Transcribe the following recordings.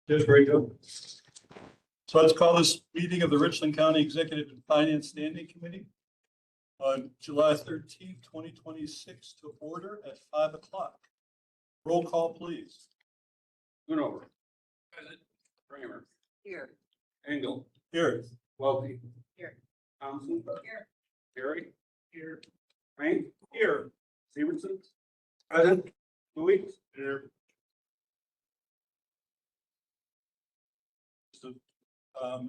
Yes, very good. So let's call this meeting of the Richland County Executive and Finance Standing Committee on July 13th, 2026 to order at 5 o'clock. Roll call, please. Hoonover. Present. Kramer. Here. Engel. Here. Welty. Here. Thompson. Here. Perry. Here. Frank. Here. Stevenson. Present. Louis. Here.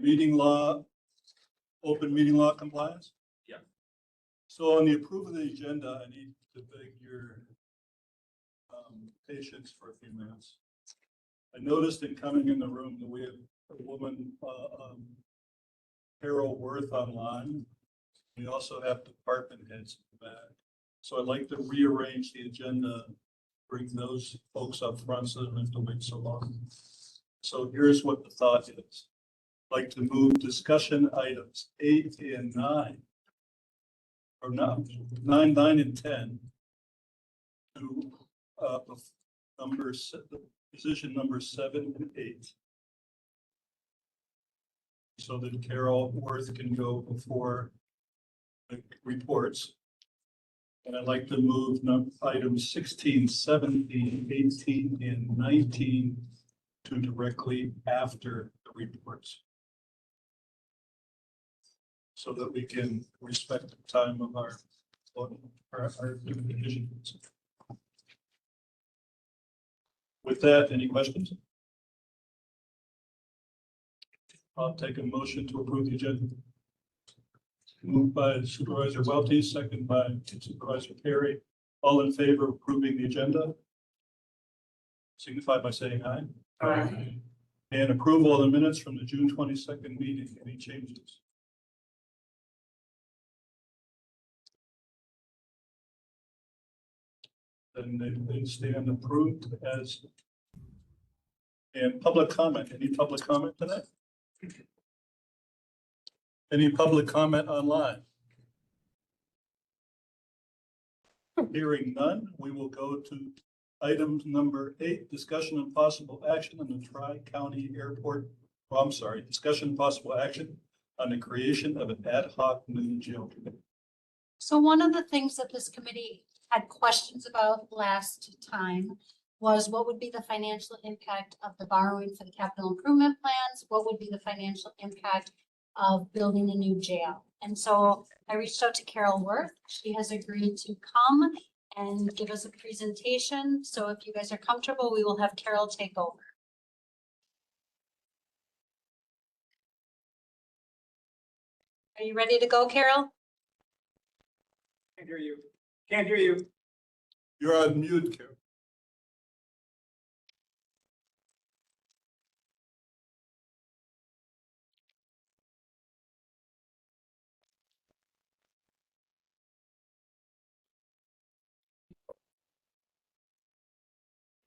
Meeting law, open meeting law compliance? Yeah. So on the approval of the agenda, I need to beg your patience for a few minutes. I noticed in coming in the room that we have a woman, Carol Worth online. We also have department heads in the back. So I'd like to rearrange the agenda, bring those folks up front so they don't have to wait so long. So here's what the thought is. I'd like to move discussion items 8 and 9, or not 9, 9, and 10 to position number 7 and 8. So that Carol Worth can go before the reports. And I'd like to move items 16, 17, 18, and 19 to directly after the reports, so that we can respect the time of our divisions. With that, any questions? I'll take a motion to approve the agenda. Moved by Supervisor Welty, second by Supervisor Perry. All in favor of approving the agenda, signify by saying aye. Aye. And approval of the minutes from the June 22nd meeting. Any changes? Then they stand approved as. And public comment. Any public comment tonight? Any public comment online? Hearing none, we will go to item number 8, discussion and possible action on the Tri-County Airport. Oh, I'm sorry, discussion and possible action on the creation of an ad hoc new jail committee. So one of the things that this committee had questions about last time was what would be the financial impact of the borrowing for the capital improvement plans? What would be the financial impact of building a new jail? And so I reached out to Carol Worth. She has agreed to come and give us a presentation. So if you guys are comfortable, we will have Carol take over. Are you ready to go, Carol? Can't hear you. Can't hear you. You're on mute, Carol.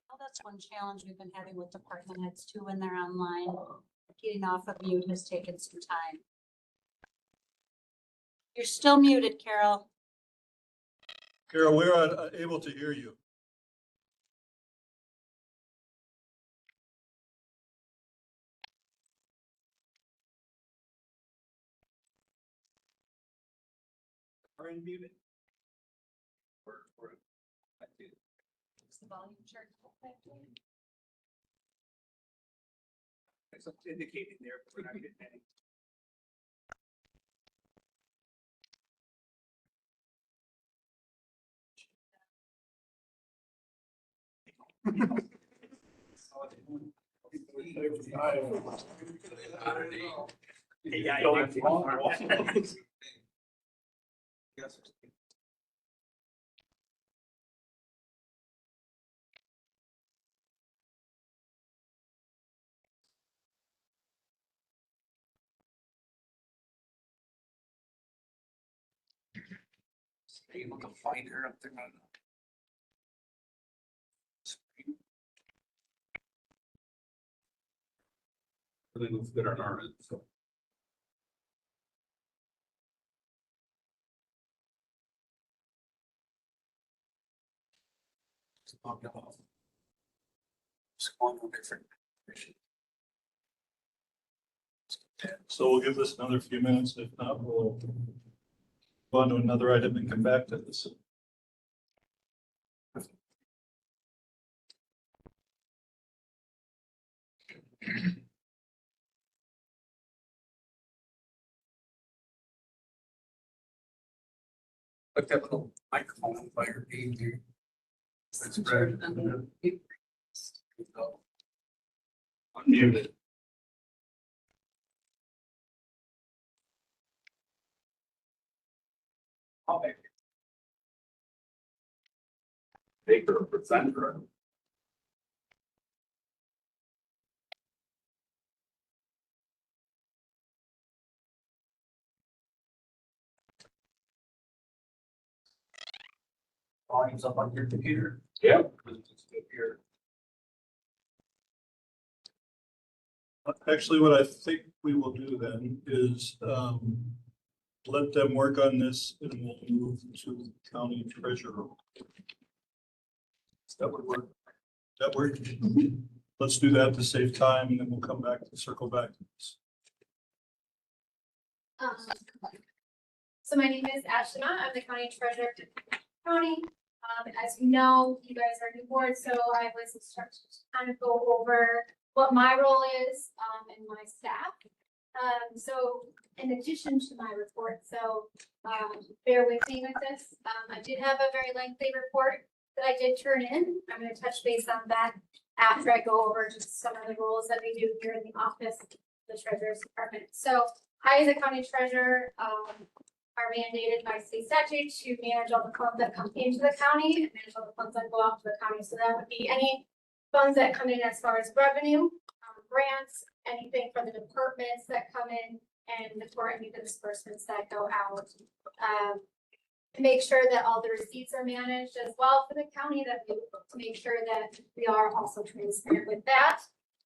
Well, that's one challenge we've been having with department heads too when they're online. Getting off of mute has taken some time. You're still muted, Carol. Carol, we're unable to hear you. Are you muted? Is the volume chart? It's indicating there, but we're not getting any. Are you able to find her up there on the screen? Everything looks good on our end, so. It's logged off. It's going on different. So we'll give this another few minutes. If not, we'll go on to another item and come back to this. Put that little microphone by your name here. That's right. Unmuted. I'll make it. Take her presenter. Volume's up on your computer. Yep. Here. Actually, what I think we will do then is let them work on this and we'll move to the county treasurer. That would work. That work. Let's do that to save time and then we'll come back and circle back to this. So my name is Ashima. I'm the county treasurer of the county. As you know, you guys are new board, so I was instructed to kind of go over what my role is, and my staff. So in addition to my report, bear with me with this. I did have a very lengthy report that I did turn in. I'm going to touch base on that after I go over just some of the roles that we do here in the office, the treasurer's department. So I, as a county treasurer, are mandated by state statute to manage all the funds that come into the county and manage all the funds that go out to the county. So that would be any funds that come in as far as revenue, grants, anything from the departments that come in, and for any of the disbursements that go out. To make sure that all the receipts are managed as well for the county, that we to make sure that we are also transparent with that.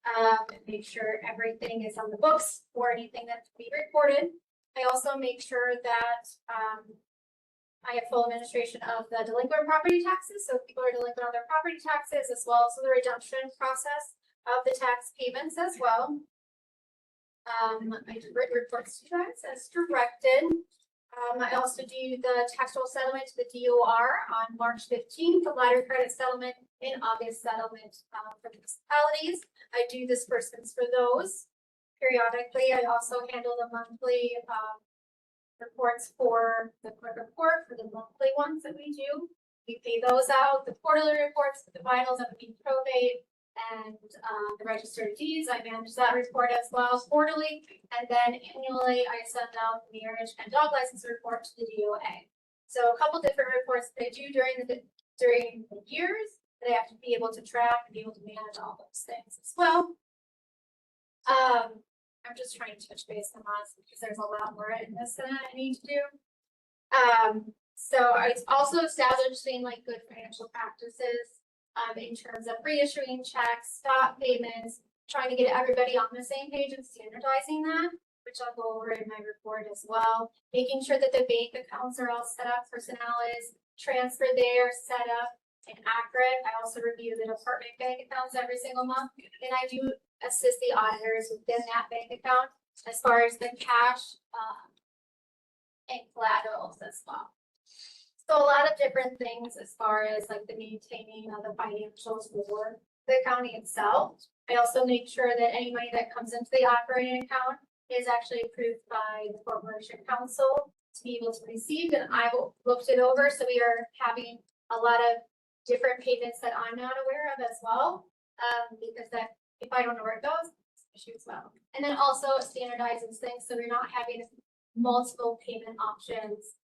And make sure everything is on the books for anything that's to be reported. I also make sure that I have full administration of the delinquent property taxes. So if people are delinquent on their property taxes, as well as the redemption process of the tax payments as well. I do written reports to you guys as directed. I also do the tax roll settlement to the DOR on March 15th, the letter credit settlement in August settlement for municipalities. I do disbursements for those periodically. I also handle the monthly reports for the clerk report for the monthly ones that we do. We pay those out, the quarterly reports, the finals of the probate, and the registered deeds. I manage that report as well quarterly, and then annually I send out the marriage and dog license report to the DOA. So a couple different reports they do during the years that I have to be able to track and be able to manage all those things as well. I'm just trying to touch base on this because there's a lot more in this that I need to do. So I also establishing like good financial practices in terms of reissuing checks, stop payments, trying to get everybody on the same page and standardizing that, which I'll go over in my report as well. Making sure that the bank accounts are all set up, personnel is transferred there, set up and accurate. I also review the department bank accounts every single month, and I do assist the auditors within that bank account as far as the cash and collaterals as well. So a lot of different things as far as like the maintaining of the financials for the county itself. I also make sure that any money that comes into the operating account is actually approved by the corporation council to be able to receive, and I looked it over. So we are having a lot of different payments that I'm not aware of as well, because that if I don't know where it goes, it's an issue as well. And then also standardizing things so we're not having multiple payment options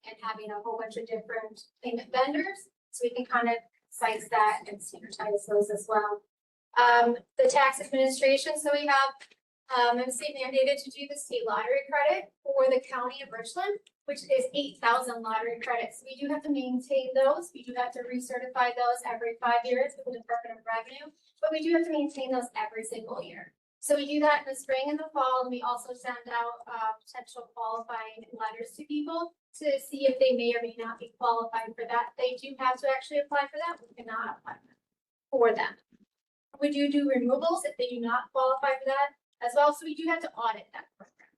and having a whole bunch of different payment vendors. So we can kind of size that and standardize those as well. The tax administration, so we have I'm state mandated to do the state lottery credit for the county of Richland, which is 8,000 lottery credits. We do have to maintain those. We do have to recertify those every 5 years with the Department of Revenue, but we do have to maintain those every single year. So we do that in the spring and the fall, and we also send out potential qualifying letters to people to see if they may or may not be qualified for that. They do have to actually apply for that. We cannot apply for them. We do removals if they do not qualify for that as well. So we do have to audit that program.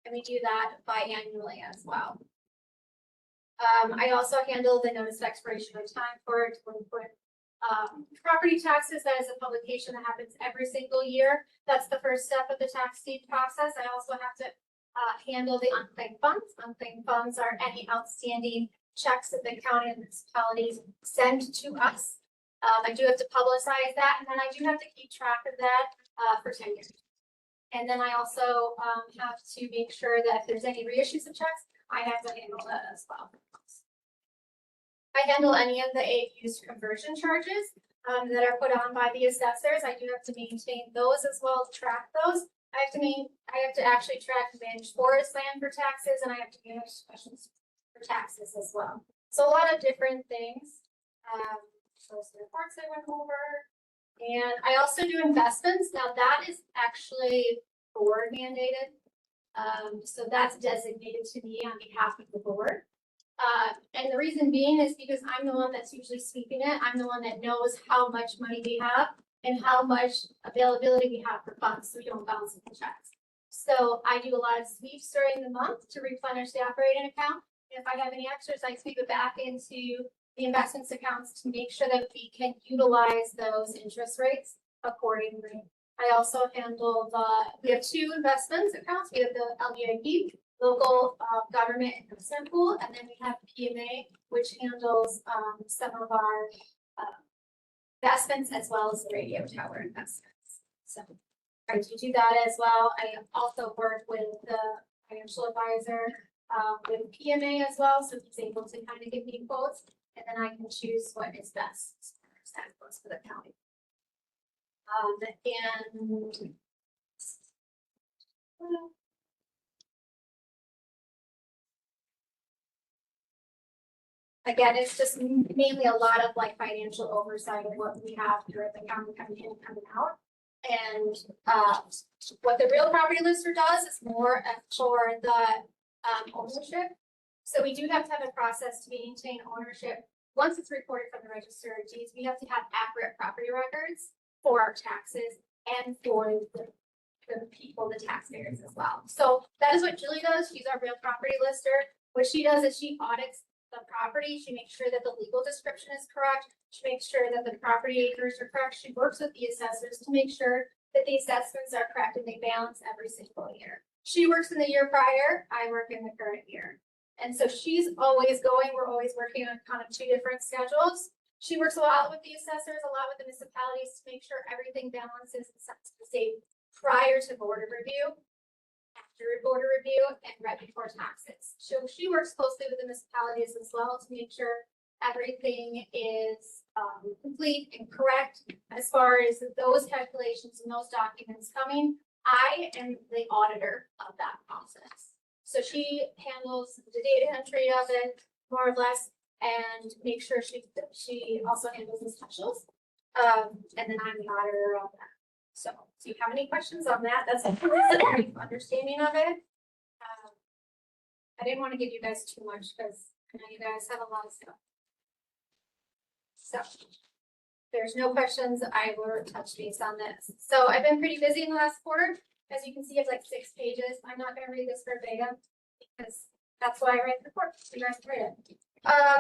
And we do that biannually as well. I also handle the notice of expiration of time for property taxes. That is a publication that happens every single year. That's the first step of the tax deed process. I also have to handle the unclaimed funds. Unclaimed funds are any outstanding checks that the county and municipalities send to us. I do have to publicize that, and then I do have to keep track of that for 10 years. And then I also have to make sure that if there's any reissues of checks, I have to handle that as well. I handle any of the AU's conversion charges that are put on by the assessors. I do have to maintain those as well as track those. I have to actually track managed forest land for taxes, and I have to manage specials for taxes as well. So a lot of different things. Those are the reports I went over. And I also do investments. Now that is actually board mandated. So that's designated to me on behalf of the board. And the reason being is because I'm the one that's usually sweeping it. I'm the one that knows how much money we have and how much availability we have for funds, so we don't bounce in the checks. So I do a lot of sweeps during the month to replenish the operating account. If I have any extras, I sweep it back into the investments accounts to make sure that we can utilize those interest rates accordingly. I also handle we have 2 investments accounts. We have the LGIP, local government investment pool, and then we have PMA, which handles some of our investments as well as the radio tower investments. So I do that as well. I also work with the financial advisor with PMA as well, so he's able to kind of give me quotes, and then I can choose what is best for the county. Again, it's just mainly a lot of like financial oversight of what we have here at the county coming in and coming out. And what the real property lister does is more for the ownership. So we do have to have a process to maintain ownership. Once it's reported from the register of deeds, we have to have accurate property records for our taxes and for the people, the taxpayers as well. So that is what Julie does. She's our real property lister. What she does is she audits the property. She makes sure that the legal description is correct. She makes sure that the property acres are correct. She works with the assessors to make sure that the assessments are correct and they balance every single year. She works in the year prior. I work in the current year. And so she's always going. We're always working on kind of 2 different schedules. She works a lot with the assessors, a lot with the municipalities to make sure everything balances and sets the state prior to board of review, after board of review, and right before taxes. So she works closely with the municipalities as well to make sure everything is complete and correct as far as those calculations and those documents coming. I am the auditor of that process. So she handles the data entry of it, more or less, and make sure she also handles the specials. And then I'm the auditor of that. So do you have any questions on that? That's a brief understanding of it. I didn't want to give you guys too much because I know you guys have a lot of stuff. So if there's no questions, I will touch base on this. So I've been pretty busy in the last quarter. As you can see, it's like 6 pages. I'm not going to read this verbatim because that's why I write the report. So you guys can read it.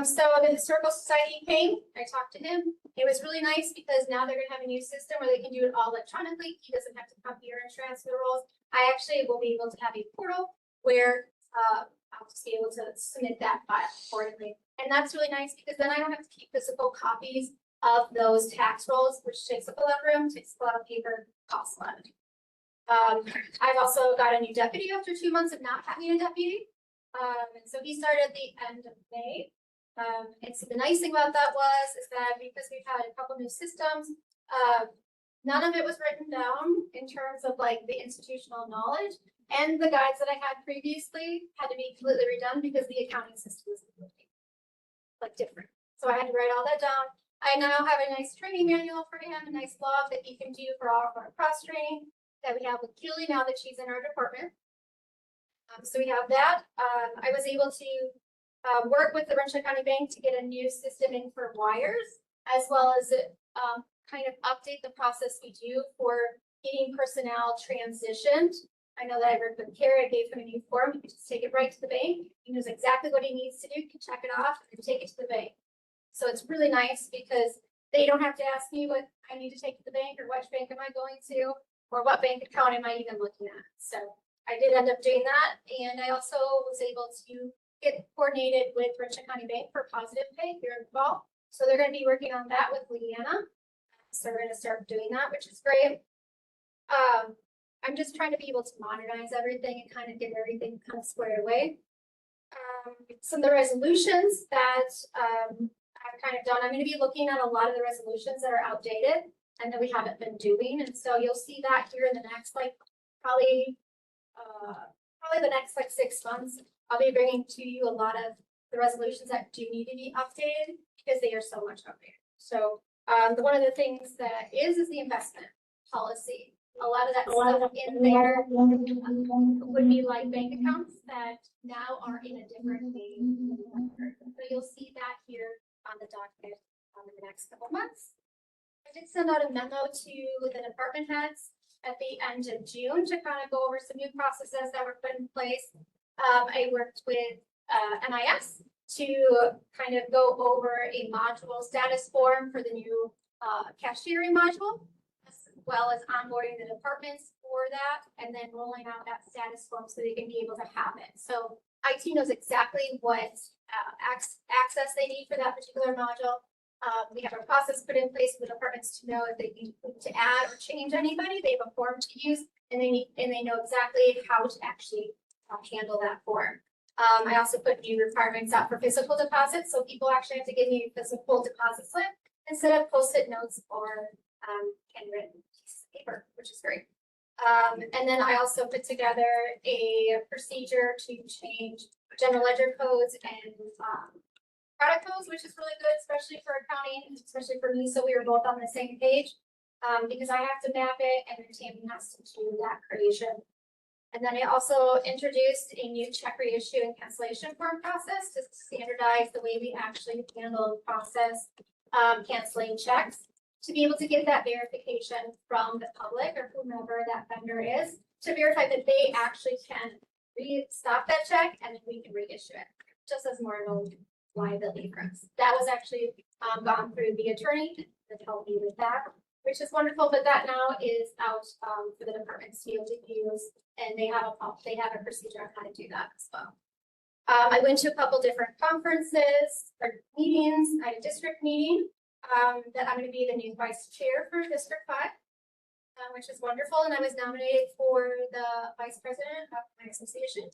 So the Historical Society came, I talked to him. It was really nice because now they're going to have a new system where they can do it all electronically. He doesn't have to come here and transfer the rolls. I actually will be able to have a portal where I'll just be able to submit that file accordingly. And that's really nice because then I don't have to keep physical copies of those tax rolls, which takes up a lot of room, takes a lot of paper, costs a lot. I've also got a new deputy after 2 months of not having a deputy. And so he started at the end of May. And so the nice thing about that is that because we've had a couple new systems, none of it was written down in terms of like the institutional knowledge. And the guides that I had previously had to be completely redone because the accounting system was completely like different. So I had to write all that down. I now have a nice training manual for him, a nice blog that he can do for all of our cross training that we have with Julie now that she's in our department. So we have that. I was able to work with the Richland County Bank to get a new system in for wires, as well as kind of update the process we do for getting personnel transitioned. I know that I worked with Kara, I gave him a new form. He can just take it right to the bank. He knows exactly what he needs to do. He can check it off and take it to the bank. So it's really nice because they don't have to ask me what I need to take to the bank or which bank am I going to, or what bank account am I even looking at. So I did end up doing that. And I also was able to get coordinated with Richland County Bank for positive pay here in the fall. So they're going to be working on that with Leanna. So we're going to start doing that, which is great. I'm just trying to be able to modernize everything and kind of get everything kind of squared away. Some of the resolutions that I've kind of done, I'm going to be looking at a lot of the resolutions that are outdated and that we haven't been doing. And so you'll see that here in the next, like, probably the next like 6 months. I'll be bringing to you a lot of the resolutions that do need to be updated because they are so much outdated. So one of the things that is the investment policy. A lot of that stuff in there would be like bank accounts that now are in a different name. So you'll see that here on the document in the next couple months. I did send out a memo to the department heads at the end of June to kind of go over some new processes that were put in place. I worked with NIS to kind of go over a module status form for the new cashiering module, as well as onboarding the departments for that, and then rolling out that status form so they can be able to have it. So IT knows exactly what access they need for that particular module. We have a process put in place for the departments to know if they need to add or change anybody. They have a form to use, and they know exactly how to actually handle that form. I also put new requirements out for physical deposits, so people actually have to give me a physical deposit slip instead of post-it notes or handwritten piece of paper, which is great. And then I also put together a procedure to change general ledger codes and product codes, which is really good, especially for accounting, especially for me, so we were both on the same page, because I have to map it and then Tammy has to do that creation. And then I also introduced a new check reissue and cancellation form process to standardize the way we actually handle and process canceling checks, to be able to get that verification from the public or whomever that vendor is, to verify that they actually can stop that check and then we can reissue it, just as more of a liability for us. That was actually gone through the attorney that helped me with that, which is wonderful. But that now is out for the departments to be able to use, and they have a procedure on how to do that as well. I went to a couple different conferences or meetings. I had a district meeting that I'm going to be the new vice chair for District 5, which is wonderful. And I was nominated for the vice president of my association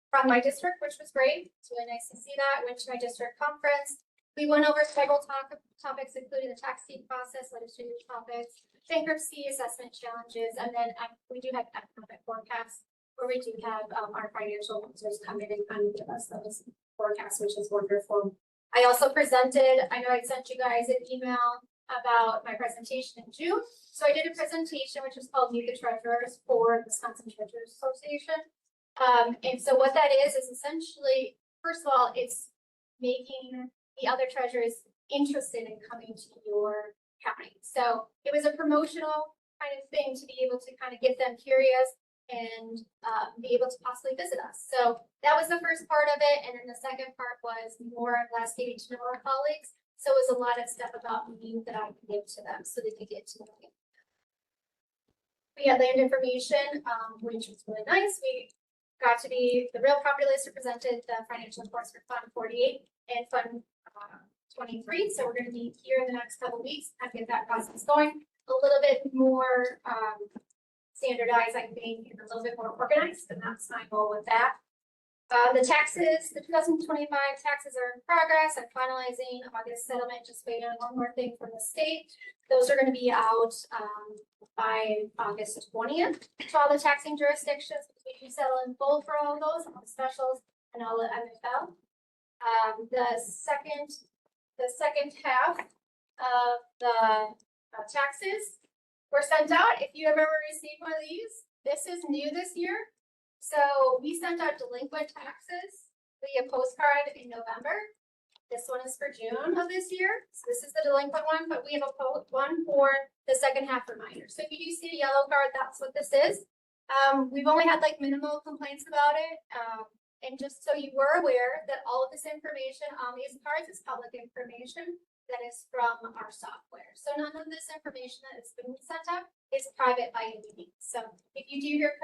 from my district, which was great. It's really nice to see that. Went to my district conference. We went over several topics, including the tax deed process, legislative topics, bankruptcy assessment challenges, and then we do have economic forecasts where we do have our financial officers come in and kind of give us those forecasts, which is wonderful. I also presented, I know I sent you guys an email about my presentation in June. So I did a presentation, which is called Meet the Treasurers for Wisconsin Treasurers Association. And so what that is essentially, first of all, it's making the other treasurers interested in coming to your county. So it was a promotional kind of thing to be able to kind of get them curious and be able to possibly visit us. So that was the first part of it. And then the second part was more or less getting to know our colleagues. So it was a lot of stuff about me that I could give to them so they could get to know me. We had land information, which was really nice. We got to be, the real property list represented the financial reports for Fund 48 and Fund 23. So we're going to be here in the next couple of weeks and get that process going. A little bit more standardized, I think, and a little bit more organized, and that's my goal with that. The taxes, the 2025 taxes are in progress. I'm finalizing August settlement, just waiting on one more thing from the state. Those are gonna be out, by August 20th to all the taxing jurisdictions. We can settle in full for all of those, all the specials and all the MFL. The second half of the taxes were sent out. If you have ever received one of these, this is new this year. So we sent out delinquent taxes via postcard in November. This one is for June of this year. So this is the delinquent one, but we have a one for the second half reminder. So if you do see a yellow card, that's what this is. We've only had like minimal complaints about it. And just so you were aware that all of this information on these cards is public information that is from our software. So none of this information that has been sent out is private by any means. So if you do hear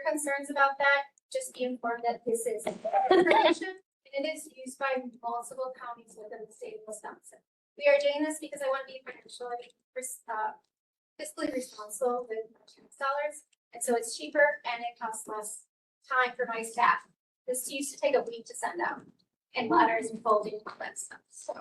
concerns about that, just be informed that this is information and it is used by multiple counties within the state of Wisconsin. We are doing this because I want to be financially fiscally responsible with my tax dollars. And so it's cheaper and it costs less time for my staff. This used to take a week to send out and letters and folding and all that stuff. So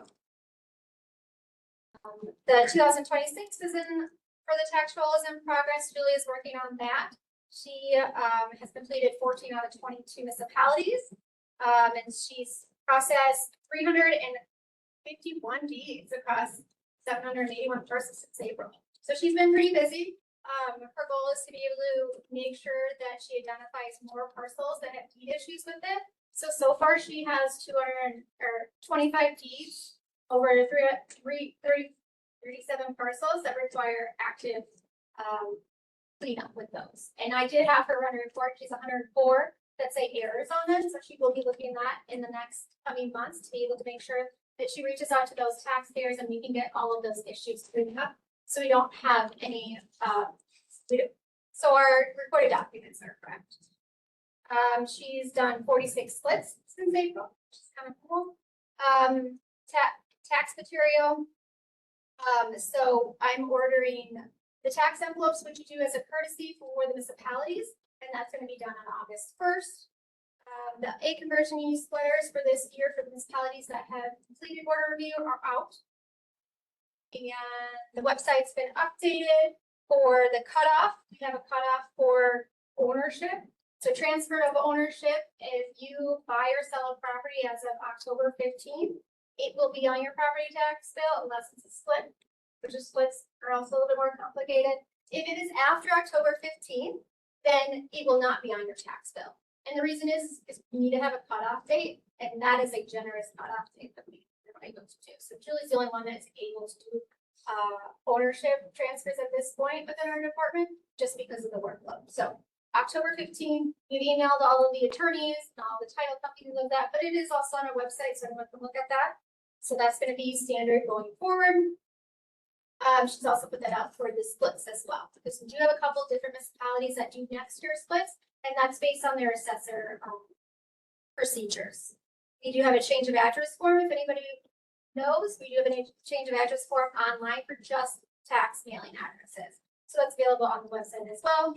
the 2026 is in for the tax roll is in progress. Julie is working on that. She has completed 14 out of 22 municipalities. And she's processed 351 deeds across 781 parcels since April. So she's been pretty busy. Her goal is to be able to make sure that she identifies more parcels that have deed issues with it. So far she has 225 deeds over 37 parcels that require active cleanup with those. And I did have her run a report. She's 104 that say errors on them. So she will be looking at that in the next coming months to be able to make sure that she reaches out to those taxpayers and we can get all of those issues cleaned up. So we don't have any, so our recorded documents are correct. She's done 46 splits since April, which is kind of cool. Tax material. So I'm ordering the tax envelopes, which you do as a courtesy for the municipalities, and that's going to be done on August 1st. The A conversion use splitters for this year for the municipalities that have completed order review are out. And the website's been updated for the cutoff. We have a cutoff for ownership. So transfer of ownership, if you buy or sell a property as of October 15th, it will be on your property tax bill unless it's a split, which is splits are also a little bit more complicated. If it is after October 15th, then it will not be on your tax bill. And the reason is you need to have a cutoff date, and that is a generous cutoff date that we are able to do. So Julie's the only one that's able to do ownership transfers at this point within our department, just because of the workload. So October 15th, we've emailed all of the attorneys and all the title companies of that, but it is also on our website, so everyone can look at that. So that's going to be standard going forward. She's also put that out for the splits as well, because we do have a couple different municipalities that do next year splits, and that's based on their assessor procedures. We do have a change of address form. If anybody knows, we do have a change of address form online for just tax mailing addresses. So that's available on the website as well.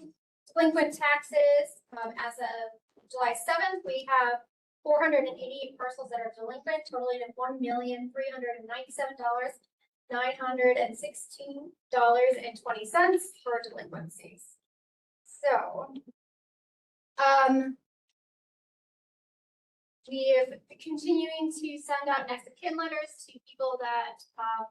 Delinquent taxes, as of July 7th, we have 488 parcels that are delinquent, totaling at $1,397,916.20 for delinquencies. So, we have continuing to send out next of kin letters to people that are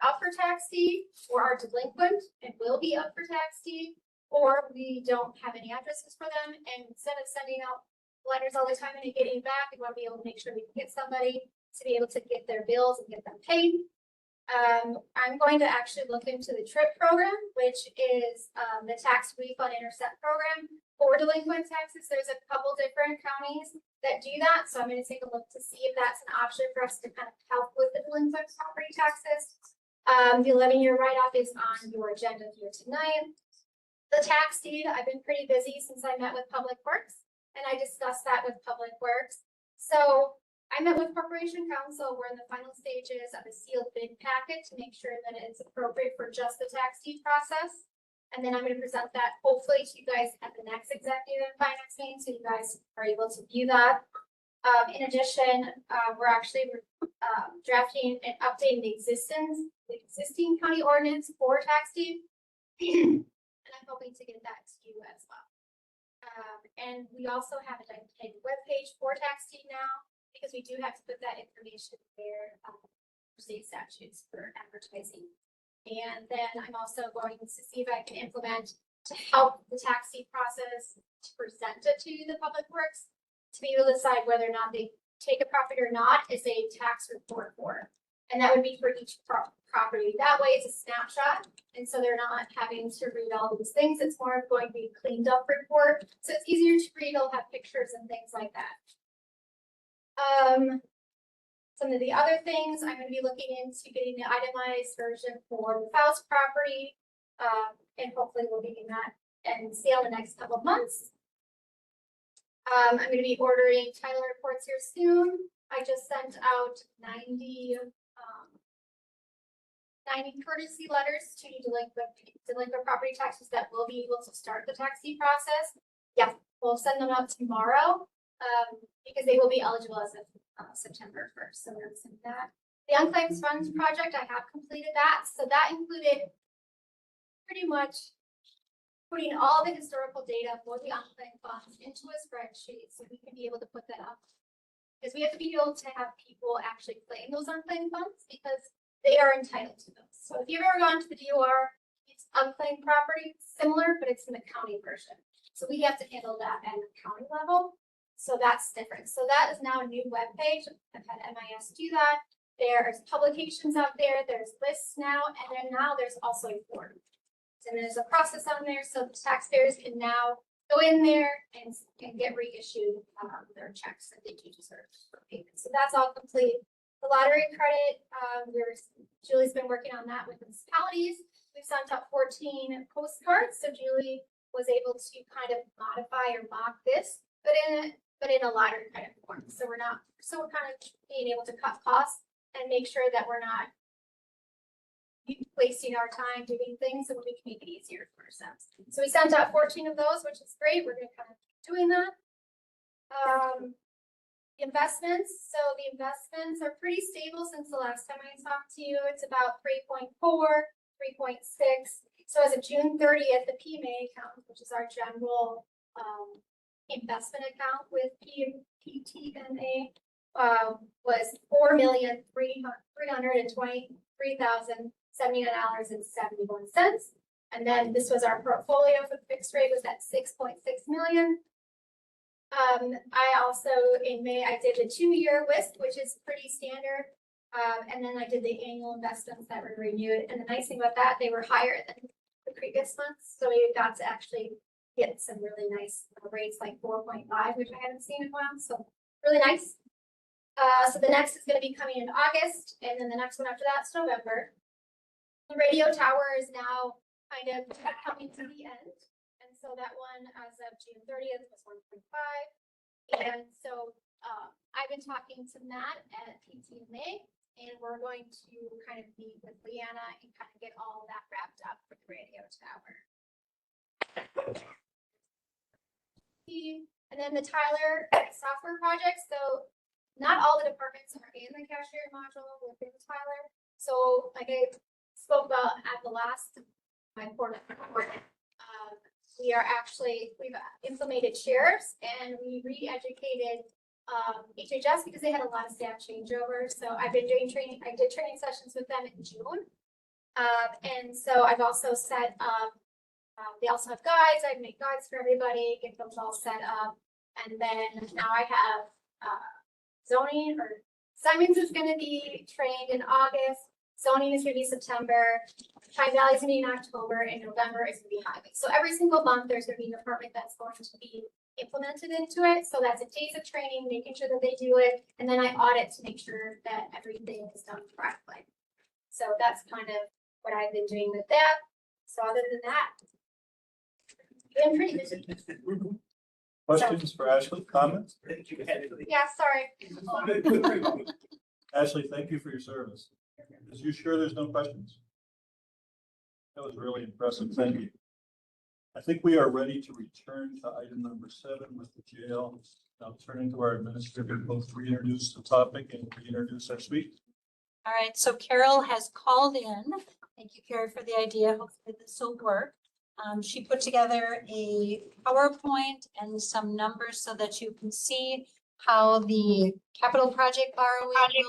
up for tax deed or are delinquent and will be up for tax deed, or we don't have any addresses for them. And instead of sending out letters all the time and getting back, we want to be able to make sure we can get somebody to be able to get their bills and get them paid. I'm going to actually look into the TRIP program, which is the tax refund intercept program for delinquent taxes. There's a couple different counties that do that, so I'm going to take a look to see if that's an option for us to kind of help with the delinquent property taxes. The 11-year write-off is on your agenda here tonight. The tax deed, I've been pretty busy since I met with Public Works, and I discussed that with Public Works. So I met with Corporation Counsel. We're in the final stages of a sealed bid packet to make sure that it's appropriate for just the tax deed process. And then I'm gonna present that hopefully to you guys at the next executive and finance meeting, so you guys are able to view that. In addition, we're actually drafting and updating the existing county ordinance for tax deed. And I'm hoping to get that to you as well. And we also have a dedicated webpage for tax deed now, because we do have to put that information there for state statutes for advertising. And then I'm also going to see if I can implement to help the tax deed process to present it to the public works, to be able to decide whether or not they take a property or not is a tax report for. And that would be for each property. That way it's a snapshot. And so they're not having to read all these things. It's more of going to be a cleaned up report. So it's easier to read. It'll have pictures and things like that. Some of the other things I'm going to be looking into getting the itemized version for the Faust property. And hopefully we'll be getting that and see in the next couple of months. I'm going to be ordering title reports here soon. I just sent out 90 courtesy letters to delinquent property taxes that will be able to start the tax deed process. Yeah, we'll send them out tomorrow because they will be eligible as of September 1st. So we're sending that. The unclaimed funds project, I have completed that. So that included pretty much putting all the historical data for the unclaimed funds into a spreadsheet so we can be able to put that up. Because we have to be able to have people actually claim those unclaimed funds because they are entitled to those. So if you've ever gone to the DOR, it's unclaimed property, similar, but it's in the county version. So we have to handle that at the county level. So that's different. So that is now a new webpage. I've had MIS do that. There's publications out there. There's lists now. And then now there's also a form. And there's a process on there. So the taxpayers can now go in there and get reissued their checks that they do deserve for payment. So that's all complete. The lottery credit, Julie's been working on that with municipalities. We've sent out 14 postcards. So Julie was able to kind of modify or mock this, but in a lottery credit form. So we're kind of being able to cut costs and make sure that we're not wasting our time doing things so we can make it easier for ourselves. So we sent out 14 of those, which is great. We're going to kind of keep doing that. Investments. So the investments are pretty stable since the last time I talked to you. It's about 3.4, 3.6. So as of June 30th, the PMA account, which is our general investment account with PTMA, was $4,323,079.71. And then this was our portfolio for the fixed rate was at 6.6 million. I also, in May, I did the 2-year WISP, which is pretty standard. And then I did the annual investments that were renewed. And the nice thing about that, they were higher than the previous months. So we got to actually get some really nice rates like 4.5, which I hadn't seen in a while. So really nice. So the next is going to be coming in August. And then the next one after that is November. The radio tower is now kind of coming to the end. And so that one, as of June 30th, was 1.5. And so I've been talking to Matt at PTMA, and we're going to kind of meet with Leanna and kind of get all of that wrapped up for the radio tower. And then the Tyler software project. So not all the departments are in the cashier module within Tyler. So like I spoke about at the last my quarter report, we've implemented sheriffs and we re-educated HHS because they had a lot of staff changeover. So I've been doing training. I did training sessions with them in June. And so I've also set up, they also have guides. I make guides for everybody, get those all set up. And then now I have zoning, or Simons is going to be trained in August. Zoning is going to be September. Pine Valley is going to be in October, and November is going to be highway. So every single month there's going to be a department that's going to be implemented into it. So that's a days of training, making sure that they do it. And then I audit to make sure that everything is done correctly. So that's kind of what I've been doing with that. So other than that, been pretty busy. Questions for Ashley? Comments? Yeah, sorry. Ashley, thank you for your service. Is you sure there's no questions? That was really impressive. Thank you. I think we are ready to return to item number 7 with the jail. Now turning to our administrator, both reintroduce the topic and reintroduce our speaker. All right, so Carol has called in. Thank you, Carrie, for the idea. Hopefully this will work. She put together a PowerPoint and some numbers so that you can see how the capital project borrowing will be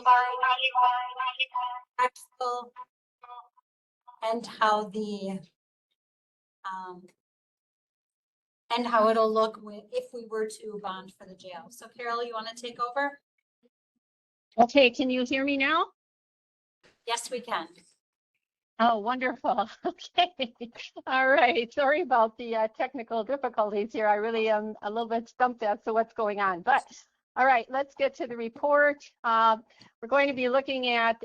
practical and how the and how it'll look if we were to bond for the jail. So Carol, you want to take over? Okay, can you hear me now? Yes, we can. Oh, wonderful. Okay. All right. Sorry about the technical difficulties here. I really am a little bit stumped as to what's going on. But all right, let's get to the report. We're going to be looking at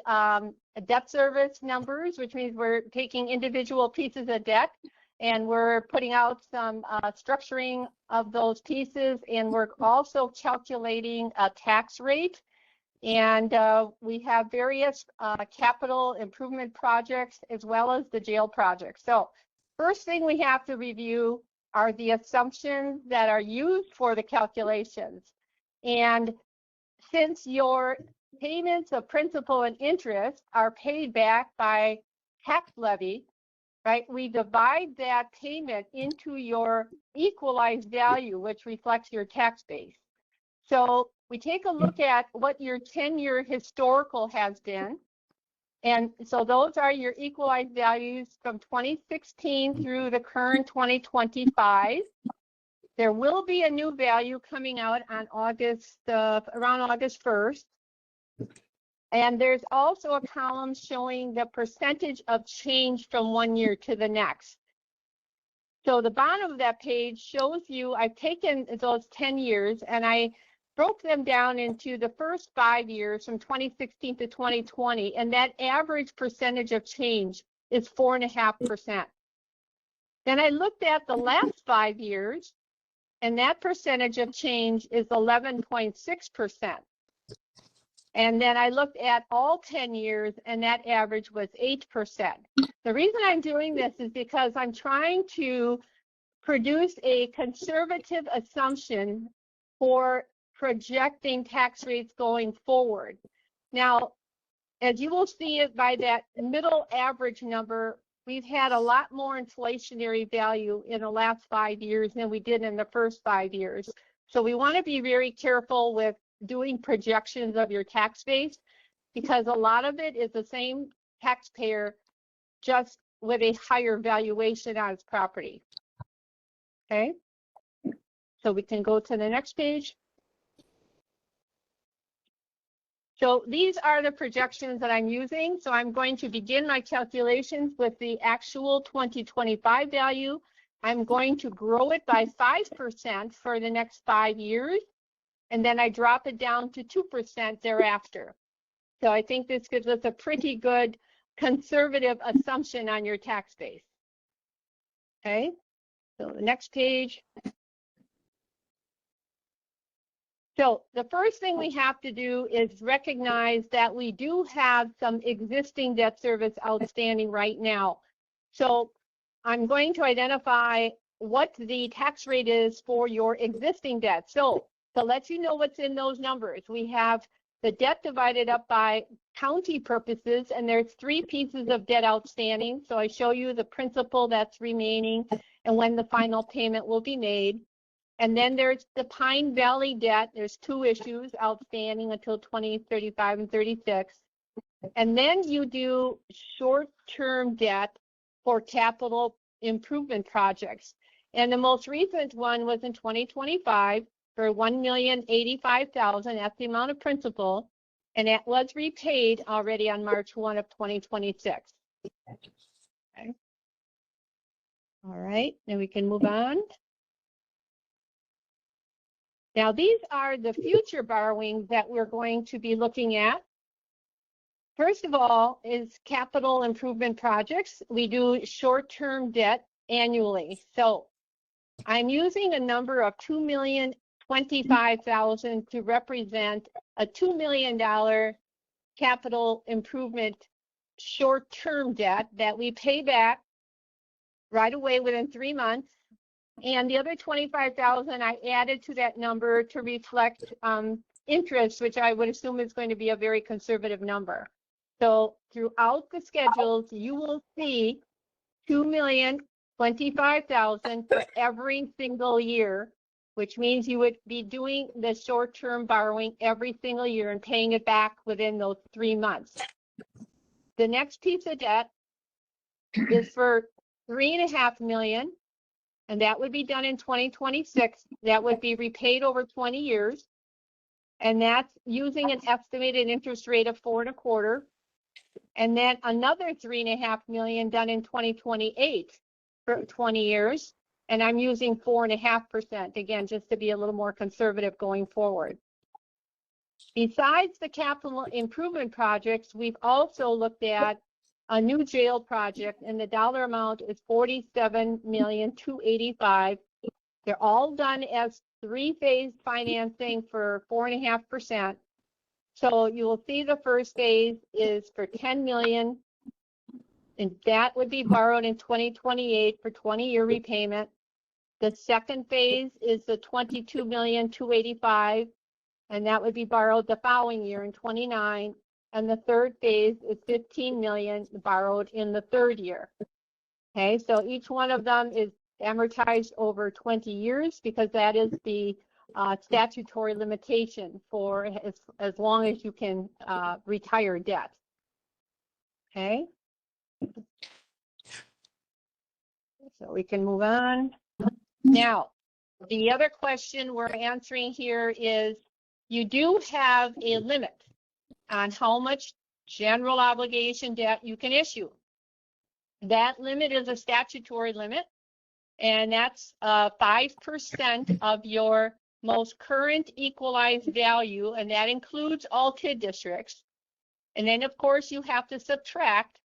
debt service numbers, which means we're taking individual pieces of debt and we're putting out some structuring of those pieces. And we're also calculating a tax rate. And we have various capital improvement projects as well as the jail project. So first thing we have to review are the assumptions that are used for the calculations. And since your payments of principal and interest are paid back by tax levy, right, we divide that payment into your equalized value, which reflects your tax base. So we take a look at what your 10-year historical has been. And so those are your equalized values from 2016 through the current 2025. There will be a new value coming out on around August 1st. And there's also a column showing the percentage of change from one year to the next. So the bottom of that page shows you, I've taken those 10 years and I broke them down into the first 5 years from 2016 to 2020, and that average percentage of change is 4.5%. Then I looked at the last 5 years, and that percentage of change is 11.6%. And then I looked at all 10 years, and that average was 8%. The reason I'm doing this is because I'm trying to produce a conservative assumption for projecting tax rates going forward. Now, as you will see it by that middle average number, we've had a lot more inflationary value in the last 5 years than we did in the first 5 years. So we want to be very careful with doing projections of your tax base because a lot of it is the same taxpayer just with a higher valuation on its property. Okay, so we can go to the next page. So these are the projections that I'm using. So I'm going to begin my calculations with the actual 2025 value. I'm going to grow it by 5% for the next 5 years. And then I drop it down to 2% thereafter. So I think this gives us a pretty good conservative assumption on your tax base. Okay, so the next page. So the first thing we have to do is recognize that we do have some existing debt service outstanding right now. So I'm going to identify what the tax rate is for your existing debt. So to let you know what's in those numbers, we have the debt divided up by county purposes, and there's 3 pieces of debt outstanding. So I show you the principal that's remaining and when the final payment will be made. And then there's the Pine Valley debt. There's 2 issues outstanding until 2035 and 36. And then you do short-term debt for capital improvement projects. And the most recent one was in 2025 for $1,085,000. That's the amount of principal. And that was repaid already on March 1 of 2026. Okay. All right, then we can move on. Now, these are the future borrowings that we're going to be looking at. First of all is capital improvement projects. We do short-term debt annually. So I'm using a number of $2,025,000 to represent a $2 million capital improvement short-term debt that we pay back right away within 3 months. And the other 25,000 I added to that number to reflect interest, which I would assume is going to be a very conservative number. So throughout the schedules, you will see 2,025,000 for every single year, which means you would be doing the short-term borrowing every single year and paying it back within those 3 months. The next piece of debt is for $3.5 million, and that would be done in 2026. That would be repaid over 20 years, and that's using an estimated interest rate of 4.25. And then another $3.5 million done in 2028 for 20 years, and I'm using 4.5%, again, just to be a little more conservative going forward. Besides the capital improvement projects, we've also looked at a new jail project, and the dollar amount is $47,285,000. They're all done as 3-phase financing for 4.5%. So you will see the first phase is for $10 million, and that would be borrowed in 2028 for 20-year repayment. The second phase is the $22,285,000, and that would be borrowed the following year in 29. And the third phase is $15 million borrowed in the third year. Okay, so each one of them is amortized over 20 years because that is the statutory limitation for as long as you can retire debt. Okay, so we can move on. Now, the other question we're answering here is you do have a limit on how much general obligation debt you can issue. That limit is a statutory limit, and that's 5% of your most current equalized value, and that includes all TID districts. And then, of course, you have to subtract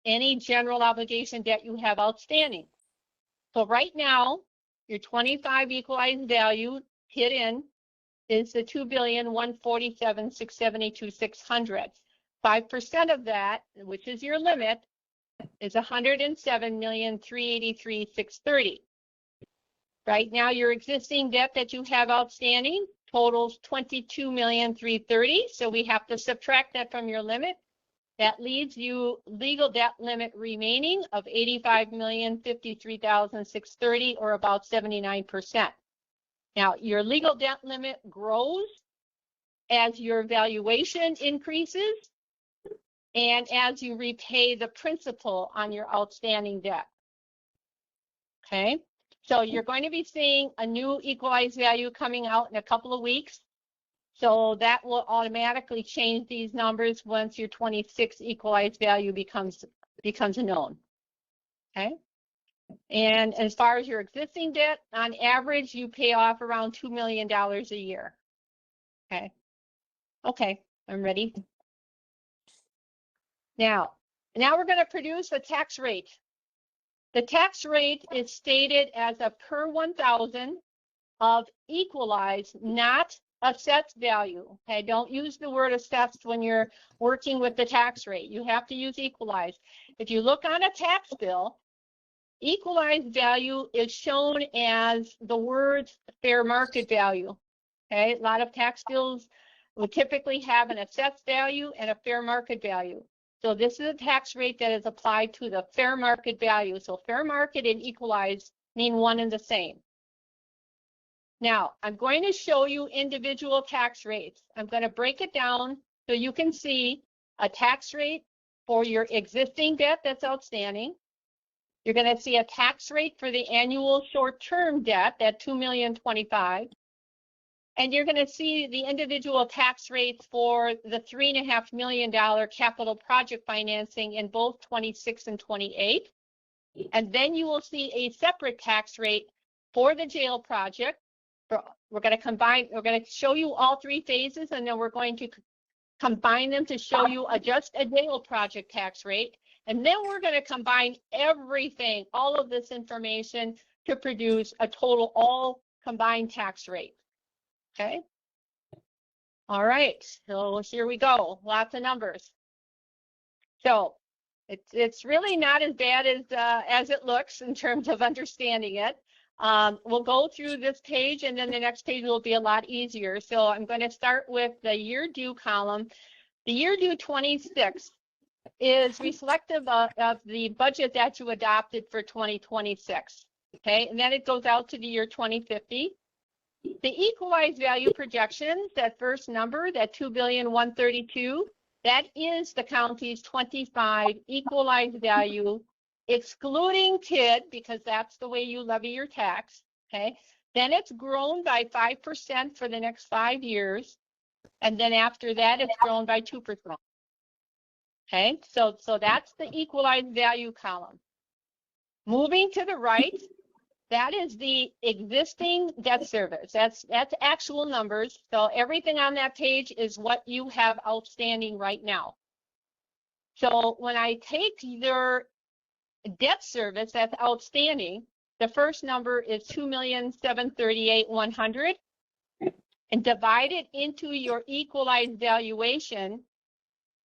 any general obligation debt you have outstanding. So right now, your 25 equalized value hit in is the $2,147,672,600. 5% of that, which is your limit, is $107,383,630. Right now, your existing debt that you have outstanding totals $22,330,000. So we have to subtract that from your limit. That leaves you legal debt limit remaining of $85,053,630, or about 79%. Now, your legal debt limit grows as your valuation increases and as you repay the principal on your outstanding debt. Okay, so you're going to be seeing a new equalized value coming out in a couple of weeks. So that will automatically change these numbers once your 26 equalized value becomes known. Okay. And as far as your existing debt, on average, you pay off around $2 million a year. Okay. Okay, I'm ready. Now we're going to produce a tax rate. The tax rate is stated as a per 1,000 of equalized, not assessed value. Okay, don't use the word assessed when you're working with the tax rate. You have to use equalized. If you look on a tax bill, equalized value is shown as the word fair market value. Okay, a lot of tax bills will typically have an assessed value and a fair market value. So this is a tax rate that is applied to the fair market value. So fair market and equalized mean one and the same. Now, I'm going to show you individual tax rates. I'm going to break it down so you can see a tax rate for your existing debt that's outstanding. You're going to see a tax rate for the annual short-term debt, that $2,025,000. And you're going to see the individual tax rates for the $3.5 million capital project financing in both 26 and 28. And then you will see a separate tax rate for the jail project. We're going to show you all 3 phases, and then we're going to combine them to show you just a jail project tax rate. And then we're going to combine everything, all of this information, to produce a total all combined tax rate. Okay. All right. So here we go. Lots of numbers. So it's really not as bad as it looks in terms of understanding it. We'll go through this page and then the next page will be a lot easier. So I'm going to start with the year due column. The year due 26 is reflective of the budget that you adopted for 2026. Okay, and then it goes out to the year 2050. The equalized value projections, that first number, that 2,132,000,000, that is the county's 25 equalized value, excluding TID, because that's the way you levy your tax. Okay, then it's grown by 5% for the next 5 years, and then after that, it's grown by 2%. Okay, so that's the equalized value column. Moving to the right, that is the existing debt service. That's actual numbers. So everything on that page is what you have outstanding right now. So when I take your debt service that's outstanding, the first number is 2,738,100, and divide it into your equalized valuation.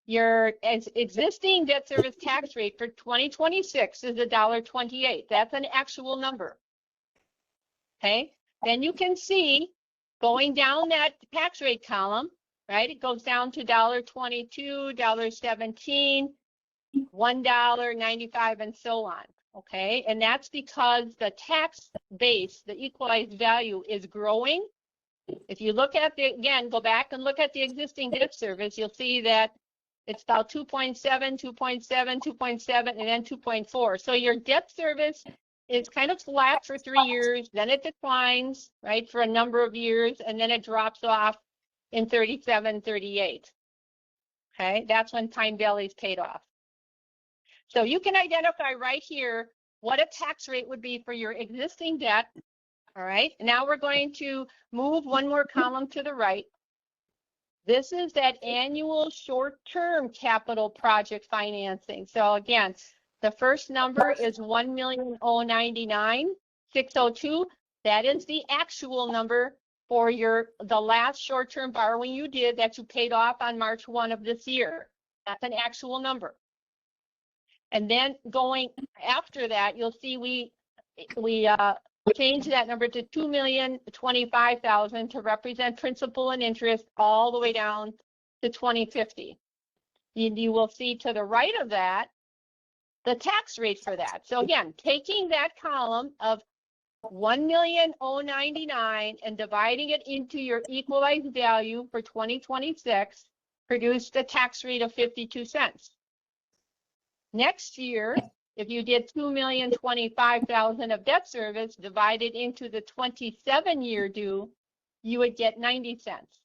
Your existing debt service tax rate for 2026 is $1.28. That's an actual number. Okay, then you can see going down that tax rate column, right? It goes down to $1.22, $1.17, $1.95, and so on. Okay, and that's because the tax base, the equalized value, is growing. If you look at the, again, go back and look at the existing debt service, you'll see that it's about 2.7, 2.7, 2.7, and then 2.4. So your debt service is kind of flat for 3 years, then it declines, right, for a number of years, and then it drops off in 37, 38. Okay, that's when Pine Valley's paid off. So you can identify right here what a tax rate would be for your existing debt. All right, now we're going to move one more column to the right. This is that annual short-term capital project financing. So again, the first number is 1,099,602. That is the actual number for the last short-term borrowing you did that you paid off on March 1 of this year. That's an actual number. And then going after that, you'll see we changed that number to 2,025,000 to represent principal and interest all the way down to 2050. You will see to the right of that the tax rate for that. So again, taking that column of 1,099,000 and dividing it into your equalized value for 2026 produced a tax rate of 52 cents. Next year, if you did 2,025,000 of debt service divided into the 27-year due, you would get 90 cents.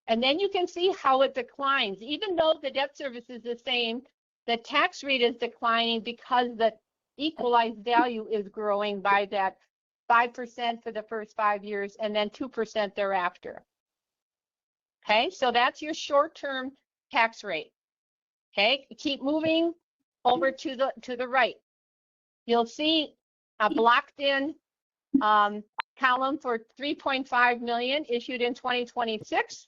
And then you can see how it declines. Even though the debt service is the same, the tax rate is declining because the equalized value is growing by that 5% for the first 5 years and then 2% thereafter. Okay, so that's your short-term tax rate. Okay, keep moving over to the right. You'll see a blocked-in column for 3.5 million issued in 2026.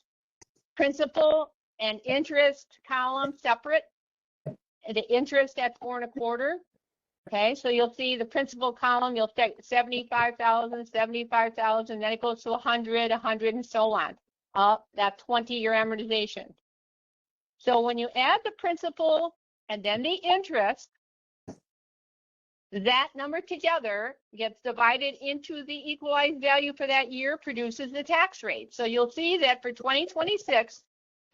Principal and interest column separate. The interest at 4.25. Okay, so you'll see the principal column, you'll take 75,000, 75,000, then it goes to 100, 100, and so on. That 20-year amortization. So when you add the principal and then the interest, that number together gets divided into the equalized value for that year, produces the tax rate. So you'll see that for 2026,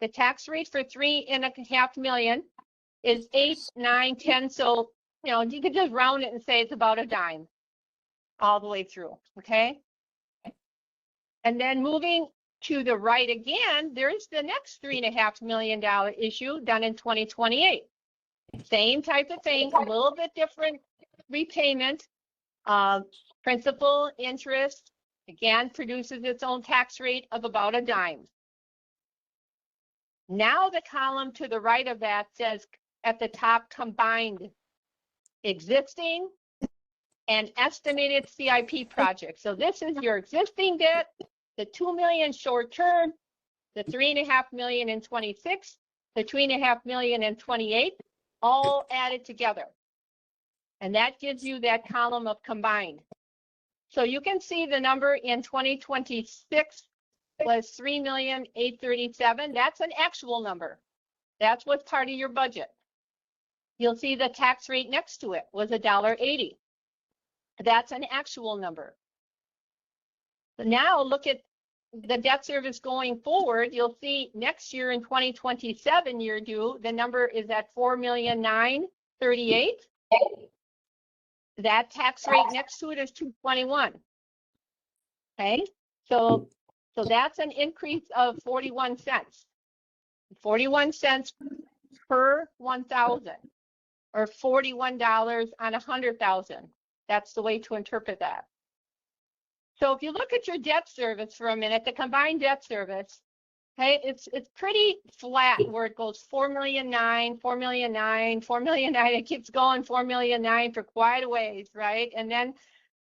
the tax rate for 3.5 million is 8, 9, 10. So, you know, you could just round it and say it's about a dime all the way through, okay? And then moving to the right again, there's the next $3.5 million issue done in 2028. Same type of thing, a little bit different repayment. Principal, interest, again, produces its own tax rate of about a dime. Now the column to the right of that says at the top, combined existing and estimated CIP projects. So this is your existing debt, the 2 million short term, the 3.5 million in 26, the 3.5 million in 28, all added together. And that gives you that column of combined. So you can see the number in 2026 was 3,837,000. That's an actual number. That's what's part of your budget. You'll see the tax rate next to it was $1.80. That's an actual number. Now look at the debt service going forward. You'll see next year in 2027 year due, the number is at 4,938,000. That tax rate next to it is 221. Okay, so that's an increase of 41 cents. 41 cents per 1,000, or $41 on 100,000. That's the way to interpret that. So if you look at your debt service for a minute, the combined debt service, okay, it's pretty flat where it goes 4,000,009, 4,000,009, 4,000,009. It keeps going 4,000,009 for quite a ways, right? And then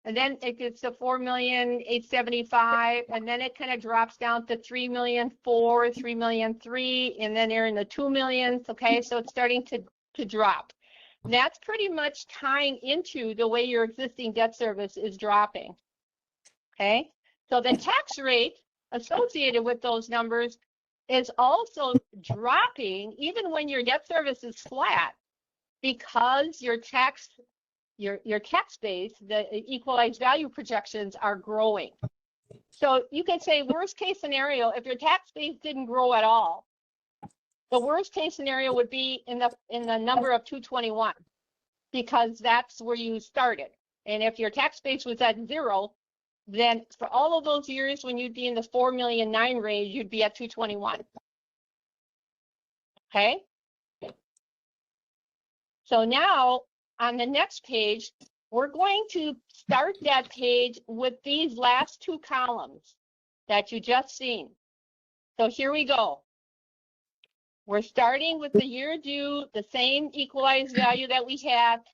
it gets to 4,875,000, and then it kind of drops down to 3,004,000, 3,003,000, and then they're in the 2 millions. Okay, so it's starting to drop. And that's pretty much tying into the way your existing debt service is dropping. Okay, so the tax rate associated with those numbers is also dropping even when your debt service is flat, because your tax base, the equalized value projections, are growing. So you can say worst case scenario, if your tax base didn't grow at all, the worst case scenario would be in the number of 221, because that's where you started. And if your tax base was at 0, then for all of those years when you'd be in the 4,009,000 range, you'd be at 221. Okay. So now on the next page, we're going to start that page with these last two columns that you just seen. So here we go. We're starting with the year due, the same equalized value that we had.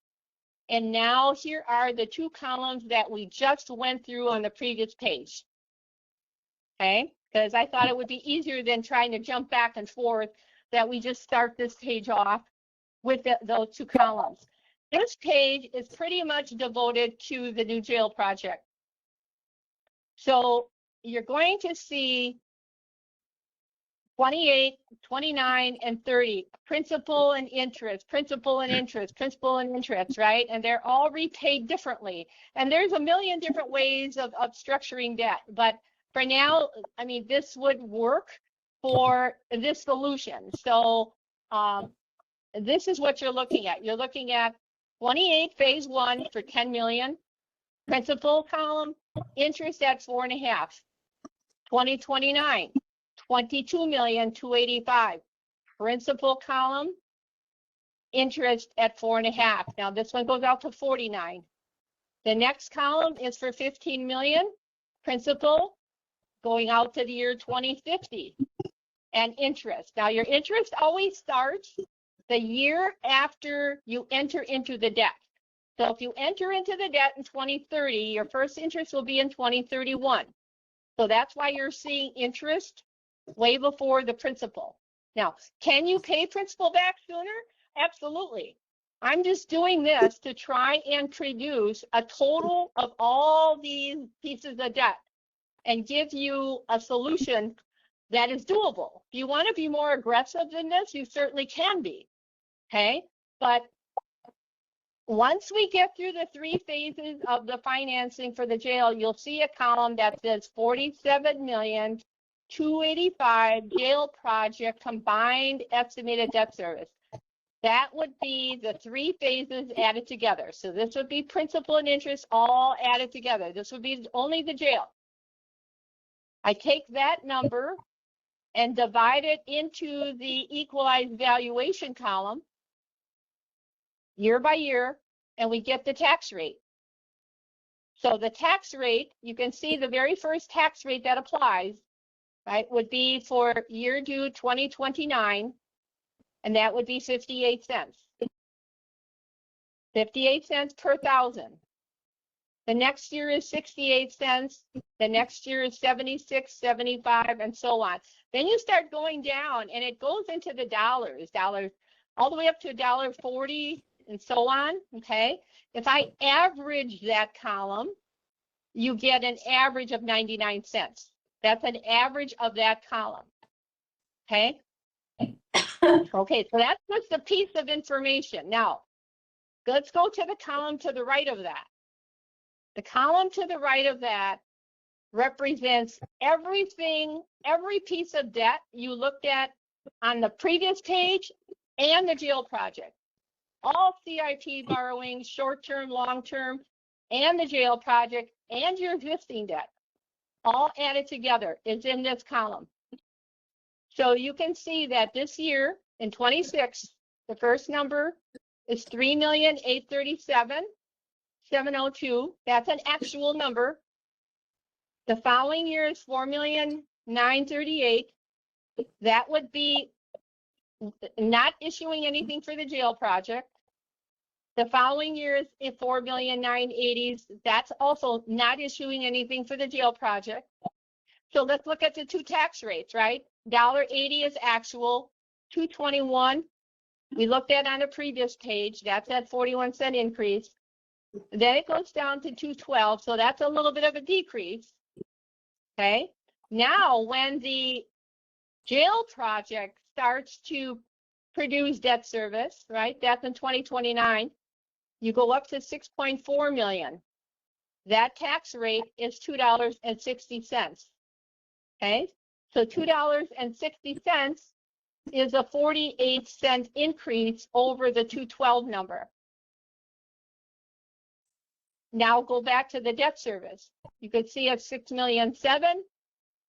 And now here are the two columns that we just went through on the previous page. Okay, because I thought it would be easier than trying to jump back and forth, that we just start this page off with those two columns. This page is pretty much devoted to the new jail project. So you're going to see 28, 29, and 30, principal and interest, principal and interest, principal and interest, right? And they're all repaid differently. And there's a million different ways of structuring debt. But for now, I mean, this would work for this solution. So this is what you're looking at. You're looking at 28 phase 1 for 10 million, principal column, interest at 4.5, 2029. 22,285,000, principal column, interest at 4.5. Now this one goes out to 49. The next column is for 15 million, principal going out to the year 2050, and interest. Now your interest always starts the year after you enter into the debt. So if you enter into the debt in 2030, your first interest will be in 2031. So that's why you're seeing interest way before the principal. Now, can you pay principal back sooner? Absolutely. I'm just doing this to try and produce a total of all these pieces of debt and give you a solution that is doable. If you want to be more aggressive than this, you certainly can be. Okay, but once we get through the 3 phases of the financing for the jail, you'll see a column that says 47,285,000 jail project combined estimated debt service. That would be the 3 phases added together. So this would be principal and interest all added together. This would be only the jail. I take that number and divide it into the equalized valuation column year by year, and we get the tax rate. So the tax rate, you can see the very first tax rate that applies, right, would be for year due 2029, and that would be 58 cents. 58 cents per thousand. The next year is 68 cents. The next year is 76, 75, and so on. Then you start going down, and it goes into the dollars, all the way up to $1.40 and so on, okay? If I average that column, you get an average of 99 cents. That's an average of that column. Okay. Okay, so that's just a piece of information. Now, let's go to the column to the right of that. The column to the right of that represents everything, every piece of debt you looked at on the previous page and the jail project. All CIP borrowing, short-term, long-term, and the jail project and your existing debt, all added together is in this column. So you can see that this year in 26, the first number is 3,837,702. That's an actual number. The following year is 4,938,000. That would be not issuing anything for the jail project. The following year is 4,980,000. That's also not issuing anything for the jail project. So let's look at the two tax rates, right? $1.80 is actual, $2.21 we looked at on a previous page. That's that 41-cent increase. Then it goes down to $2.12, so that's a little bit of a decrease. Okay. Now, when the jail project starts to produce debt service, right? That's in 2029. You go up to 6.4 million. That tax rate is $2.60. Okay, so $2.60 is a 48-cent increase over the 212 number. Now go back to the debt service. You could see at 6,000,007,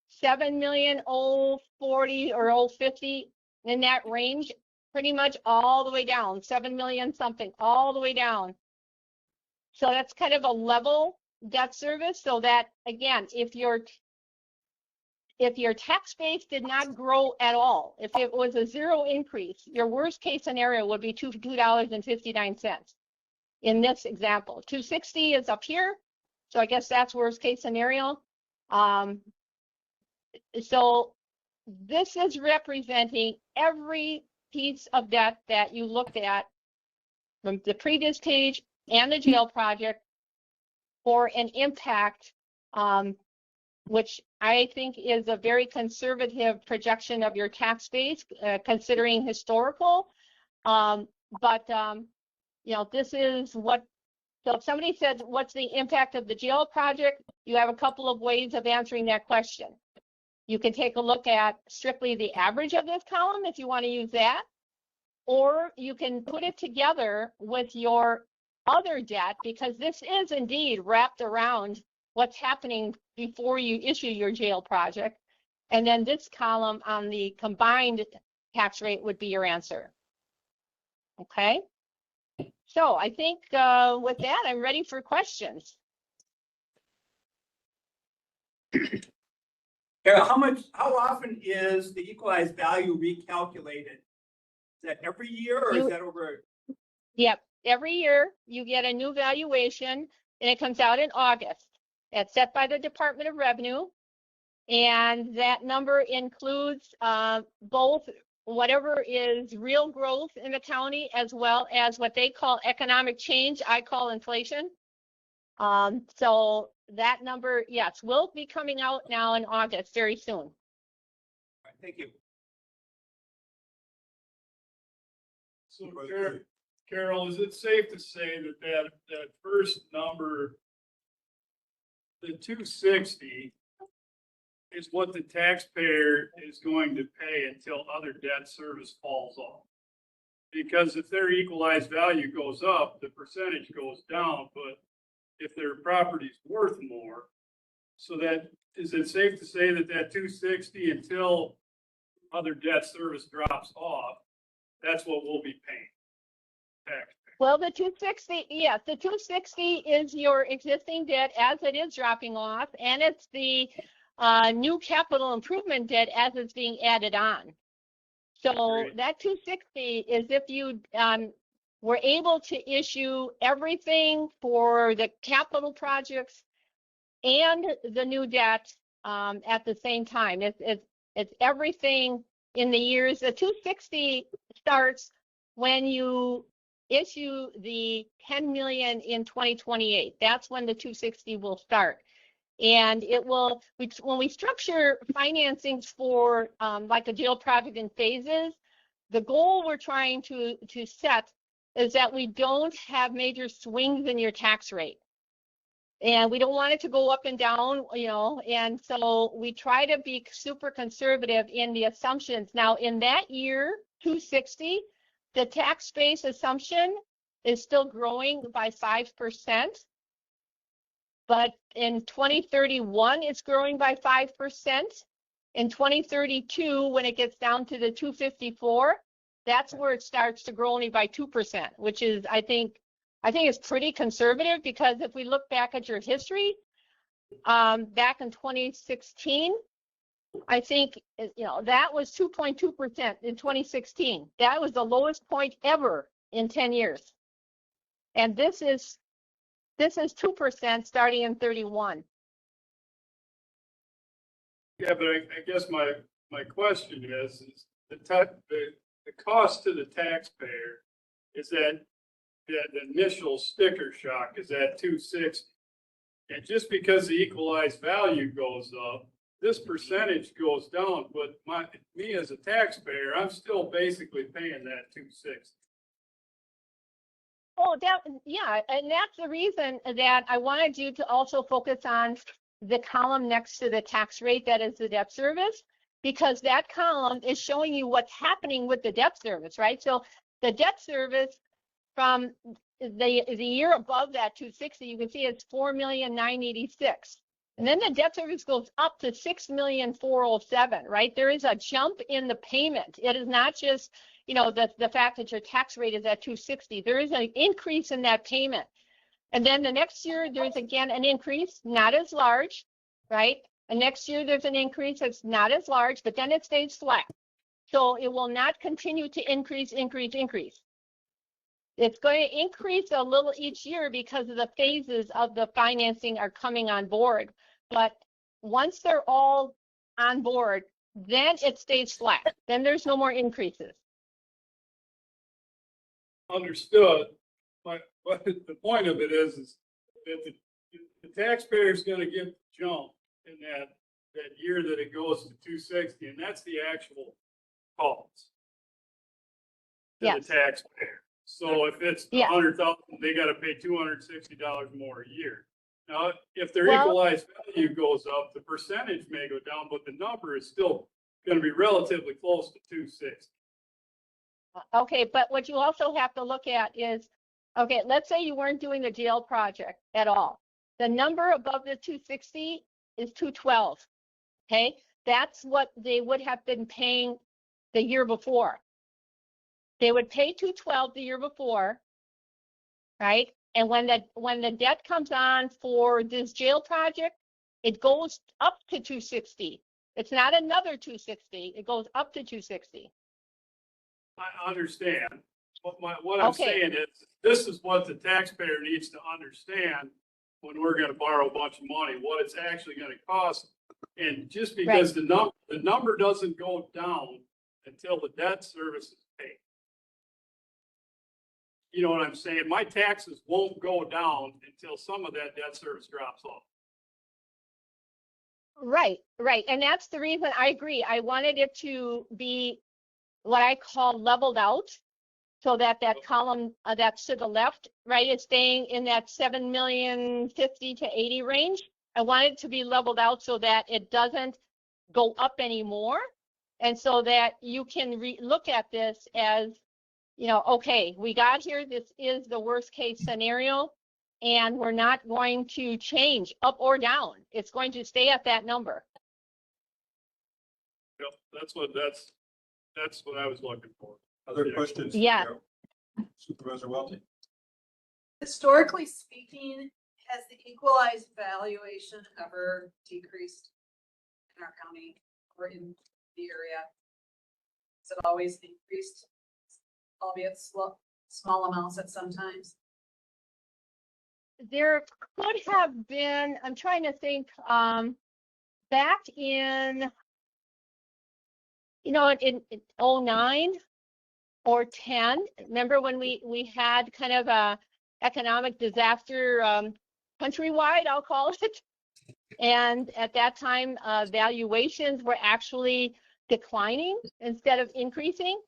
7,040 or 050 in that range, pretty much all the way down, 7 million something, all the way down. So that's kind of a level debt service, so that again, if your tax base did not grow at all, if it was a zero increase, your worst case scenario would be $2.59 in this example. 260 is up here, so I guess that's worst case scenario. So this is representing every piece of debt that you looked at from the previous page and the jail project for an impact, which I think is a very conservative projection of your tax base, considering historical. You know, this is what, so if somebody said, what's the impact of the jail project? You have a couple of ways of answering that question. You can take a look at strictly the average of this column if you want to use that, or you can put it together with your other debt, because this is indeed wrapped around what's happening before you issue your jail project. And then this column on the combined tax rate would be your answer. Okay. So I think with that, I'm ready for questions. Yeah, how often is the equalized value recalculated? Is that every year or is that over? Yep, every year you get a new valuation and it comes out in August. It's set by the Department of Revenue, and that number includes both whatever is real growth in the county as well as what they call economic change, I call inflation. So that number, yes, will be coming out now in August very soon. All right, thank you. So Carol, is it safe to say that first number, the 260, is what the taxpayer is going to pay until other debt service falls off? Because if their equalized value goes up, the percentage goes down, but if their property's worth more, so that, is it safe to say that 260 until other debt service drops off, that's what we'll be paying? Taxpayer. Well, the 260, yes, the 260 is your existing debt as it is dropping off, and it's the new capital improvement debt as it's being added on. So Great. that 260 is if you were able to issue everything for the capital projects and the new debt at the same time. It's everything in the years. The 260 starts when you issue the 10 million in 2028. That's when the 260 will start. And it will, when we structure financings for like a jail project in phases, the goal we're trying to set is that we don't have major swings in your tax rate. And we don't want it to go up and down, you know, and so we try to be super conservative in the assumptions. Now, in that year, 260, the tax base assumption is still growing by 5%. But in 2031, it's growing by 5%. In 2032, when it gets down to the 254, that's where it starts to grow only by 2%, which is, I think it's pretty conservative, because if we look back at your history, back in 2016, I think, you know, that was 2.2% in 2016. That was the lowest point ever in 10 years. And this is 2% starting in 31. Yeah, but I guess my question is the cost to the taxpayer is that initial sticker shock is at 260. And just because the equalized value goes up, this percentage goes down, but me as a taxpayer, I'm still basically paying that 260. Oh, yeah, and that's the reason that I wanted you to also focus on the column next to the tax rate, that is the debt service, because that column is showing you what's happening with the debt service, right? So the debt service from the year above that 260, you can see it's 4,986,000. And then the debt service goes up to 6,407,000, right? There is a jump in the payment. It is not just, you know, the fact that your tax rate is at 260. There is an increase in that payment. And then the next year, there's again an increase, not as large, right? And next year, there's an increase that's not as large, but then it stays flat. So it will not continue to increase. It's going to increase a little each year because of the phases of the financing are coming on board. But once they're all on board, then it stays flat. Then there's no more increases. Understood. But the point of it is that the taxpayer is going to get the jump in that year that it goes to 260, and that's the actual cost to Yes. the taxpayer. So if it's Yeah. $100,000, they got to pay $260 more a year. Now, if their Well- equalized value goes up, the percentage may go down, but the number is still going to be relatively close to 260. Okay, but what you also have to look at is, okay, let's say you weren't doing the jail project at all. The number above the 260 is 212. Okay, that's what they would have been paying the year before. They would pay 212 the year before, right? And when the debt comes on for this jail project, it goes up to 260. It's not another 260. It goes up to 260. I understand. What I'm Okay. saying is, this is what the taxpayer needs to understand when we're going to borrow a bunch of money, what it's actually going to cost. And just because the number doesn't go down until the debt service is paid. You know what I'm saying? My taxes won't go down until some of that debt service drops off. Right. And that's the reason I agree. I wanted it to be what I call leveled out, so that column that's to the left, right, is staying in that 7,050,000 to 80 range. I want it to be leveled out so that it doesn't go up anymore, and so that you can look at this as, you know, okay, we got here, this is the worst case scenario, and we're not going to change up or down. It's going to stay at that number. Yep, that's what I was looking for. Other questions? Yeah. Supervisor Welty? Historically speaking, has the equalized valuation ever decreased in our county or in the area? Has it always increased, albeit small amounts at some times? There could have been, I'm trying to think, back in, you know, in 09, or 10. Remember when we had kind of a economic disaster countrywide, I'll call it. And at that time, valuations were actually declining instead of increasing.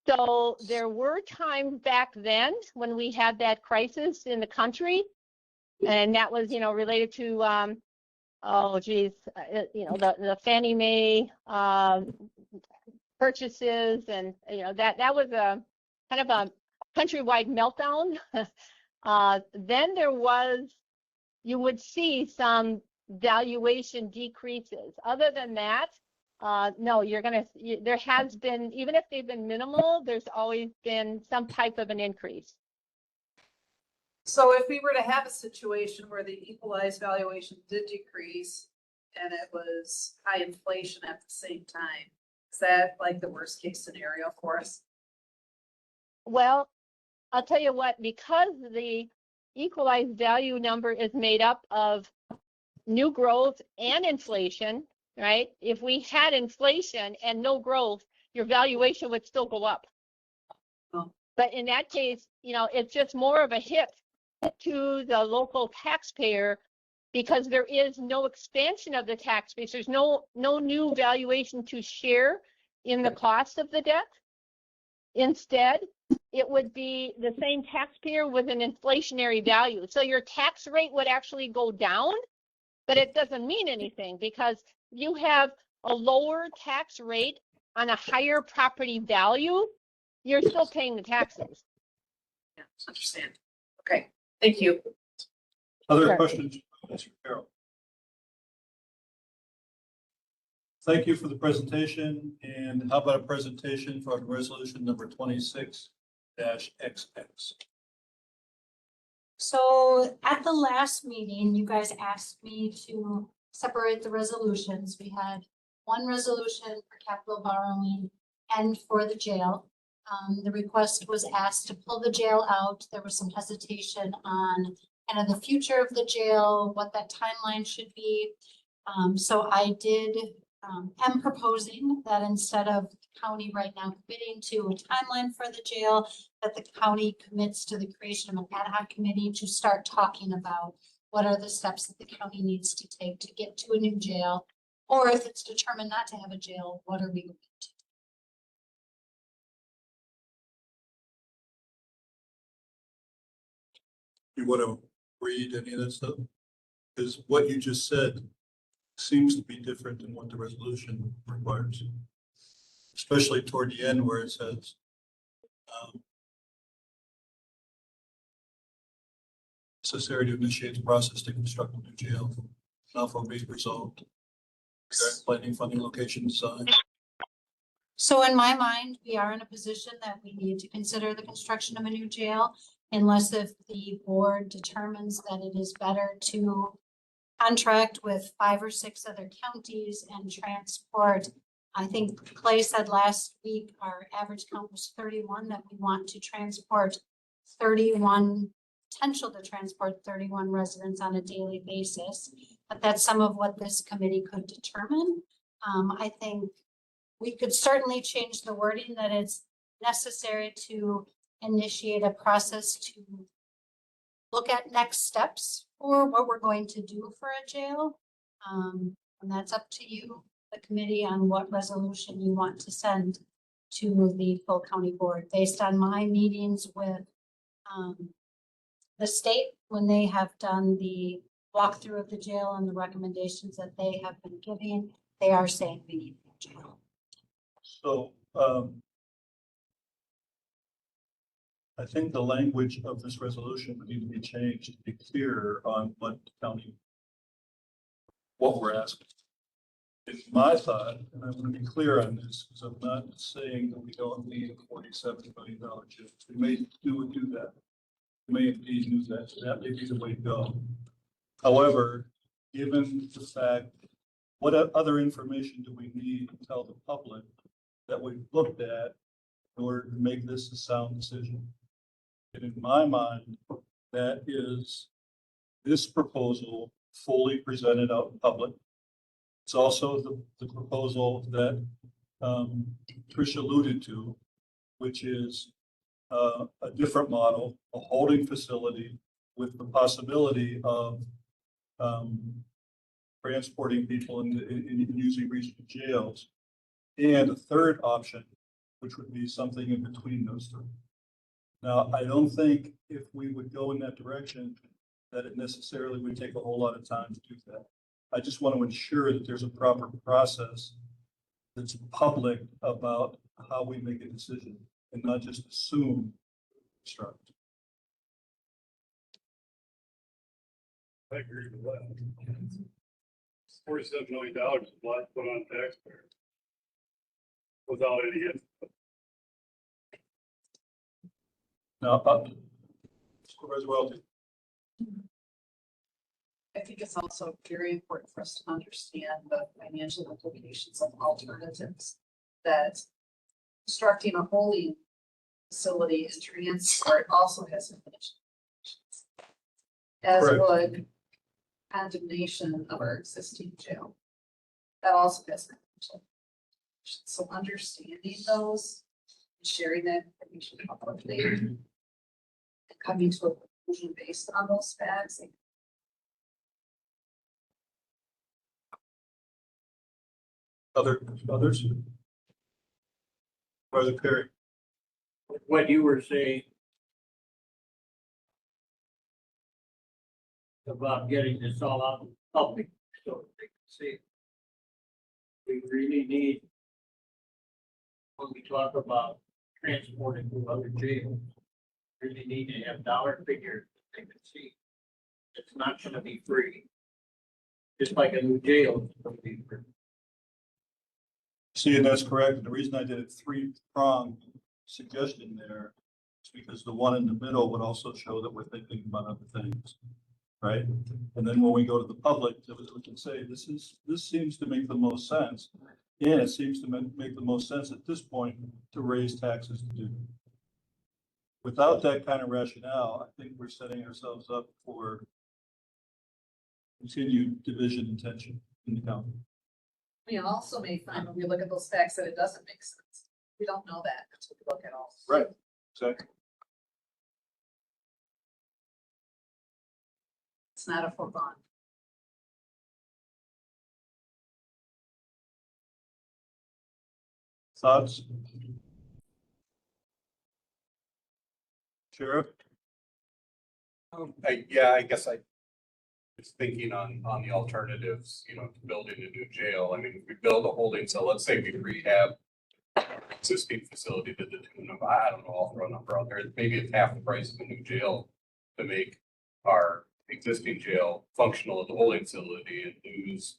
So there were times back then when we had that crisis in the country, and that was, related to, oh geez, the Fannie Mae purchases, and that was a kind of a countrywide meltdown. Then you would see some valuation decreases. Other than that, no, there has been, even if they've been minimal, there's always been some type of an increase. So if we were to have a situation where the equalized valuation did decrease and it was high inflation at the same time, is that like the worst case scenario for us? Well, I'll tell you what, because the equalized value number is made up of new growth and inflation, right? If we had inflation and no growth, your valuation would still go up. Oh. But in that case, it's just more of a hit to the local taxpayer because there is no expansion of the tax base. There's no new valuation to share in the cost of the debt. Instead, it would be the same taxpayer with an inflationary value. So your tax rate would actually go down, but it doesn't mean anything because you have a lower tax rate on a higher property value, you're still paying the taxes. Yeah, understand. Okay, thank you. Other Sure. questions, Mr. Carroll? Thank you for the presentation. And how about a presentation for resolution number 26-XX? So at the last meeting, you guys asked me to separate the resolutions. We had one resolution for capital borrowing and for the jail. The request was asked to pull the jail out. There was some hesitation on kind of the future of the jail, what that timeline should be. So I am proposing that instead of the county right now committing to a timeline for the jail, that the county commits to the creation of an ad hoc committee to start talking about what are the steps that the county needs to take to get to a new jail, or if it's determined not to have a jail, what are we going to do? You want to read any of that stuff? Because what you just said seems to be different than what the resolution requires. Especially toward the end where it says, necessary to initiate the process to construct a new jail. Now for be resolved. Planning, funding, location, design. So in my mind, we are in a position that we need to consider the construction of a new jail unless if the board determines that it is better to contract with 5 or 6 other counties and transport. I think Clay said last week, our average count was 31, that we want to transport 31, potential to transport 31 residents on a daily basis. But that's some of what this committee could determine. I think we could certainly change the wording that it's necessary to initiate a process to look at next steps for what we're going to do for a jail. And that's up to you, the committee, on what resolution you want to send to the full county board based on my meetings with the state when they have done the walkthrough of the jail and the recommendations that they have been giving. They are saying we need a jail. So I think the language of this resolution would need to be changed to be clearer on what we're asking. It's my thought, and I want to be clear on this, because I'm not saying that we don't need a $47 million jail. We may do that. We may indeed do that. That may be the way to go. However, given the fact, what other information do we need to tell the public that we've looked at in order to make this a sound decision? And in my mind, that is this proposal fully presented out in public. It's also the proposal that Tricia alluded to, which is a different model, a holding facility with the possibility of transporting people in using regional jails. And a third option, which would be something in between those three. Now, I don't think if we would go in that direction, that it necessarily would take a whole lot of time to do that. I just want to ensure that there's a proper process that's public about how we make a decision and not just assume construct. I agree with that. $47 million is a lot put on taxpayers without any input. Now, Supervisor Welty. I think it's also very important for us to understand the financial implications of alternatives. That constructing a holding facility and transport also has financial implications. As Correct. would condemnation of our existing jail. That also has financial implications. So understanding those, and sharing that information publicly, and coming to a conclusion based on those facts. Others? Supervisor Perry. What you were saying about getting this all out in public so they can see. We really need, when we talk about transporting to other jails, really need to have dollar figures that they can see. It's not gonna be free. Just like a new jail, it's gonna be free. See, and that's correct. And the reason I did a three-pronged suggestion there is because the one in the middle would also show that we're thinking about other things, right? And then when we go to the public, we can say, this seems to make the most sense. And it seems to make the most sense at this point to raise taxes to do. Without that kind of rationale, I think we're setting ourselves up for continued division and tension in the county. We also may find when we look at those facts that it doesn't make sense. We don't know that until we look at all. Right. Exactly. It's not a foregone. Thoughts? Sheriff? Yeah, I guess I was thinking on the alternatives, you know, to building a new jail. I mean, if we build a holding cell, let's say we rehab existing facility to the tune of, I don't know, I'll throw a number out there, maybe it's half the price of a new jail to make our existing jail functional as a holding facility and lose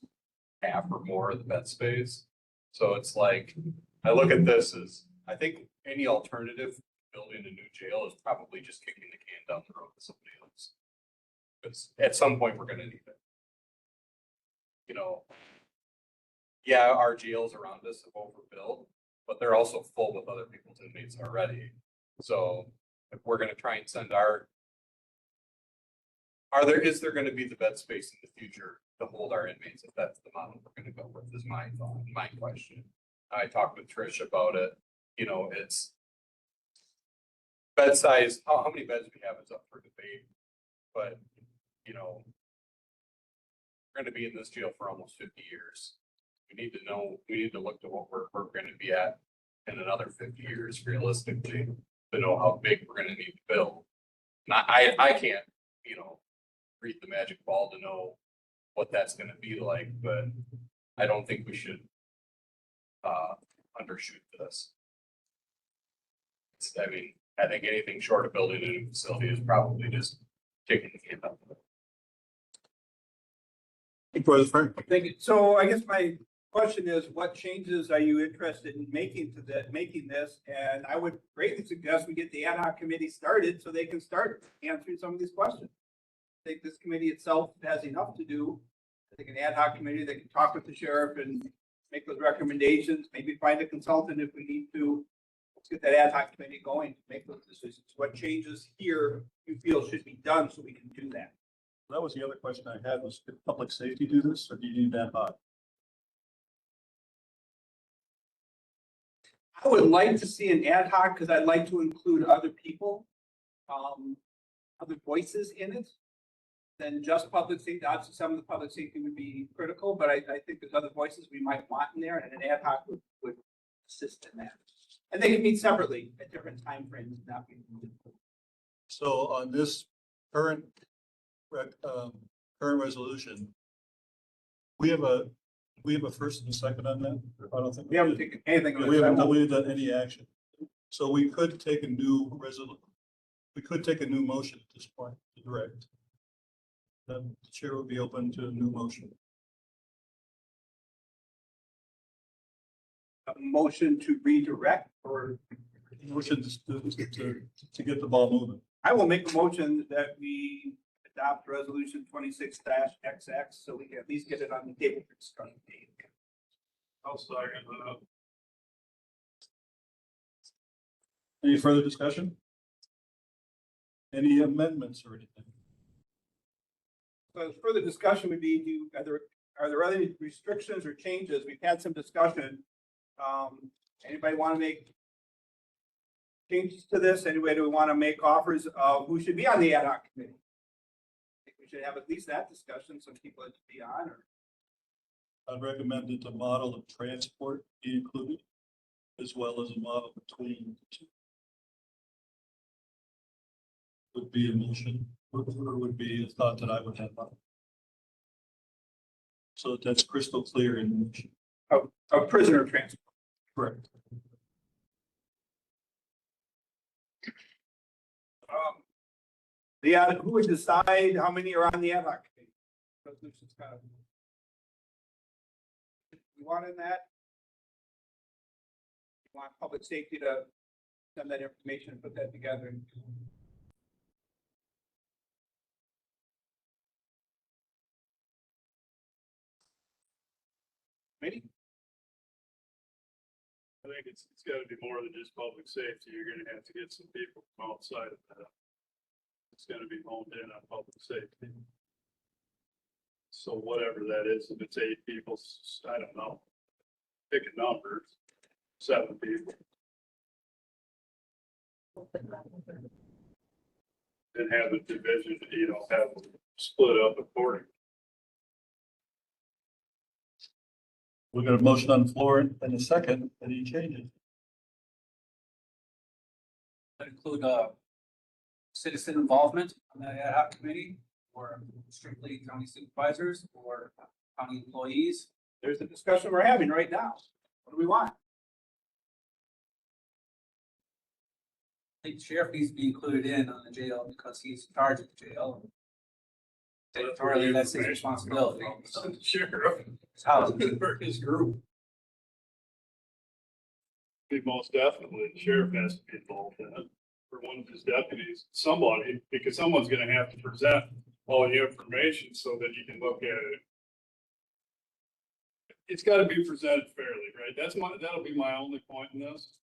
half or more of the bed space. So it's like, I look at this as, I think any alternative to building a new jail is probably just kicking the can down the road to somebody else. Because at some point, we're gonna need it. You know, yeah, our jails around us have overbuilt, but they're also full with other people's inmates already. So if we're gonna try and send is there gonna be the bed space in the future to hold our inmates if that's the model we're gonna go with, is my thought, my question. I talked with Trish about it, you know, it's bed size, how many beds we have is up for debate, but, you know, we're gonna be in this jail for almost 50 years. We need to know, we need to look to what we're gonna be at in another 50 years realistically to know how big we're gonna need to build. And I can't, you know, read the magic ball to know what that's gonna be like, but I don't think we should undershoot this. I mean, I think anything short of building a new facility is probably just taking the can up. Thank you. So I guess my question is, what changes are you interested in making this? And I would greatly suggest we get the ad hoc committee started so they can start answering some of these questions. I think this committee itself has enough to do. I think an ad hoc committee that can talk with the sheriff and make those recommendations, maybe find a consultant if we need to. Let's get that ad hoc committee going to make those decisions. What changes here you feel should be done so we can do that? That was the other question I had was, did public safety do this or do you need that hot? I would like to see an ad hoc, because I'd like to include other people, other voices in it than just public safety. Obviously, some of the public safety would be critical, but I think there's other voices we might want in there, and an ad hoc would assist in that. And they can meet separately at different timeframes, not be. So on this current, current resolution, we have a first and a second on that? I don't think. We haven't taken anything. on We this. haven't done any action. So we could take a new motion at this point to direct. Then the chair would be open to a new motion. A motion to redirect, or Motion to get the ball moving. I will make a motion that we adopt resolution 26-XX, so we can at least get it on the table for discussion. I'll second that. Any further discussion? Any amendments or anything? So further discussion would be, are there other restrictions or changes? We've had some discussion. Anybody want to make changes to this? Anybody do we want to make offers of who should be on the ad hoc committee? I think we should have at least that discussion, some people that should be on, or I'd recommend that the model of transport be included, as well as a model between the two. Would be a motion, or would be a thought that I would have. So that's crystal clear in the motion. a prisoner transport. Correct. Who would decide how many are on the ad hoc committee? Resolution's kind of. You want in that? You want public safety to send that information, put that together? Committee? I think it's gotta be more than just public safety. You're gonna have to get some people from outside of that. It's gonna be honed in on public safety. So whatever that is, if it's 8 people, I don't know. Pick a number, 7 people. And have a division, have them split up accordingly. We got a motion on the floor and a second. Any changes? That include citizen involvement on the ad hoc committee, or strictly county supervisors or county employees. There's the discussion we're having right now. What do we want? I think the sheriff needs to be included in on the jail because he's in charge of the jail. Territorially, that's his responsibility. Sheriff. It's how For his group. I think most definitely the sheriff has to be involved in it, for one of his deputies, somebody, because someone's gonna have to present all the information so that you can look at it. It's gotta be presented fairly, right? That'll be my only point in this.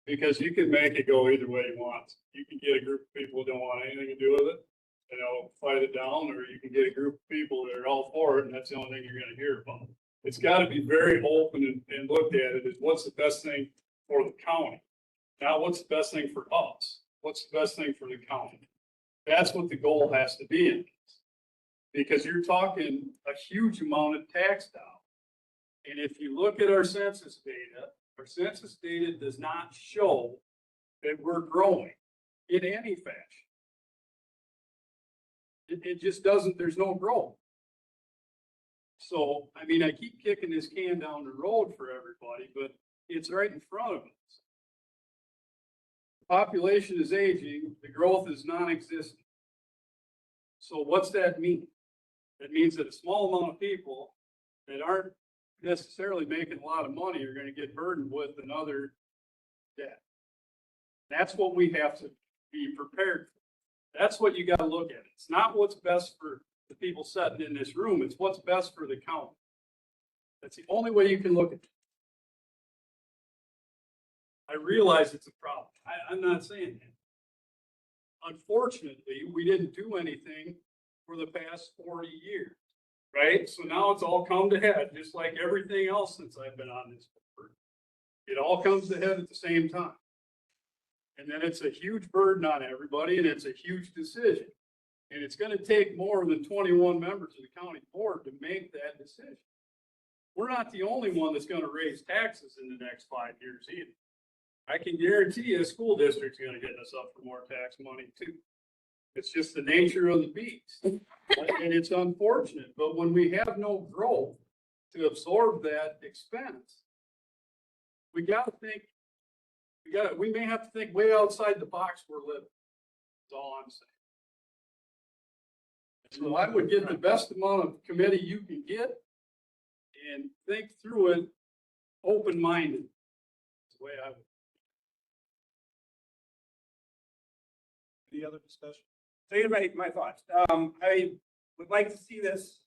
Because you can make it go either way you want. You can get a group of people who don't want anything to do with it, fight it down, or you can get a group of people that are all for it, and that's the only thing you're gonna hear about. It's gotta be very open and looked at it as what's the best thing for the county. Not what's the best thing for us, what's the best thing for the county. That's what the goal has to be in this. Because you're talking a huge amount of tax dollars. And if you look at our census data does not show that we're growing in any fashion. It just doesn't, there's no growth. So, I mean, I keep kicking this can down the road for everybody, but it's right in front of us. The population is aging, the growth is non-existent. So what's that mean? It means that a small amount of people that aren't necessarily making a lot of money are gonna get burdened with another debt. That's what we have to be prepared for. That's what you gotta look at. It's not what's best for the people sitting in this room, it's what's best for the county. That's the only way you can look at it. I realize it's a problem. I'm not saying that. Unfortunately, we didn't do anything for the past 40 years. Right? So now it's all come to head, just like everything else since I've been on this board. It all comes to head at the same time. And then it's a huge burden on everybody and it's a huge decision. And it's gonna take more than 21 members of the county board to make that decision. We're not the only one that's gonna raise taxes in the next 5 years either. I can guarantee you a school district's gonna hit us up for more tax money too. It's just the nature of the beast. And it's unfortunate, but when we have no growth to absorb that expense, we gotta think, we may have to think way outside the box we're living. That's all I'm saying. So I would get the best amount of committee you can get and think through it open-minded. That's the way I would. Any other discussion? So here's my thoughts. I would like to see this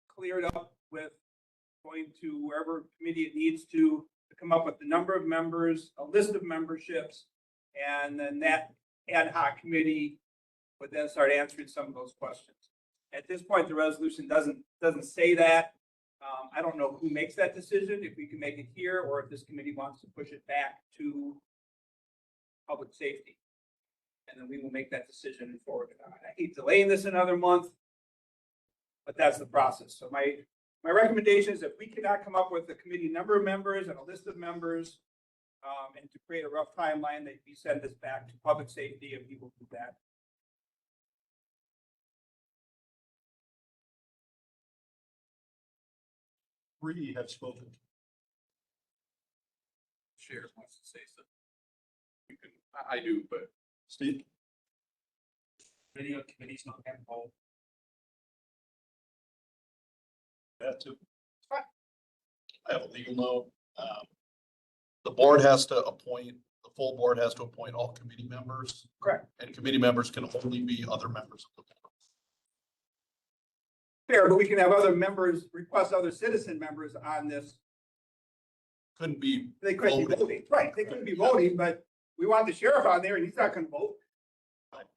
cleared up with going to wherever committee it needs to come up with the number of members, a list of memberships, and then that ad hoc committee would then start answering some of those questions. At this point, the resolution doesn't say that. I don't know who makes that decision, if we can make it here, or if this committee wants to push it back to public safety. And then we will make that decision and forward it on. I hate delaying this another month, but that's the process. So my recommendation is if we cannot come up with a committee number of members and a list of members, and to create a rough timeline, that we send this back to public safety and we will do that. Three have spoken. Sheriff wants to say something. You can, I do, but Steve? Video committees not involved. That too. I have a legal note. The board has to appoint, the full board has to appoint all committee members. Correct. And committee members can only be other members of the board. Fair, but we can have other members request other citizen members on this. Couldn't be, They couldn't be voting, right? They couldn't be voting, but we want the sheriff on there and he's not gonna vote.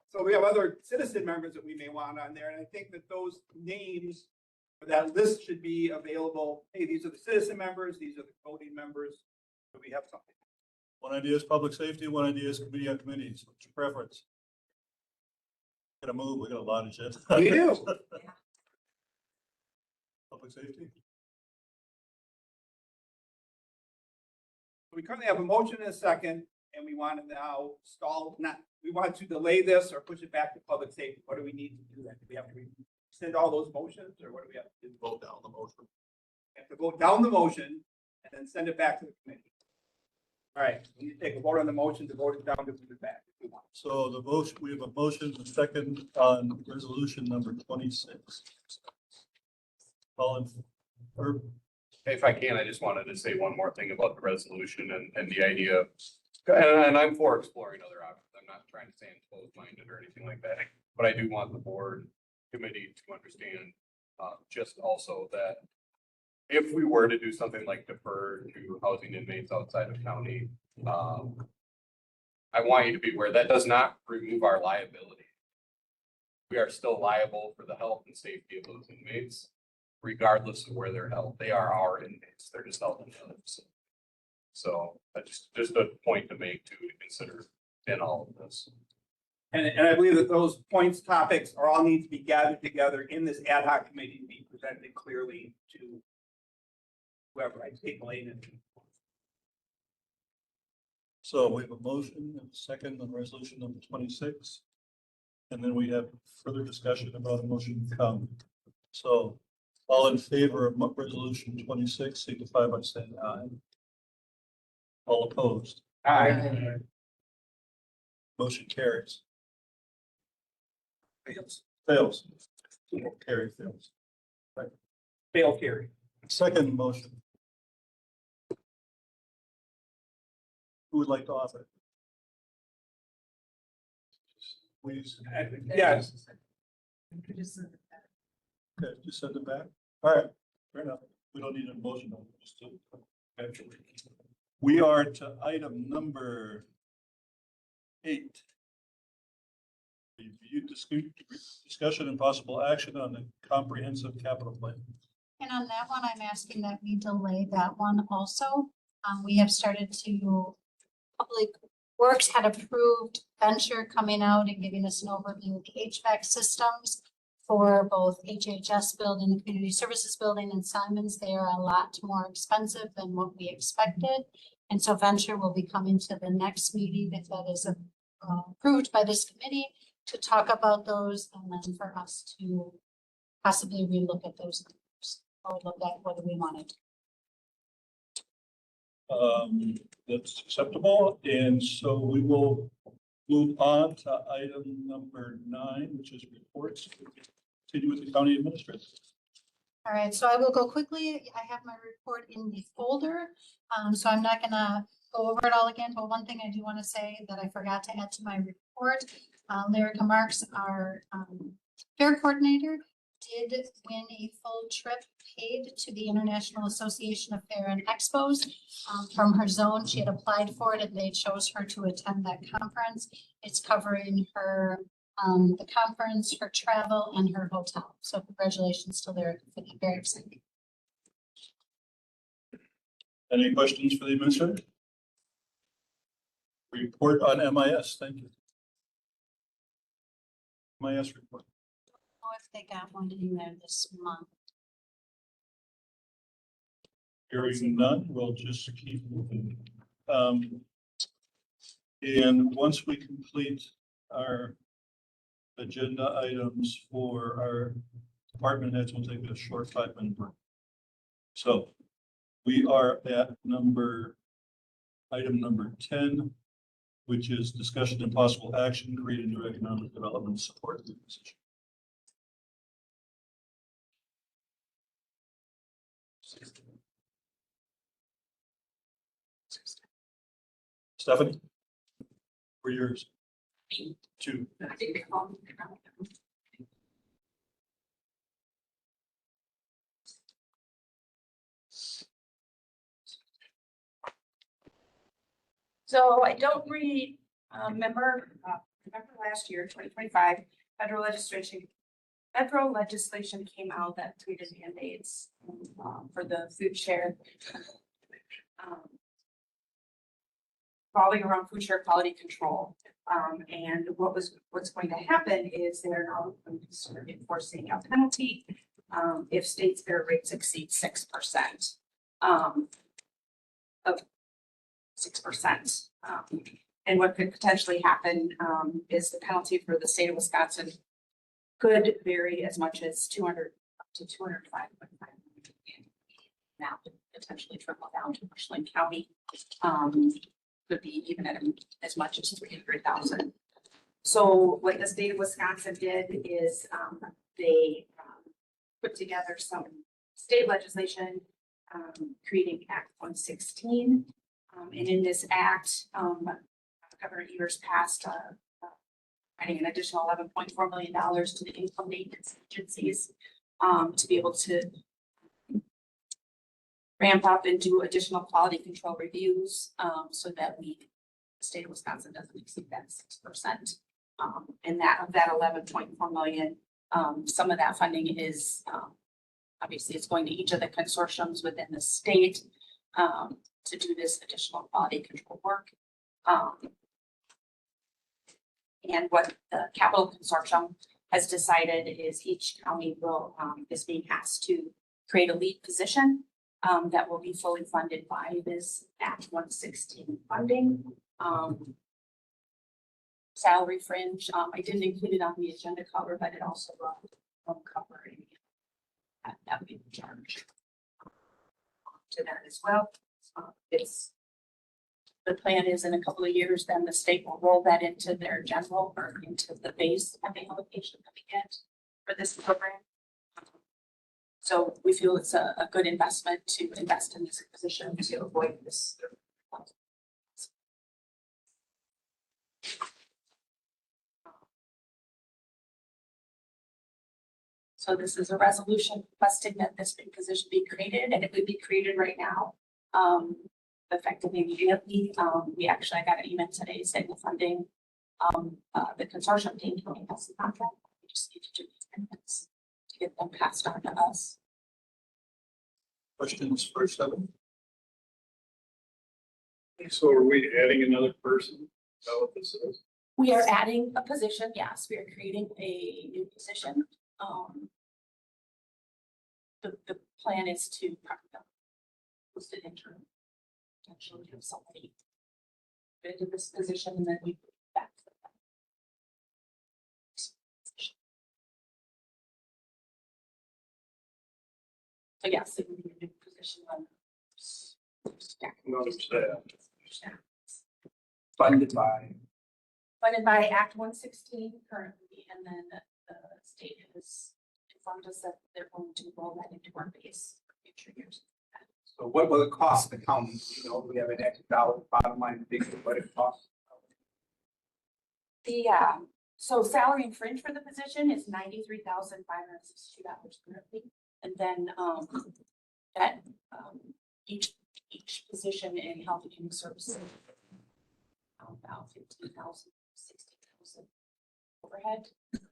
So we have other citizen members that we may want on there, and I think that those names, or that list should be available. Hey, these are the citizen members, these are the voting members, so we have something. One idea is public safety, one idea is committee on committees. What's your preference? Gotta move, we got a lot of shit. We do. Public safety? We currently have a motion and a second, and we want to now we want to delay this or push it back to public safety. What do we need to do that? Do we have to rescind all those motions, or what do we have to do? vote down the motion. We have to vote down the motion and then send it back to the committee. All right, we need to take a vote on the motion to vote it down to move it back if we want. So the motion, we have a motion, a second on resolution number 26. All in, or if I can, I just wanted to say one more thing about the resolution and the idea. And I'm for exploring other options. I'm not trying to say I'm closed-minded or anything like that, but I do want the board committee to understand, just also that if we were to do something like defer to housing inmates outside of county, I want you to be aware that does not remove our liability. We are still liable for the health and safety of those inmates, regardless of where they're held. They are our inmates. They're just held in the facility. So that's just a point to make to consider in all of this. And I believe that those points, topics are all need to be gathered together in this ad hoc committee to be presented clearly to whoever I take Lane and. so we have a motion and a second on resolution number 26. And then we have further discussion about a motion to come. So all in favor of resolution 26, signify by saying aye. All opposed? Aye. Motion carries. Fails. Fails. Carry fails. Fail carry. Second motion. Who would like to offer it? Please. Yes. Okay, just send it back. All right, fair enough. We don't need a motion. Just to, okay. We are to item number 8. Review, discussion and possible action on the comprehensive capital plan. And on that one, I'm asking that we delay that one also We have started to, Public Works had approved Venture coming out and giving us an overview of the HVAC systems for both HHS building, the community services building and Simons. They are a lot more expensive than what we expected. And so Venture will be coming to the next meeting if that is approved by this committee to talk about those and then for us to possibly relook at those numbers or look at whether we wanted to. That's acceptable, and so we will move on to item number 9, which is reports. Continue with the county administrator. All right, so I will go quickly. I have my report in the folder. So I'm not gonna go over it all again, but one thing I do want to say that I forgot to add to my report, Lyrica Marks, our fair coordinator, did win a full trip paid to the International Association of Fair and Expos from her zone. She had applied for it and they chose her to attend that conference. It's covering her the conference, her travel, and her hotel. So congratulations to Lyrica for that. Very exciting. Any questions for the administrator? Report on MIS. Thank you. MIS report. I don't know if they got one in there this month. Hearing none, we'll just keep moving. And once we complete our agenda items for our department heads, we'll take a short 5-minute break. So we are at item number 10, which is discussion and possible action creating new economic development support position. Stephanie, for yours. 2. So I don't remember last year, 2025, federal legislation came out that tweeted mandates for the food share. Revolving around food share quality control. And what's going to happen is they're now going to start enforcing a penalty if state's fair rates exceed 6%. Of 6%. And what could potentially happen is the penalty for the state of Wisconsin could vary as much as 200 to 205. Now potentially trickle down to Richland County. Could be even at as much as 300,000. So what the state of Wisconsin did is they put together some state legislation creating Act 116. And in this act, Governor Evers passed adding an additional $11.4 million to the income maintenance agencies to be able to ramp up and do additional quality control reviews so that the state of Wisconsin doesn't exceed that 6%. And that of that 11.4 million, some of that funding is obviously it's going to each of the consortiums within the state to do this additional quality control work. And what the Capital Consortium has decided is each county will is being asked to create a lead position that will be fully funded by this Act 116 funding. Salary fringe, I didn't include it on the agenda cover, but it also will cover that would be the charge to that as well. The plan is in a couple of years, then the state will roll that into their general or into the base of the allocation that we get for this program. So we feel it's a good investment to invest in this position to avoid this. So this is a resolution requesting that this position be created, and it would be created right now. Effective immediately. I got an email today saying the funding, the consortium team has the contract. We just need to do these amendments to get them passed on to us. Questions for 7? So are we adding another person? Is that what this is? We are adding a position, yes, we are creating a new position. The plan is to post it intern. Potentially have somebody fit into this position and then we put it back to them. So yes, it would be a new position on. Another staff. Funded by. Funded by Act 116 currently, and then the state has informed us that they're going to roll that into our base for future years. So what will it cost the county? You know, we have an X dollar bottom line figure, what it costs. The, so salary and fringe for the position is $93,562 currently. And then, that, each position in health and human services, about 15,000, 60,000 overhead.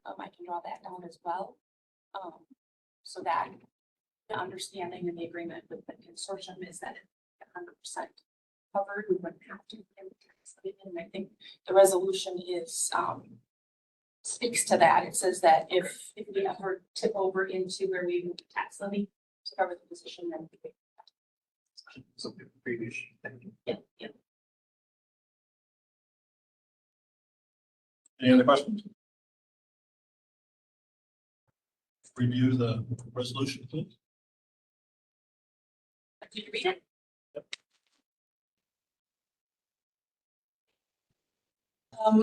I can draw that down as well. So that the understanding and the agreement with the consortium is that it's 100% covered. We wouldn't have to. And I think the resolution is, speaks to that. It says that if we ever tip over into where we move the tax levy to cover the position, then we could. Something previous. Yeah. Any other questions? Review the resolution, please. Did you read it?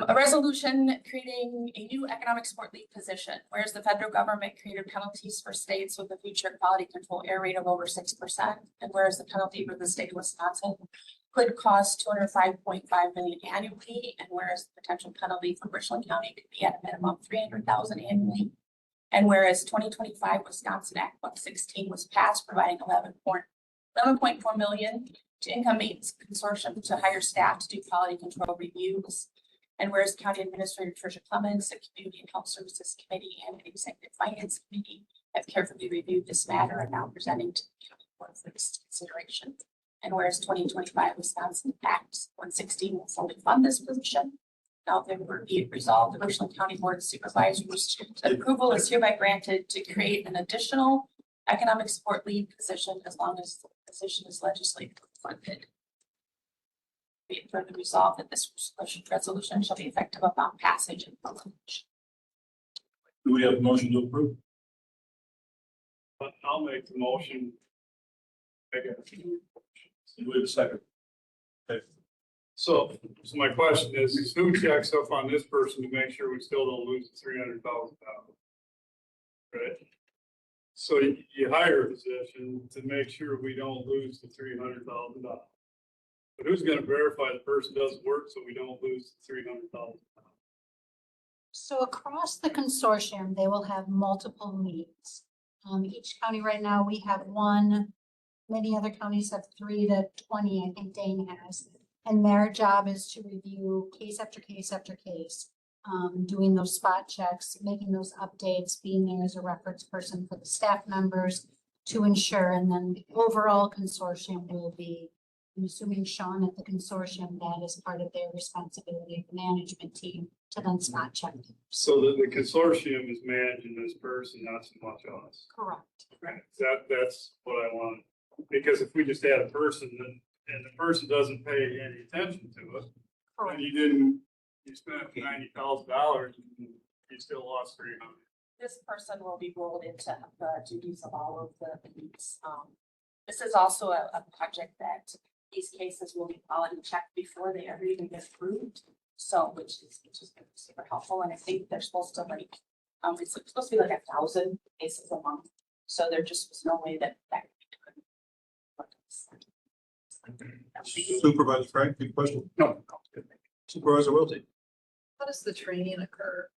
A resolution creating a new economic support lead position, whereas the federal government created penalties for states with a future quality control error rate of over 6%, and whereas the penalty for the state of Wisconsin could cost $205.5 million annually, and whereas the potential penalty for Richland County could be at a minimum $300,000 annually, and whereas 2025 Wisconsin Act 116 was passed, providing 11.4 million to income maintenance consortium to hire staff to do quality control reviews. And whereas County Administrator Tricia Clemens, the Community and Health Services Committee and Executive Finance Committee have carefully reviewed this matter and now presenting to the County Board for this consideration. And whereas 2025 Wisconsin Act 116 will fully fund this position. Now therefore be it resolved, the Richland County Board of Supervisors that approval is hereby granted to create an additional economic support lead position as long as the position is legislatively funded. Be it further resolved that this resolution shall be effective upon passage and publication. Do we have a motion to approve? But I'll make the motion. I guess. Do we have a second? Okay. So my question is who checks up on this person to make sure we still don't lose the $300,000? Right? So you hire a position to make sure we don't lose the $300,000. But who's gonna verify the person doesn't work so we don't lose the $300,000? So across the consortium, they will have multiple leads. Each county right now, we have one. Many other counties have 3 to 20, I think Dane has. And their job is to review case after case after case, doing those spot checks, making those updates, being there as a reference person for the staff members to ensure. And then the overall consortium will be, I'm assuming Sean at the consortium, that is part of their responsibility, the management team, to then spot check. So the consortium is managing this person, not so much us. Correct. Right. That's what I want. Because if we just add a person and the person doesn't pay any attention to it, and you spent $90,000 and you still lost 300. This person will be rolled into the duties of all of the leads. This is also a project that these cases will be quality checked before they ever even get approved. So, which is super helpful. And I think they're supposed to it's supposed to be like 1,000 cases a month. So there just was no way that Supervisor Frank, any question? No. Supervisor Wiltie? How does the training occur?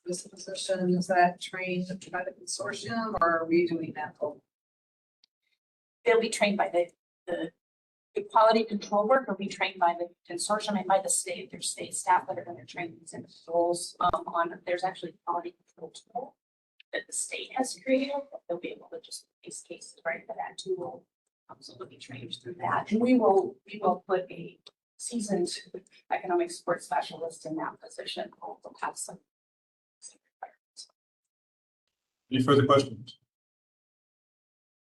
This position, is that trained by the consortium or are we doing that? they'll be trained by the quality control work will be trained by the consortium and by the state. There's state staff that are going to train these individuals on. There's actually quality control tool that the state has created. They'll be able to just face cases right for that tool. So they'll be trained through that. And we will put a seasoned economic support specialist in that position will have some. Any further questions?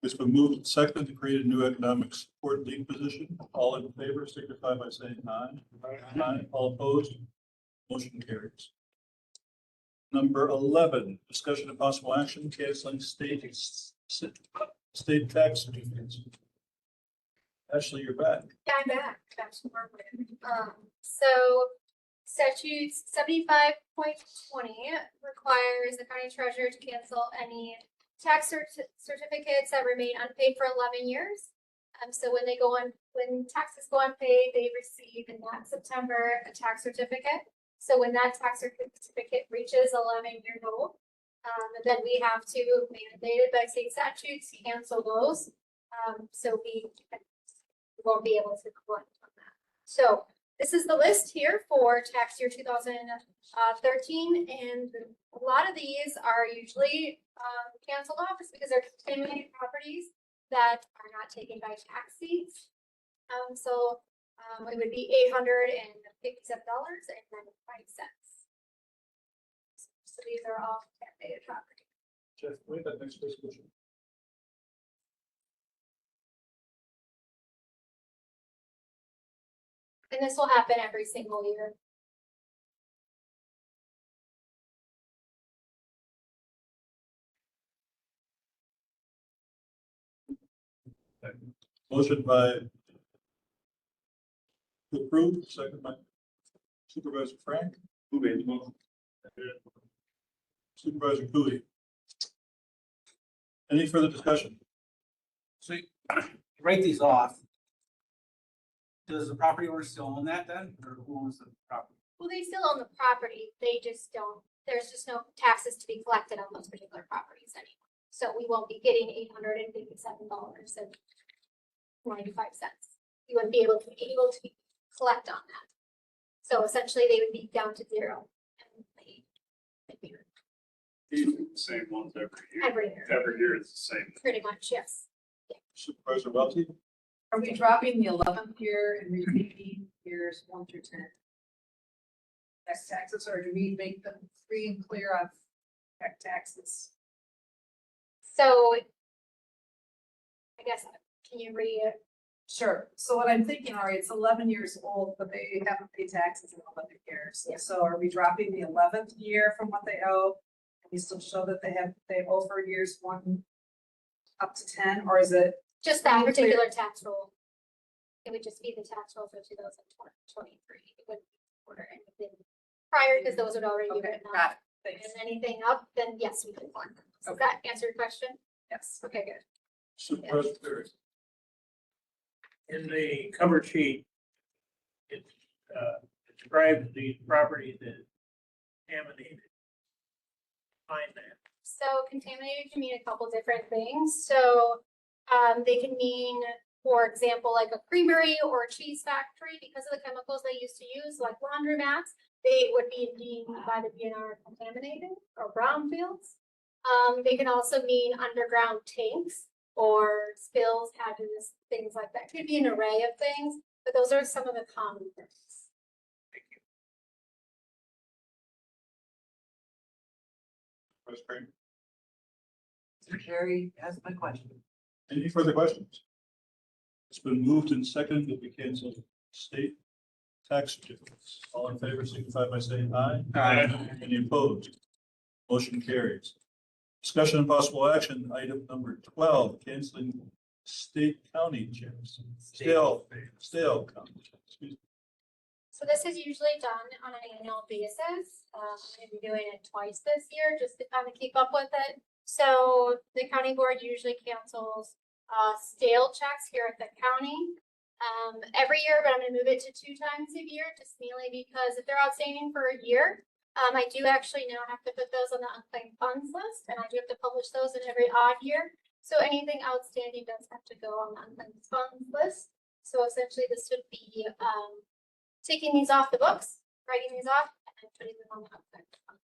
It's been moved and seconded to create a new economic support lead position. All in favor signify by saying aye. Aye. All opposed? Motion carries. Number 11, discussion of possible action canceling state tax certificates. Ashley, you're back. Yeah, I'm back. Back to work. So statutes 75.20 requires the county treasurer to cancel any tax certificates that remain unpaid for 11 years. So when taxes go unpaid, they receive in that September a tax certificate. So when that tax certificate reaches 11 years old, then we have to, mandated by state statutes, cancel those. So we won't be able to collect on that. So this is the list here for tax year 2013, and a lot of these are usually canceled off just because they're contaminated properties that are not taken by tax seats. It would be $857.95. So these are all contaminated property. Jeff, wait, that next resolution. And this will happen every single year. Motion by approved, second by Supervisor Frank. Who made the motion? Supervisor Cooley. Any further discussion? So you write these off. Does the property owner still own that then, or who owns the property? Well, they still own the property. They just don't, there's just no taxes to be collected on those particular properties anymore. So we won't be getting $857.95. You wouldn't be able to collect on that. So essentially they would be down to zero. These are the same ones every year. Every year it's the same. Pretty much, yes. Supervisor Welty. Are we dropping the 11th year and repeating years 1 through 10? Taxes, or do we make them free and clear of taxes? So I guess, can you read it? Sure. So what I'm thinking, all right, it's 11 years old, but they haven't paid taxes in 11 years. Yeah. So are we dropping the 11th year from what they owe? Can we still show that they owe for years 1 up to 10, or is it? Just that particular tax roll. It would just be the tax roll for 2023. It wouldn't order anything prior because those would already be Okay, written got up. it. Thanks. And anything up, then yes, we can fund them. Does Okay. that answer your question? Yes. Okay, good. Supervisor Perry. In the cover sheet, it describes the property that contaminated. Find that. So contaminated can mean a couple different things. So they can mean, for example, like a creamery or a cheese factory, because of the chemicals they used to use, like laundromats, they would be deemed by the DNR contaminated or brownfields. They can also mean underground tanks or spills, hazardous things like that. Could be an array of things, but those are some of the common things. Vice President. Jerry has my question. Any further questions? It's been moved and seconded that we cancel state tax certificates. All in favor signify by saying aye. Aye. Any opposed? Motion carries. Discussion and possible action, item number 12, canceling state county checks. Stale county checks. Excuse me. So this is usually done on an annual basis. I'm going to be doing it twice this year just to kind of keep up with it. So the county board usually cancels stale checks here at the county every year, but I'm going to move it to 2 times a year, just mainly because if they're outstanding for a year, I do actually now have to put those on the unclaimed funds list, and I do have to publish those in every odd year. So anything outstanding does have to go on the unclaimed funds list. So essentially this would be taking these off the books, writing these off, and then putting them on the unclaimed funds.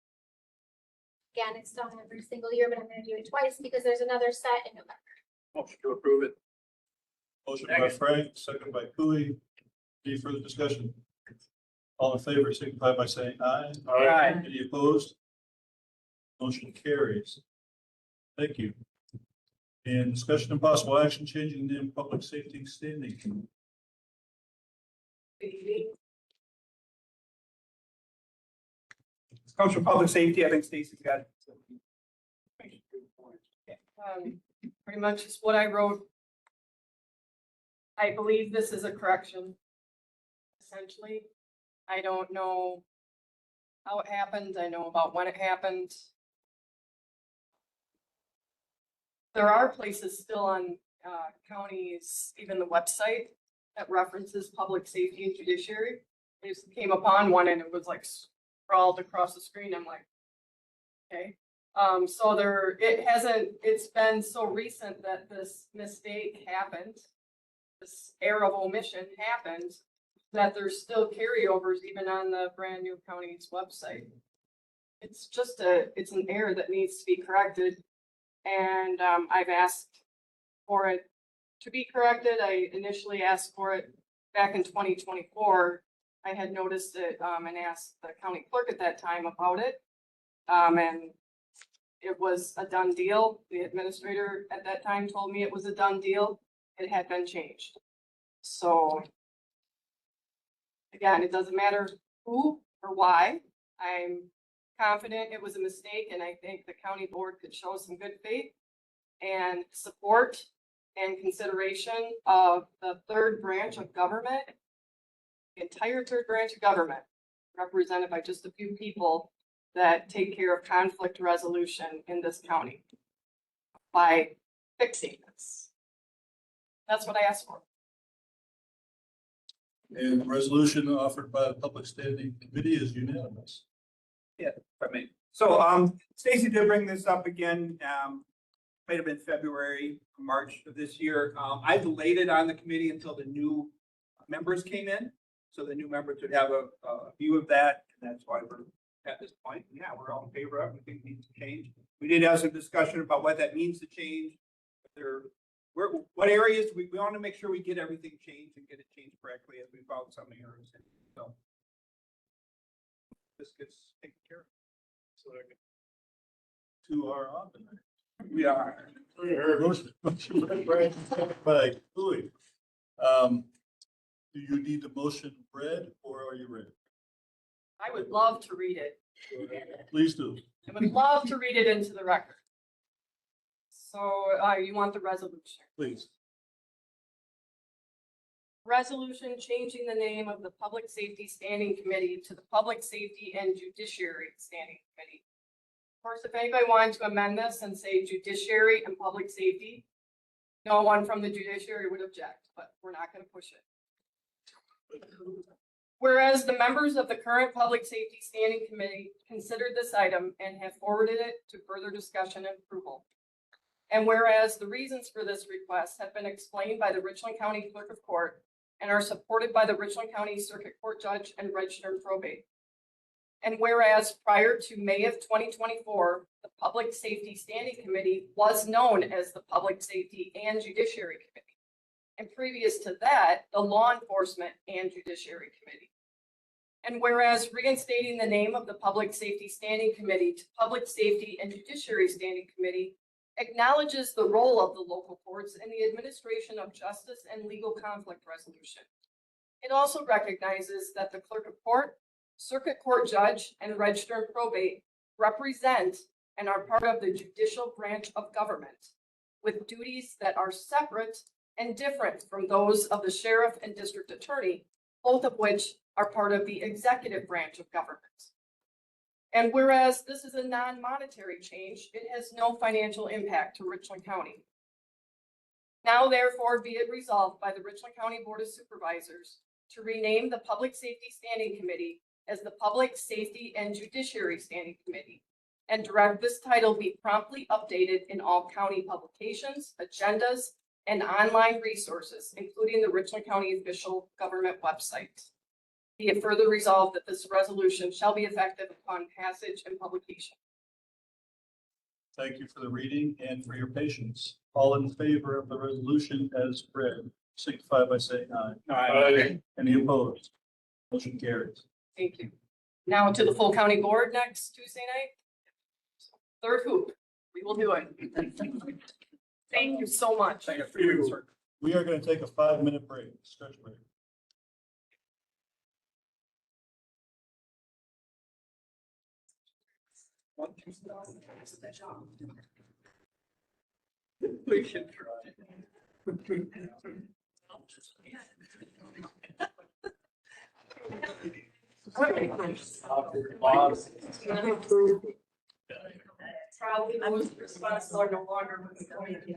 Again, it's done every single year, but I'm going to do it twice because there's another set in November. Motion to approve it. Motion by Frank, second by Cooley. Any further discussion? All in favor, signify by saying aye. Aye. Any opposed? Motion carries. Thank you. And discussion and possible action changing the public safety standing committee. This comes from public safety. I think Stacy's got it. Pretty much is what I wrote. I believe this is a correction. Essentially, I don't know how it happened. I know about when it happened. There are places still on counties, even the website, that references public safety and judiciary. I just came upon one and it was like scrawled across the screen. I'm like, okay. So it's been so recent that this mistake happened, this error of omission happened, that there's still carryovers even on the brand new county's website. It's just it's an error that needs to be corrected. And I've asked for it to be corrected. I initially asked for it back in 2024. I had noticed it and asked the county clerk at that time about it. And it was a done deal. The administrator at that time told me it was a done deal. It had been changed. So again, it doesn't matter who or why. I'm confident it was a mistake, and I think the county board could show some good faith and support and consideration of the third branch of government, the entire third branch of government, represented by just a few people that take care of conflict resolution in this county by fixing this. That's what I asked for. And the resolution offered by the Public Standing Committee is unanimous. Yeah, I mean, so, Stacy did bring this up again, might have been February, March of this year. I delayed it on the committee until the new members came in. So the new members would have a view of that, and that's why we're at this point. Yeah, we're all in favor of it. We think it needs to change. We did have some discussion about what that means to change. What areas we want to make sure we get everything changed and get it changed correctly, as we found some errors. So this gets taken care of. So I can- To our office. We are. Motion by Cooley. Do you need the motion read or are you ready? I would love to read it. Please do. I would love to read it into the record. So you want the resolution? Please. Resolution changing the name of the Public Safety Standing Committee to the Public Safety and Judiciary Standing Committee. Of course, if anybody wanted to amend this and say judiciary and public safety, no one from the judiciary would object, but we're not going to push it. Whereas the members of the current Public Safety Standing Committee considered this item and have forwarded it to further discussion and approval. And whereas the reasons for this request have been explained by the Richland County Clerk of Court and are supported by the Richland County Circuit Court Judge and Registered Probate. And whereas prior to May of 2024, the Public Safety Standing Committee was known as the Public Safety and Judiciary Committee. And previous to that, the Law Enforcement and Judiciary Committee. And whereas reinstating the name of the Public Safety Standing Committee to Public Safety and Judiciary Standing Committee acknowledges the role of the local courts in the administration of justice and legal conflict resolution. It also recognizes that the Clerk of Court, Circuit Court Judge, and Registered Probate represent and are part of the judicial branch of government, with duties that are separate and different from those of the Sheriff and District Attorney, both of which are part of the executive branch of government. And whereas this is a non-monetary change, it has no financial impact to Richland County. Now therefore be it resolved by the Richland County Board of Supervisors to rename the Public Safety Standing Committee as the Public Safety and Judiciary Standing Committee, and direct this title be promptly updated in all county publications, agendas, and online resources, including the Richland County official government website. Be it further resolved that this resolution shall be effective upon passage and publication. Thank you for the reading and for your patience. All in favor of the resolution as read, signify by saying aye. Aye. Any opposed? Motion carries. Thank you. Now to the full county board next Tuesday night. Third hoop, we will do it. Thank you so much. We are going to take a 5-minute break, stretch break. We should try. Probably most responsible are no longer with the county.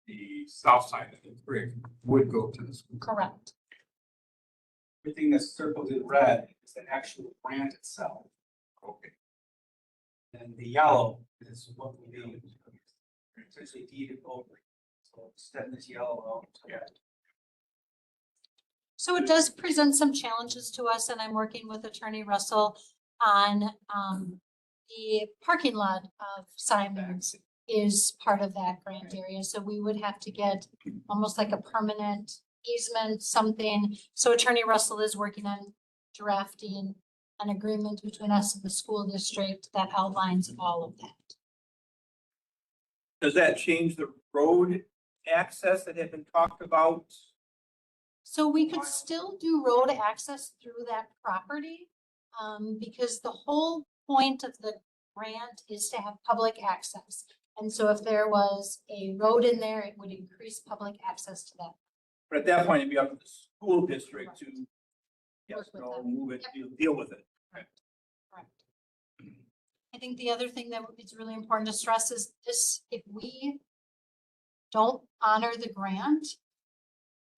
the south side of the brick would go to the school. Correct. Everything that's circled in red is the actual grant itself. Okay. And the yellow is what we need. Essentially deeded over. So extend this yellow out. Yeah. So it does present some challenges to us, and I'm working with Attorney Russell on the parking lot of Simons is part of that grant area. So we would have to get almost like a permanent easement, something. So Attorney Russell is working on drafting an agreement between us and the school district that outlines all of that. Does that change the road access that had been talked about? So we could still do road access through that property, because the whole point of the grant is to have public access. And so if there was a road in there, it would increase public access to that. But at that point, it'd be up to the school district to, yes, Work with no, them. move it, deal with it. Correct. I think the other thing that is really important to stress is this, if we don't honor the grant,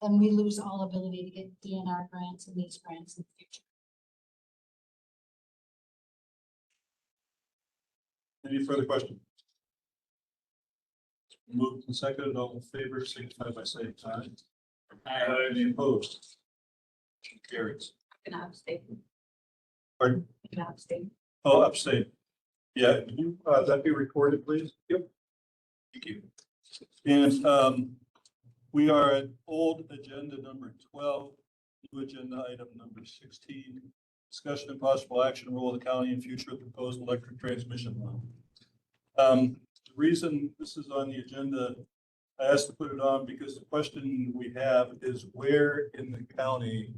then we lose all ability to get DNR grants and these grants in the future. Any further questions? Moved and seconded, all in favor, signify by saying aye. Aye. Any opposed? Motion carries. Can I abstain? Pardon? Can I abstain? Oh, abstain. Yeah, can you, that be recorded, please? Yep. Thank you. And, we are at old agenda number 12, new agenda item number 16, discussion and possible action, role of the county in future proposed electric transmission line. The reason this is on the agenda, I asked to put it on because the question we have is where in the county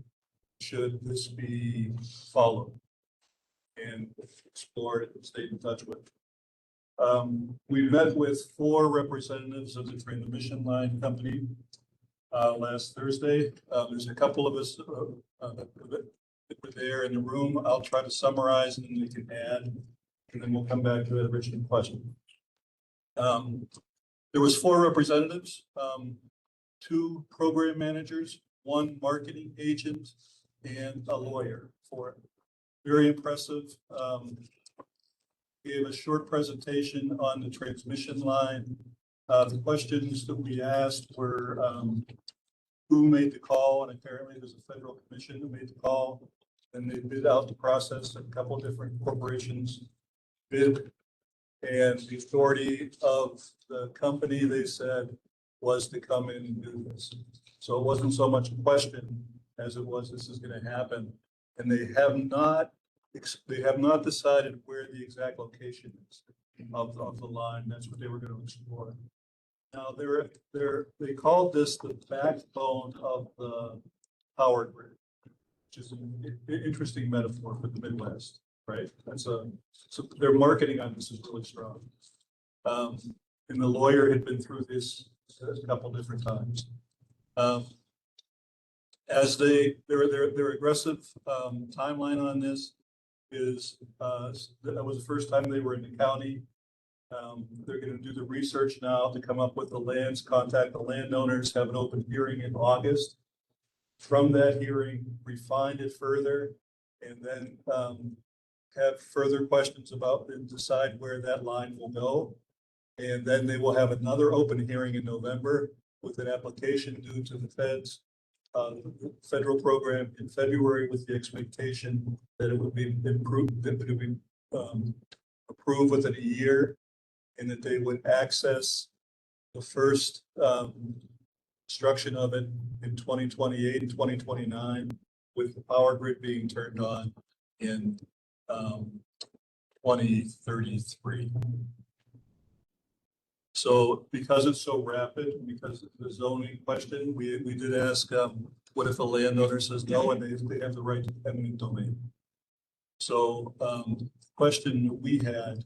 should this be followed and explored and stayed in touch with. We met with 4 representatives of the transmission line company last Thursday. There's a couple of us that were there in the room. I'll try to summarize and then we can add, and then we'll come back to the original question. There was 4 representatives, 2 program managers, 1 marketing agent, and a lawyer for it. Very impressive. Gave a short presentation on the transmission line. The questions that we asked were who made the call, and apparently there's a federal commission that made the call. And they bid out the process. A couple of different corporations bid, and the authority of the company, they said, was to come in and do this. So it wasn't so much a question as it was this is going to happen, and they have not decided where the exact location is of the line. That's what they were going to explore. Now they called this the backbone of the power grid, which is an interesting metaphor for the Midwest, right? So their marketing on this is really strong. And the lawyer had been through this a couple different times. As their aggressive timeline on this is that was the first time they were in the county. They're going to do the research now to come up with the lands, contact the landowners, have an open hearing in August. From that hearing, refine it further, and then have further questions about and decide where that line will go. And then they will have another open hearing in November with an application due to the feds. Federal program in February with the expectation that it would be improved, that it would be approved within a year, and that they would access the first construction of it in 2028 and 2029, with the power grid being turned on in 2033. So because it's so rapid, because of the zoning question, we did ask, what if a landowner says no and they have the right to eminent domain? So the question we had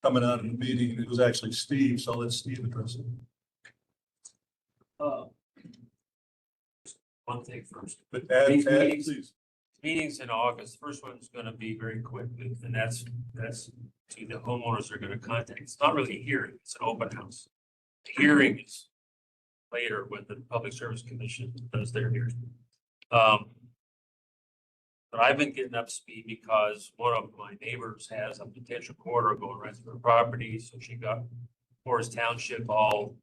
coming out of the meeting, it was actually Steve, so I'll let Steve address it. One thing first. But These add, meetings- please. Meetings in August, first one's gonna be very quick, and that's to the homeowners are gonna contact. It's not really a hearing, it's an open house. The hearing is later when the Public Service Commission does their hearing. But I've been getting up to speed because one of my neighbors has a potential corridor going right through her property, so she got Forest Township all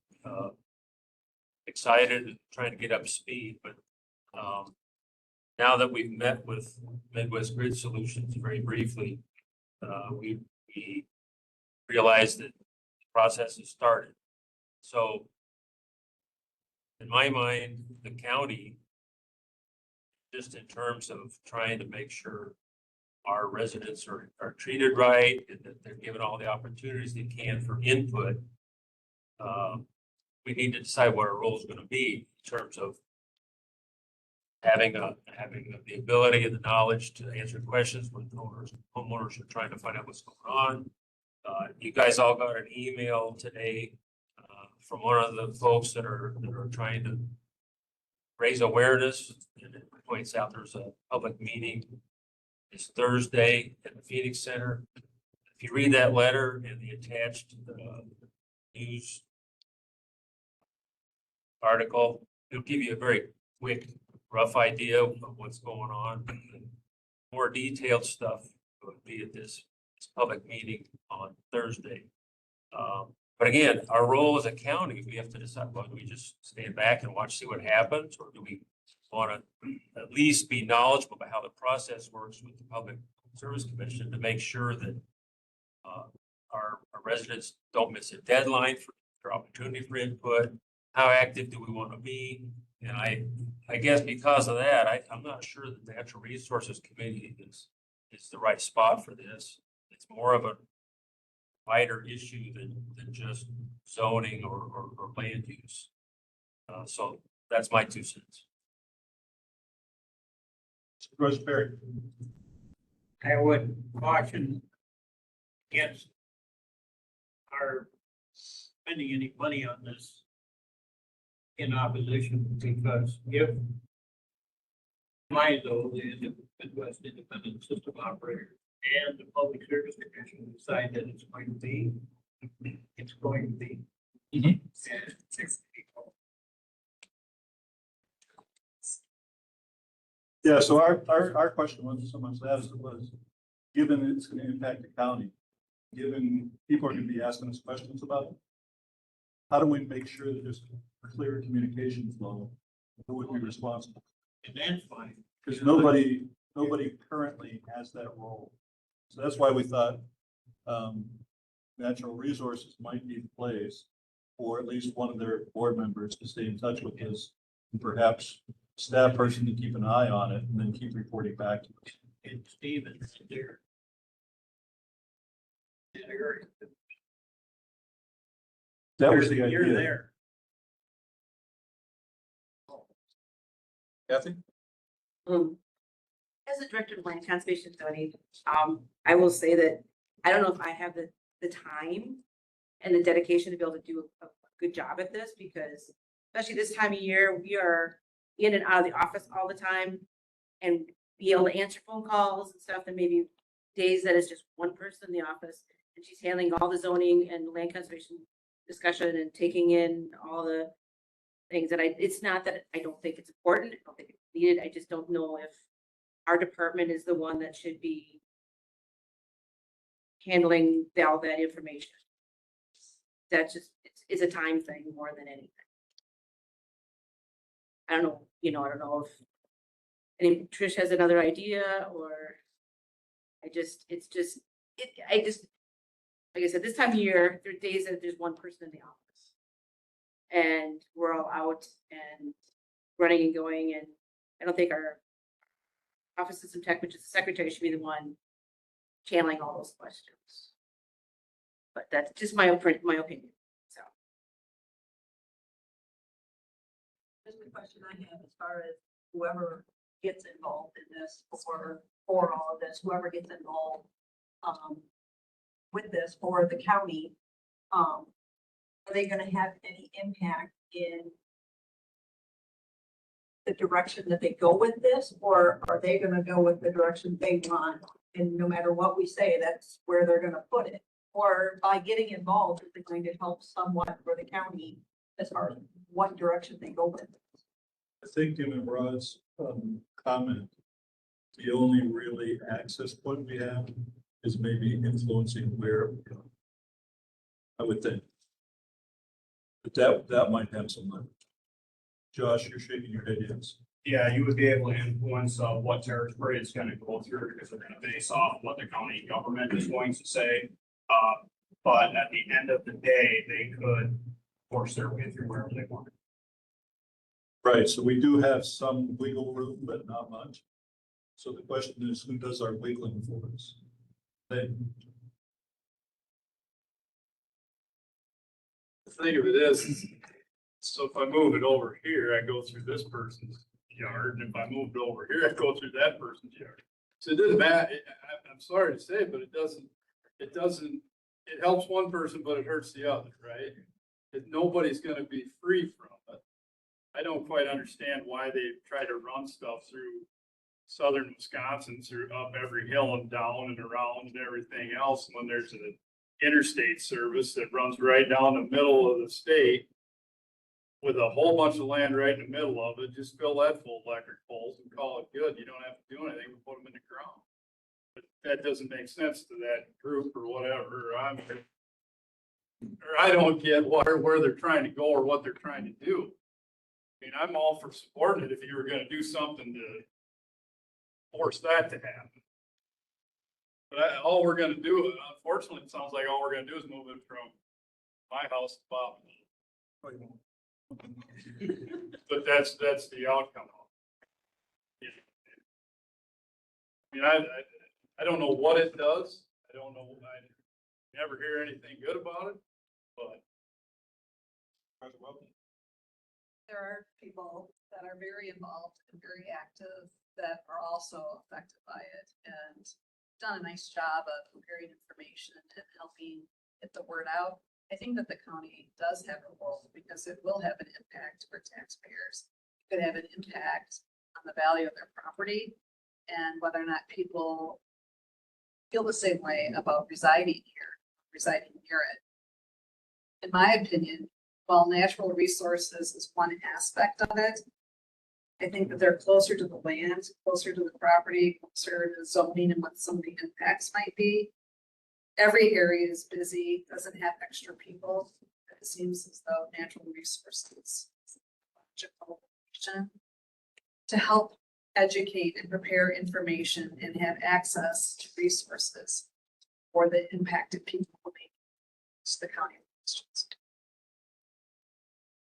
excited and trying to get up to speed, but now that we've met with Midwest Grid Solutions very briefly, we realized that the process has started. So in my mind, the county, just in terms of trying to make sure our residents are treated right and that they're given all the opportunities they can for input, we need to decide what our role is going to be in terms of having the ability and the knowledge to answer questions when homeowners are trying to find out what's going on. You guys all got an email today from one of the folks that are trying to raise awareness, and it points out there's a public meeting this Thursday at the Phoenix Center. If you read that letter and the attached news article, it'll give you a very quick, rough idea of what's going on. More detailed stuff would be at this public meeting on Thursday. But again, our role as a county, we have to decide, well, do we just stand back and watch, see what happens? Or do we want to at least be knowledgeable about how the process works with the Public Service Commission to make sure that our residents don't miss a deadline for opportunity for input? How active do we want to be? And I guess because of that, I'm not sure that the Natural Resources Committee is the right spot for this. It's more of a wider issue than just zoning or land use. So that's my 2 cents. Roseberry. I would caution against our spending any money on this in opposition, because if MISO, the Midwest Independent System Operator, and the Public Service Commission decide that it's going to be, it's going to be. And it's people. Yeah, so our question was, someone's asked, was, given it's going to impact the county, given people are going to be asking us questions about it, how do we make sure that there's a clear communication flow? Who would be responsible? And that's fine. Because nobody currently has that role. So that's why we thought Natural Resources might be the place, or at least one of their board members to stay in touch with us, and perhaps staff person to keep an eye on it and then keep reporting back to us. And Stephen, there. That was the idea. You're there. Kathy? As a director of land conservation study, I will say that I don't know if I have the time and the dedication to be able to do a good job at this, because especially this time of year, we are in and out of the office all the time, and be able to answer phone calls and stuff, and maybe days that it's just one person in the office and she's handling all the zoning and land conservation discussion and taking in all the things that it's not that I don't think it's important, I don't think it's needed, I just don't know if our department is the one that should be handling all that information. That's just, it's a time thing more than anything. I don't know, I don't know if Trish has another idea, or like I said, this time of year, there are days that there's one person in the office and we're all out and running and going, and I don't think our office system tech, which is the secretary, should be the one channeling all those questions. But that's just my opinion. So. There's a question I have as far as whoever gets involved in this, for all of this, whoever gets involved with this for the county, are they going to have any impact in the direction that they go with this, or are they going to go with the direction they want, and no matter what we say, that's where they're going to put it? Or by getting involved, is it going to help somewhat for the county as far as what direction they go with. I think in Rod's comment, the only really access point we have is maybe influencing where we go. I would think. But that might have some leverage. Josh, you're shaking your head, yes. Yeah, you would be able to influence what territory it's gonna go through because they're gonna base off what the county government is going to say. But at the end of the day, they could force their way through wherever they want. Right, so we do have some wiggle room, but not much. So the question is, who does our wiggling for us? They, The thing of it is, so if I move it over here, I go through this person's yard, and if I move it over here, I go through that person's yard. So it doesn't matter, I'm sorry to say, but it helps one person, but it hurts the other, right? Nobody's gonna be free from it. I don't quite understand why they try to run stuff through southern Wisconsin, through up every hill and down and around and everything else, when there's an interstate service that runs right down the middle of the state with a whole bunch of land right in the middle of it. Just fill that full of electric poles and call it good. You don't have to do anything but put them in the ground. But that doesn't make sense to that group or whatever. I don't get where they're trying to go or what they're trying to do. I mean, I'm all for supporting it if you were gonna do something to force that to happen. But all we're gonna do, unfortunately, it sounds like all we're gonna do is move it from my house to Bob. But that's the outcome. I mean, I don't know what it does. I don't know. I never hear anything good about it, but. There are people that are very involved and very active that are also affected by it and done a nice job of preparing information and helping get the word out. I think that the county does have a role because it will have an impact for taxpayers. It could have an impact on the value of their property and whether or not people feel the same way about residing near it. In my opinion, while natural resources is one aspect of it, I think that they're closer to the land, closer to the property, closer to zoning and what some of the impacts might be. Every area is busy, doesn't have extra people. It seems as though natural resources to help educate and prepare information and have access to resources for the impacted people who may use the county.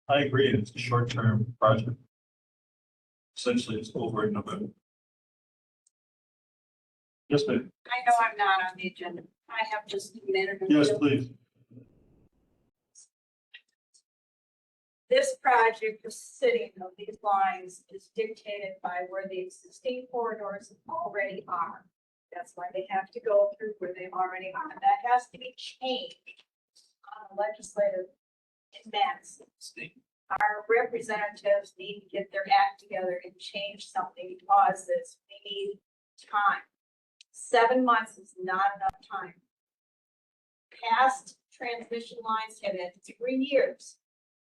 I agree, it's a short-term project. Essentially, it's over in November. Yes, ma'am. I know I'm not on the agenda. I have just a minute. Yes, please. This project, the sitting of these lines is dictated by where the existing corridors already are. That's why they have to go through where they already are. That has to be changed on a legislative advance. Our representatives need to get their act together and change something because we need time. 7 months is not enough time. Past transmission lines have had 3 years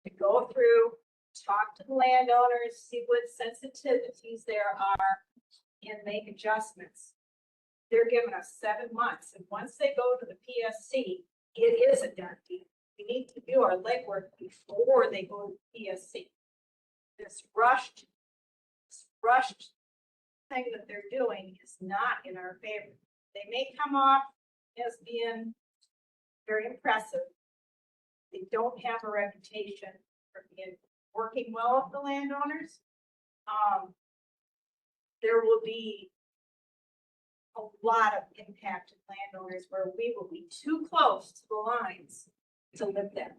to go through, talk to the landowners, see what sensitivities there are, and make adjustments. They're giving us 7 months, and once they go to the PSC, it is a done deal. We need to do our legwork before they go to the PSC. This rushed thing that they're doing is not in our favor. They may come off as being very impressive. They don't have a reputation for being working well with the landowners. There will be a lot of impacted landowners where we will be too close to the lines to live there.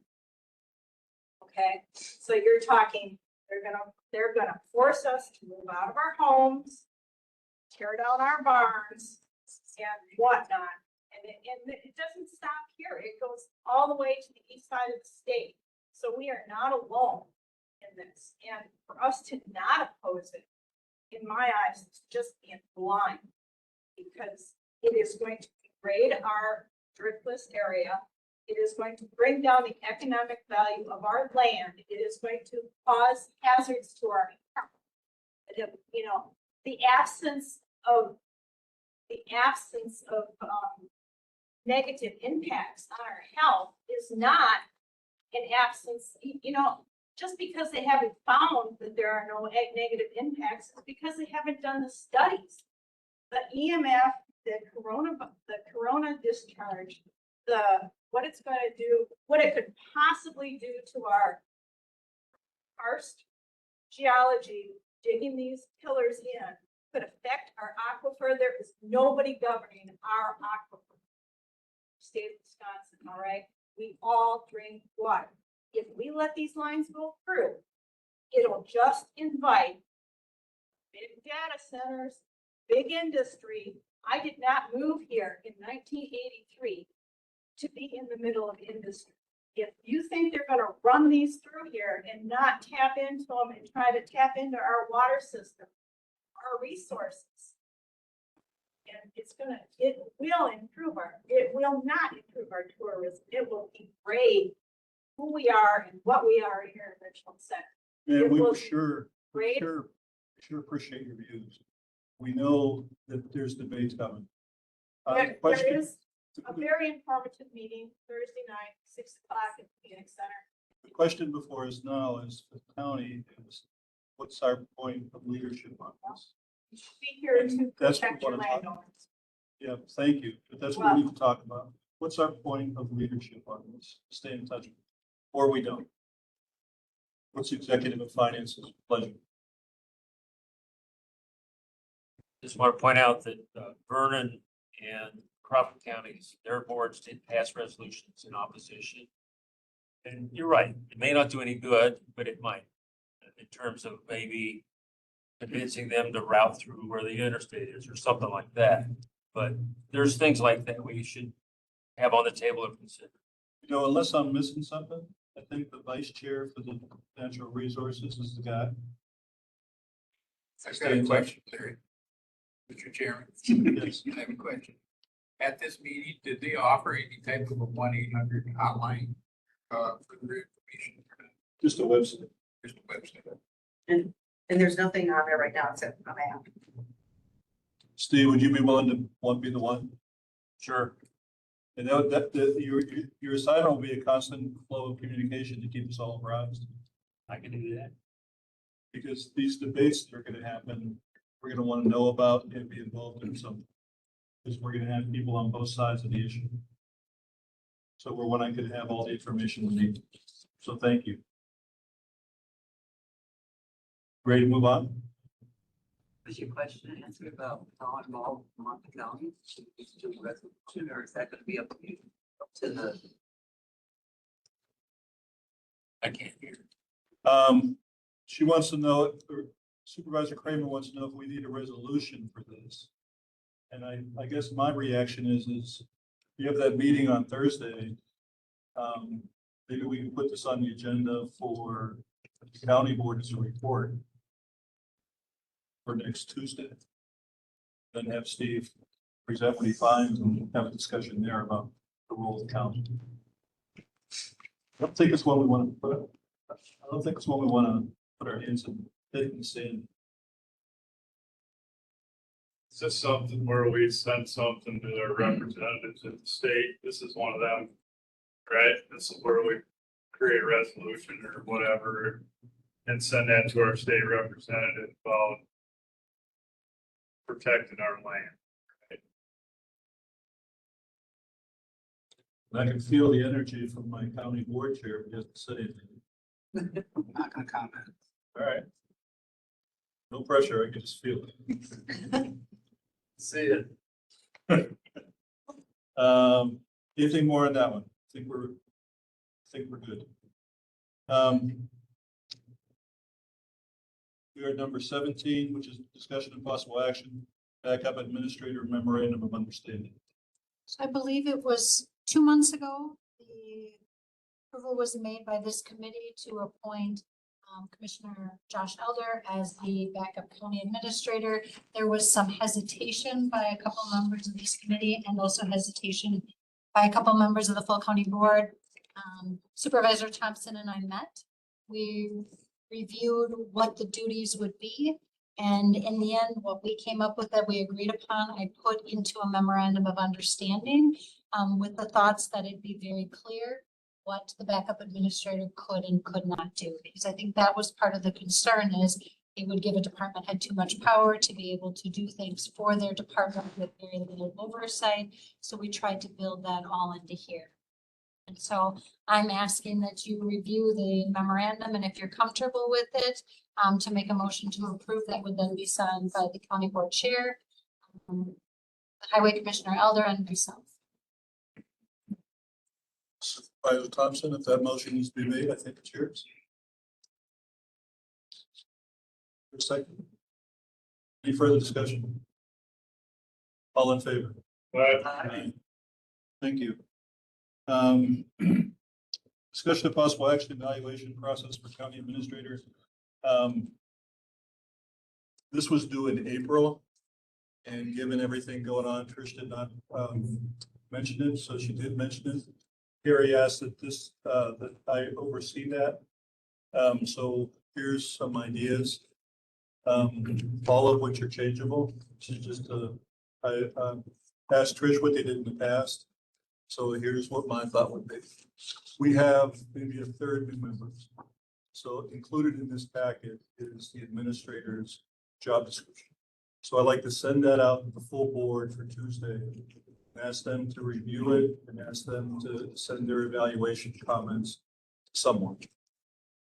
Okay, so you're talking, they're gonna force us to move out of our homes, tear down our barns and whatnot. And it doesn't stop here. It goes all the way to the east side of the state. So we are not alone in this. And for us to not oppose it, in my eyes, it's just being blind because it is going to degrade our driftless area. It is going to bring down the economic value of our land. It is going to cause hazards to our health. You know, the absence of negative impacts on our health is not an absence, you know, just because they haven't found that there are no negative impacts, it's because they haven't done the studies. The EMF, the corona discharge, what it's going to do, what it could possibly do to our karst geology, digging these pillars in, could affect our aquifer. There is nobody governing our aquifer. State of Wisconsin, all right? We all drink water. If we let these lines go through, it'll just invite big data centers, big industry. I did not move here in 1983 to be in the middle of industry. If you think they're going to run these through here and not tap into them and try to tap into our water system, our resources, and it will not improve our tourism. It will degrade who we are and what we are here in Richland Center. And we sure appreciate your views. We know that there's debates coming. There is a very informative meeting Thursday night, 6 o'clock at the Phoenix Center. The question before us now is the county is, what's our point of leadership on this? You should be here to That's protect what your I'm talking landowners. Yeah, thank you. But that's what we need to talk about. What's our point of leadership on this? Stay in touch. Or we don't. What's executive and finance's pleasure? Just want to point out that Vernon and Crawford counties, their boards did pass resolutions in opposition. And you're right, it may not do any good, but it might, in terms of maybe convincing them to route through where the interstate is or something like that. But there's things like that we should have on the table and consider. You know, unless I'm missing something, I think the vice chair for the natural resources is the guy. I've got a question, Larry. Mr. Chairman. Yes. I have a question. At this meeting, did they offer any type of a 1-800 hotline for their information? Just a website. Just a website. And there's nothing on there right now except a map. Steve, would you be willing to be the one? Sure. And your assignment will be a constant flow of communication to keep us all apprised. I can do that. Because these debates that are going to happen, we're going to want to know about and be involved in some. Because we're going to have people on both sides of the issue. So we're when I could have all the information we need. So thank you. Ready to move on? Was your question answered about how involved Monmouth County should be to the resolution, or is that going to be up to you, to the? I can't hear. She wants to know, or Supervisor Kramer wants to know if we need a resolution for this. And I guess my reaction is you have that meeting on Thursday. Maybe we can put this on the agenda for the county board as a report for next Tuesday. Then have Steve present what he finds and have a discussion there about the role of the county. I don't think it's what we want to put. I don't think it's what we want to put our hands in, head in the sand. Is this something where we send something to our representatives at the state? This is one of them, right? This is where we create a resolution or whatever and send that to our state representative about protecting our land. I can feel the energy from my county board chair, but doesn't say anything. I'm not going to comment. All right. No pressure, I can just feel it. See it. Anything more on that one? I think we're good. We are at number 17, which is discussion and possible action, backup administrator memorandum of understanding. So I believe it was 2 months ago, the approval was made by this committee to appoint Commissioner Josh Elder as the backup county administrator. There was some hesitation by a couple members of this committee and also hesitation by a couple members of the full county board. Supervisor Thompson and I met. We reviewed what the duties would be. And in the end, what we came up with that we agreed upon, I put into a memorandum of understanding with the thoughts that it'd be very clear what the backup administrator could and could not do. Because I think that was part of the concern is it would give a department head too much power to be able to do things for their department with very little oversight. So we tried to build that all into here. And so I'm asking that you review the memorandum, and if you're comfortable with it, to make a motion to approve, that would then be signed by the county board chair, the highway commissioner Elder, and myself. Supervisor Thompson, if that motion needs to be made, I think it's yours. For a second. Any further discussion? All in favor? Aye. Thank you. Discussion of possible action evaluation process for county administrators. This was due in April, and given everything going on, Trish did not mention it, so she did mention it. Harry asked that that I oversee that. So here's some ideas, all of which are changeable. This is just I asked Trish what they did in the past. So here's what my thought would be. We have maybe a third new members. So included in this packet is the administrator's job description. So I'd like to send that out to the full board for Tuesday. Ask them to review it and ask them to send their evaluation comments to someone.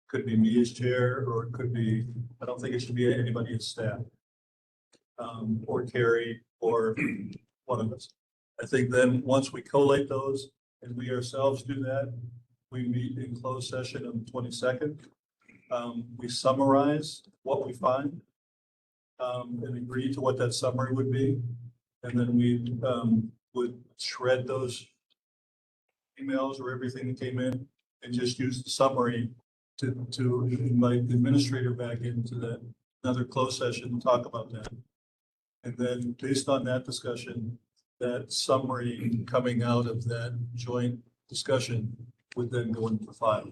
Could be me as chair, or it could be, I don't think it should be anybody as staff. Or Terry, or one of us. I think then once we collate those and we ourselves do that, we meet in closed session on the 22nd. We summarize what we find and agree to what that summary would be. And then we would shred those emails or everything that came in and just use the summary to invite the administrator back into that another closed session and talk about that. And then based on that discussion, that summary coming out of that joint discussion would then go into the file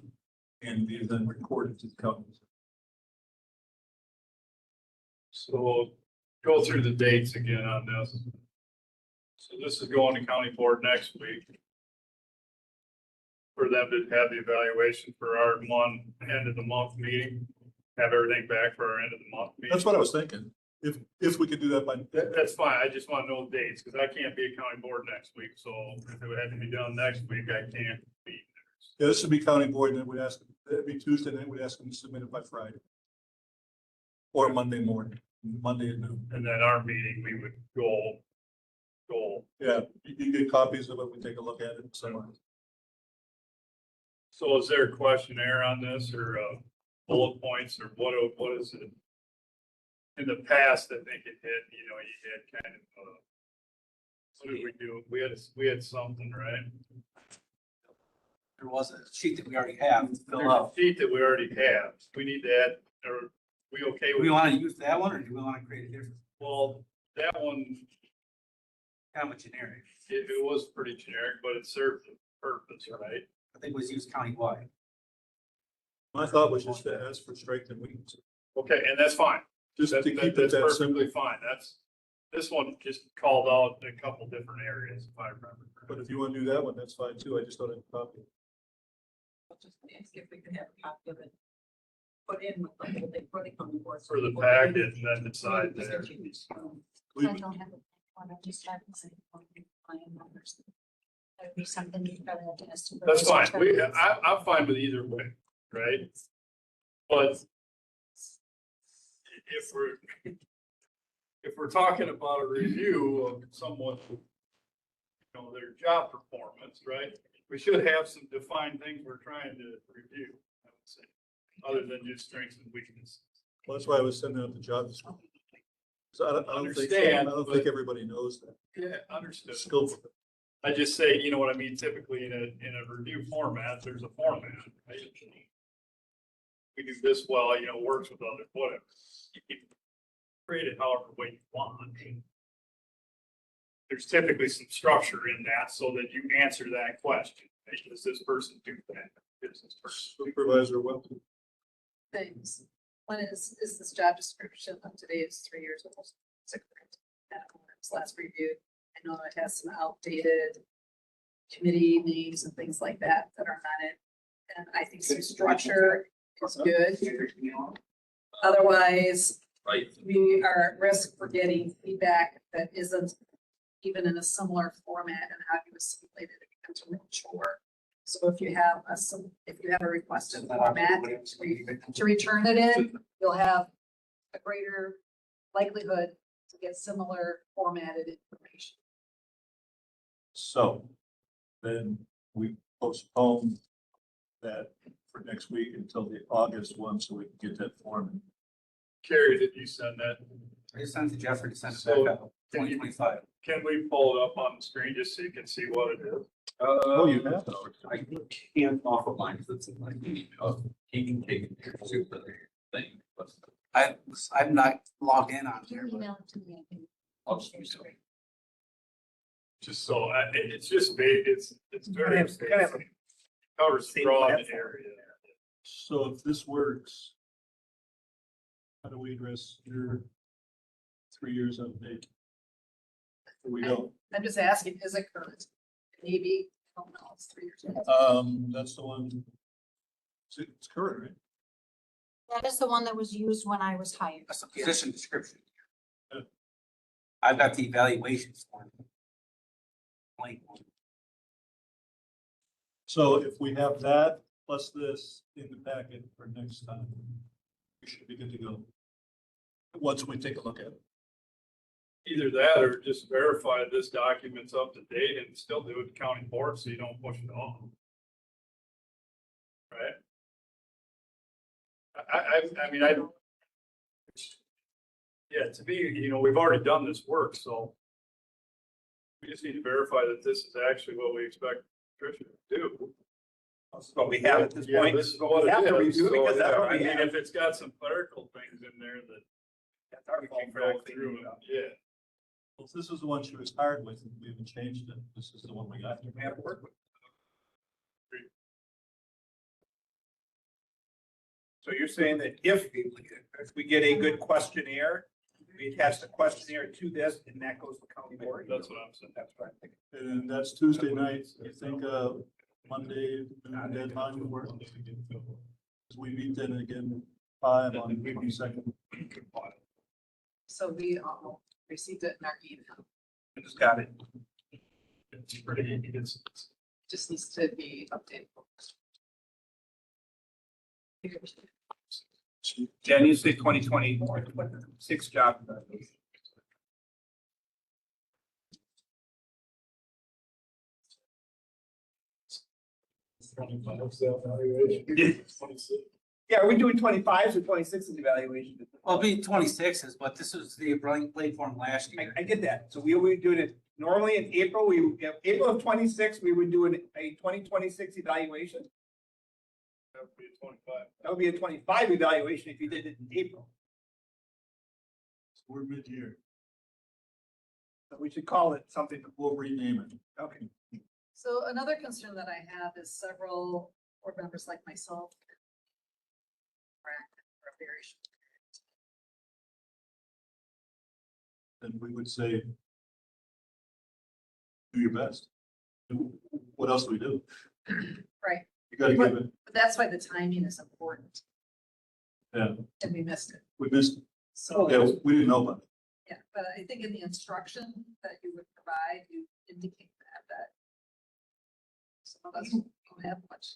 and be then recorded to the county. So we'll go through the dates again on this. So this is going to county board next week. For them to have the evaluation for our end of the month meeting, have everything back for our end of the month meeting. That's what I was thinking. If we could do that by. That's fine. I just want to know dates because I can't be a county board next week. So if it would have to be done next week, I can't be. Yeah, this would be county board, and then we'd ask, it'd be Tuesday, and then we'd ask them to submit it by Friday. Or Monday morning, Monday at noon. And then our meeting, we would go. Yeah, you get copies of it, we take a look at it, so. So is there a questionnaire on this or bullet points or what is it? In the past, I think it had, you had kind of, what did we do? We had something, right? There was a sheet that we already have to fill There's a out. sheet that we already have. We need to add, or we okay Do with? we want to use that one or do we want to create a different, Well, that one, kind of a generic? it was pretty generic, but it served the purpose, right? I think it was used countywide. My thought was just to ask for strength and weakness. Okay, and that's fine. Just to keep it That's that perfectly simple. fine. This one just called out a couple different areas, if I remember. But if you want to do that one, that's fine too. I just don't have a copy. I'll just ask if we could have a copy of it. Put in with the whole thing for the county board. For the packet and then decide there. I don't have a one, I just have the same one with client numbers. That would be something you probably have to ask. That's fine. supervisor. I'm fine with either way, right? But if we're talking about a review of someone, their job performance, right? We should have some defined things we're trying to review, I would say, other than just strengths and weaknesses. Well, that's why I was sending out the job description. So I don't think But- everybody knows that. Yeah, understood. Scope of it. I just say, you know what I mean? Typically in a review format, there's a format. Right? We do this well, works with other, whatever. You can create it however way you want. there's typically some structure in that so that you answer that question. Does this person do that? Does this person do that? Supervisor Welton. Things. One is this job description up to date? It's 3 years old. It's last reviewed. I know it has some outdated committee names and things like that that are on it. And I think some structure is good. Otherwise, we are at risk for getting feedback that isn't even in a similar format and how you assimilate it into a chore. So if you have a requested format to return it in, you'll have a greater likelihood to get similar formatted information. So then we postpone that for next week until the August one, so we can get that form. Carrie, did you send that? I just sent it to Jeffrey to send it So, back up, 2025. Can we pull it up on the screen just so you can see what it is? Oh, you have. I can't off of mine, because it's like, he can take it to super thing, but I'm not logged in on You here. but email it to me, I think. I'll just use it. Just so, it's just big, it's very, Kind of- kind of basic. Covers same broad platform. area. So if this works, how do we address your 3 years of date? We don't. I'm just asking, is it current? Maybe, I don't know, it's 3 years old. That's the one. It's current, right? That is the one that was used when I was hired. That's a position description. Yeah. I've got the evaluations form. Blank one. So if we have that plus this in the packet for next time, we should be good to go. Once we take a look at it. Either that or just verify this document's up to date and still do it to county board so you don't push it off. Right? I mean, yeah, to me, we've already done this work, so we just need to verify that this is actually what we expect Tricia to do. This is what we have at this Yeah, point. this is what We have it to is. review it So, because that's yeah, what I we mean, have. if it's got some clerical things in there that That's our we fault can for go not through, cleaning it up. yeah. Well, if this is the one she was hired with, and we haven't changed it. This is the one we got. We have to work with. So you're saying that if we get a good questionnaire, we attach the questionnaire to this and that goes to county board? That's what I'm saying. That's what I'm thinking. And that's Tuesday night. You think, Monday, deadline would work? We meet then again 5 on the 22nd. So we received it in our email. I just got it. It's pretty, Just needs to be updated. Jen, you say 2026 job. Yeah, are we doing 25s or 26s evaluation? Well, it'll be 26s, but this was the blade form last year. I get that. So we would do it normally in April, April of 26, we would do a 2026 evaluation. that would be a 25. That would be a 25 evaluation if you did it in April. We're mid-year. So we should call it something. We'll rename it. Okay. So another concern that I have is several board members like myself. For a very short Then we would say, do your best. What else do we do? Right. You gotta give But it, that's why the timing is important. yeah, And we missed it. we missed, So. yeah, we didn't know about it. Yeah, but I think in the instruction that you would provide, you indicate that some of us don't have much.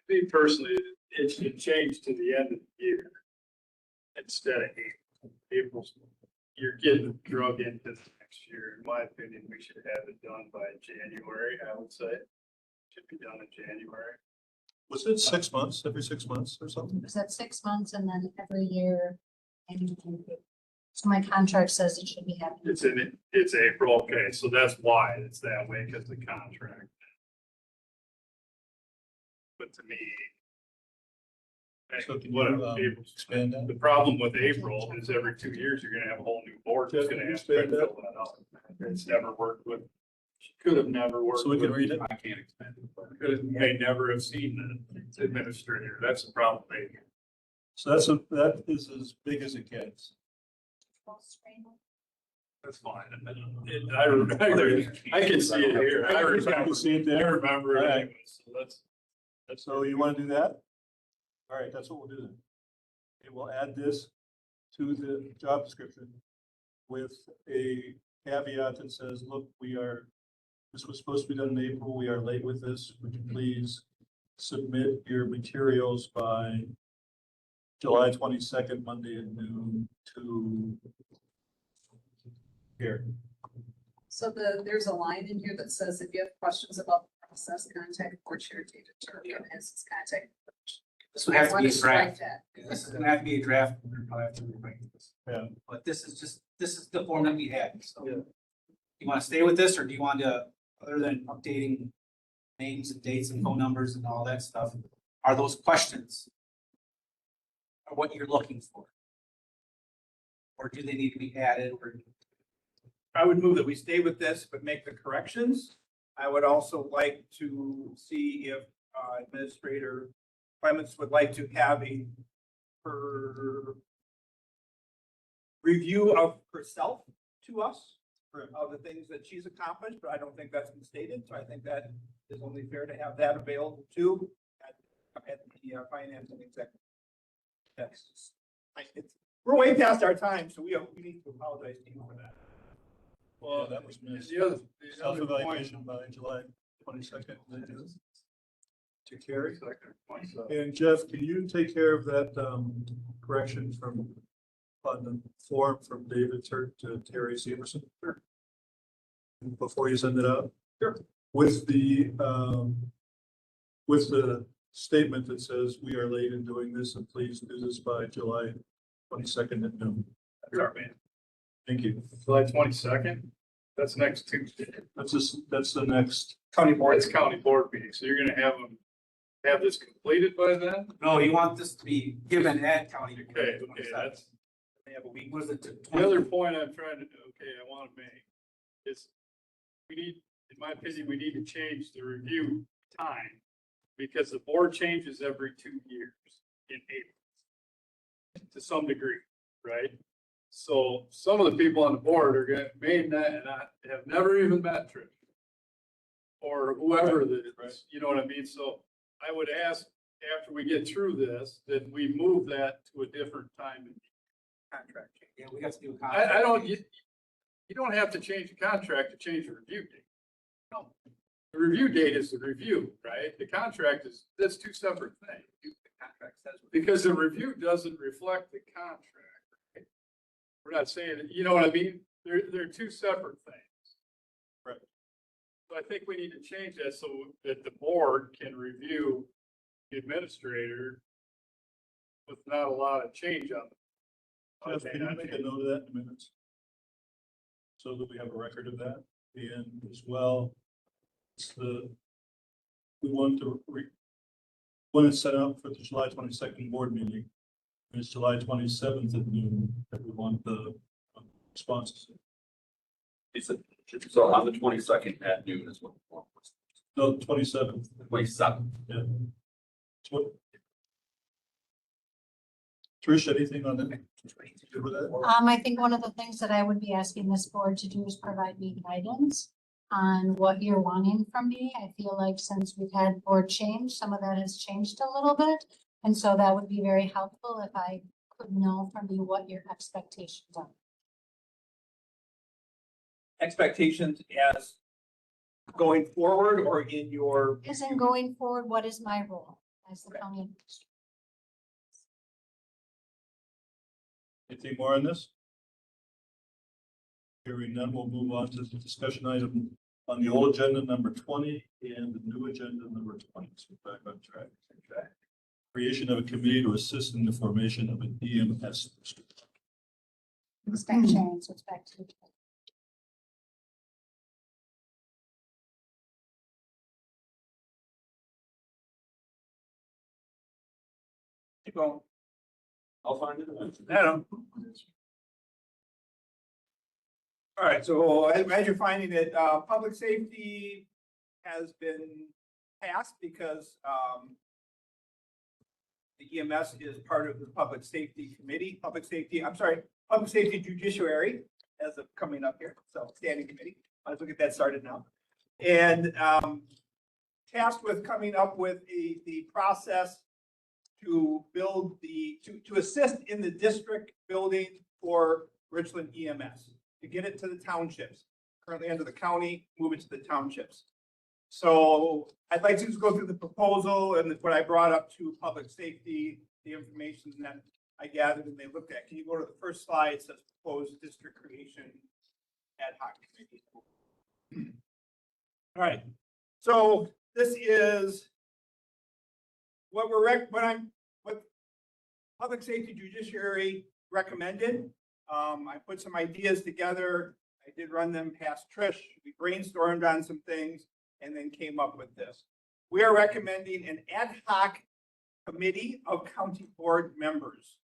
Me personally, it should change to the end of the year instead of April. April's, you're getting drug into the next year. In my opinion, we should have it done by January, I would say. Should be done in January. Was it 6 months, every 6 months or something? Was that 6 months and then every year? So my contract says it should be happening. It's April, okay, so that's why it's that way, because the contract. But to me, So can What you, April- expand that? The problem with April is every 2 years, you're gonna have a whole new board that's gonna have to try to fill that out. It's never worked with, she could have never worked. So we can with- read it? I can't expand it, but may never have seen the administrator. That's the problem. So that is as big as it gets. That's fine. I can see it here. I remember, See it I there? remember it All right. anyway, so that's. So you want to do that? All right, that's what we'll do then. Okay, we'll add this to the job description with a caveat that says, look, this was supposed to be done in April. We are late with this. Would you please submit your materials by July 22nd, Monday at noon to here. So there's a line in here that says if you have questions about the process, contact board chair David Turner and his contact. This would have to I be wanna a strike draft. that. This is gonna have to be a draft. We're gonna have to rewrite this. Yeah. But this is the form that we had, so. Yeah. You wanna stay with this, or do you want to, other than updating names and dates and phone numbers and all that stuff, are those questions? Are what you're looking for? Or do they need to be added, or? I would move that we stay with this, but make the corrections. I would also like to see if Administrator Clements would like to have her review of herself to us, of the things that she's accomplished, but I don't think that's been stated, so I think that is only fair to have that available too at the finance and executive. We're way past our time, so we need to apologize to you for that. Well, that was missed. the other point, Self-evaluation by July 22nd. To carry. And Jeff, can you take care of that correction on the form from David to Terry Severson? Sure. Before you send it out? Sure. With the statement that says we are late in doing this and please do this by July 22nd at noon. Sure, man. Thank you. July 22nd, that's next Tuesday. That's the next. County board. It's county board meeting, so you're gonna have this completed by then? No, you want this to be given at county. Okay, that's. They have a week, was it? The other point I'm trying to, I want to make is we need, in my opinion, we need to change the review time because the board changes every 2 years in April to some degree, right? So some of the people on the board may not have never even met Trish or whoever you know what I mean? So I would ask after we get through this, that we move that to a different time. Contract. Yeah, we have to do a contract. I don't, you don't have to change the contract to change the review date. No, the review date is the review, right? The contract that's two separate things. The contract says. Because the review doesn't reflect the contract. Right? We're not saying, you know what I mean? They're two separate things. Right. So I think we need to change that so that the board can review the administrator with not a lot of change on it. Jeff, can you make a note of that in minutes? So that we have a record of that, and as well, we want to, when it's set up for the July 22nd board meeting, and it's July 27th at noon, that we want the responses. So on the 22nd at noon is what. No, 27th. 27th. Yeah. What? Trish, anything on that? Good with that? I think one of the things that I would be asking this board to do is provide me guidance on what you're wanting from me. I feel like since we've had board change, some of that has changed a little bit. And so that would be very helpful if I could know from you what your expectations are. Expectations as going forward or in your? As in going forward, what is my role as the county administrator? Anything more on this? Hearing none, we'll move on to the discussion item on the old agenda number 20 and the new agenda number 20. So we're back on track. Creation of a committee to assist in the formation of an EMS. It's back sharing, so it's back to you. Keep going. I'll find it. Adam. All right, so as you're finding it, public safety has been passed because the EMS is part of the public safety committee, public safety judiciary as of coming up here, so standing committee. Let's get that started now. And tasked with coming up with the process to build to assist in the district building for Richland EMS, to get it to the townships, currently under the county, move it to the townships. So I'd like to just go through the proposal and what I brought up to public safety, the information that I gathered and they looked at. Can you go to the first slide? It says proposed district creation ad hoc committee. All right, so this is what public safety judiciary recommended. I put some ideas together. I did run them past Trish. We brainstormed on some things and then came up with this. We are recommending an ad hoc committee of county board members.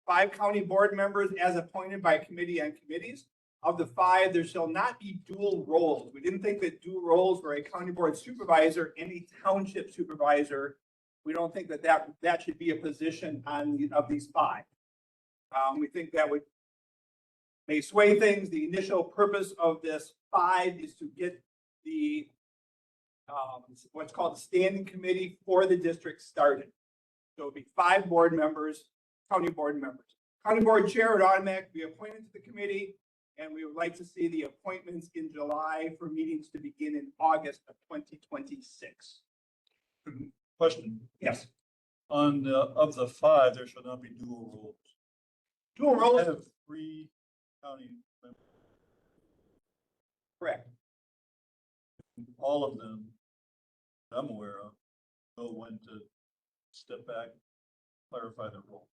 5 county board members as appointed by committee on committees. Of the 5, there shall not be dual roles. We didn't think that dual roles were a county board supervisor, any township supervisor. We don't think that should be a position of these 5. We think that may sway things. The initial purpose of this 5 is to get the what's called the standing committee for the district started. So it'll be 5 board members, county board members. County board chair would automatically be appointed to the committee, and we would like to see the appointments in July for meetings to begin in August of 2026. Question. Yes. On of the 5, there shall not be dual roles. Dual roles? I have 3 county members. Correct. All of them, I'm aware of, know when to step back, clarify their role.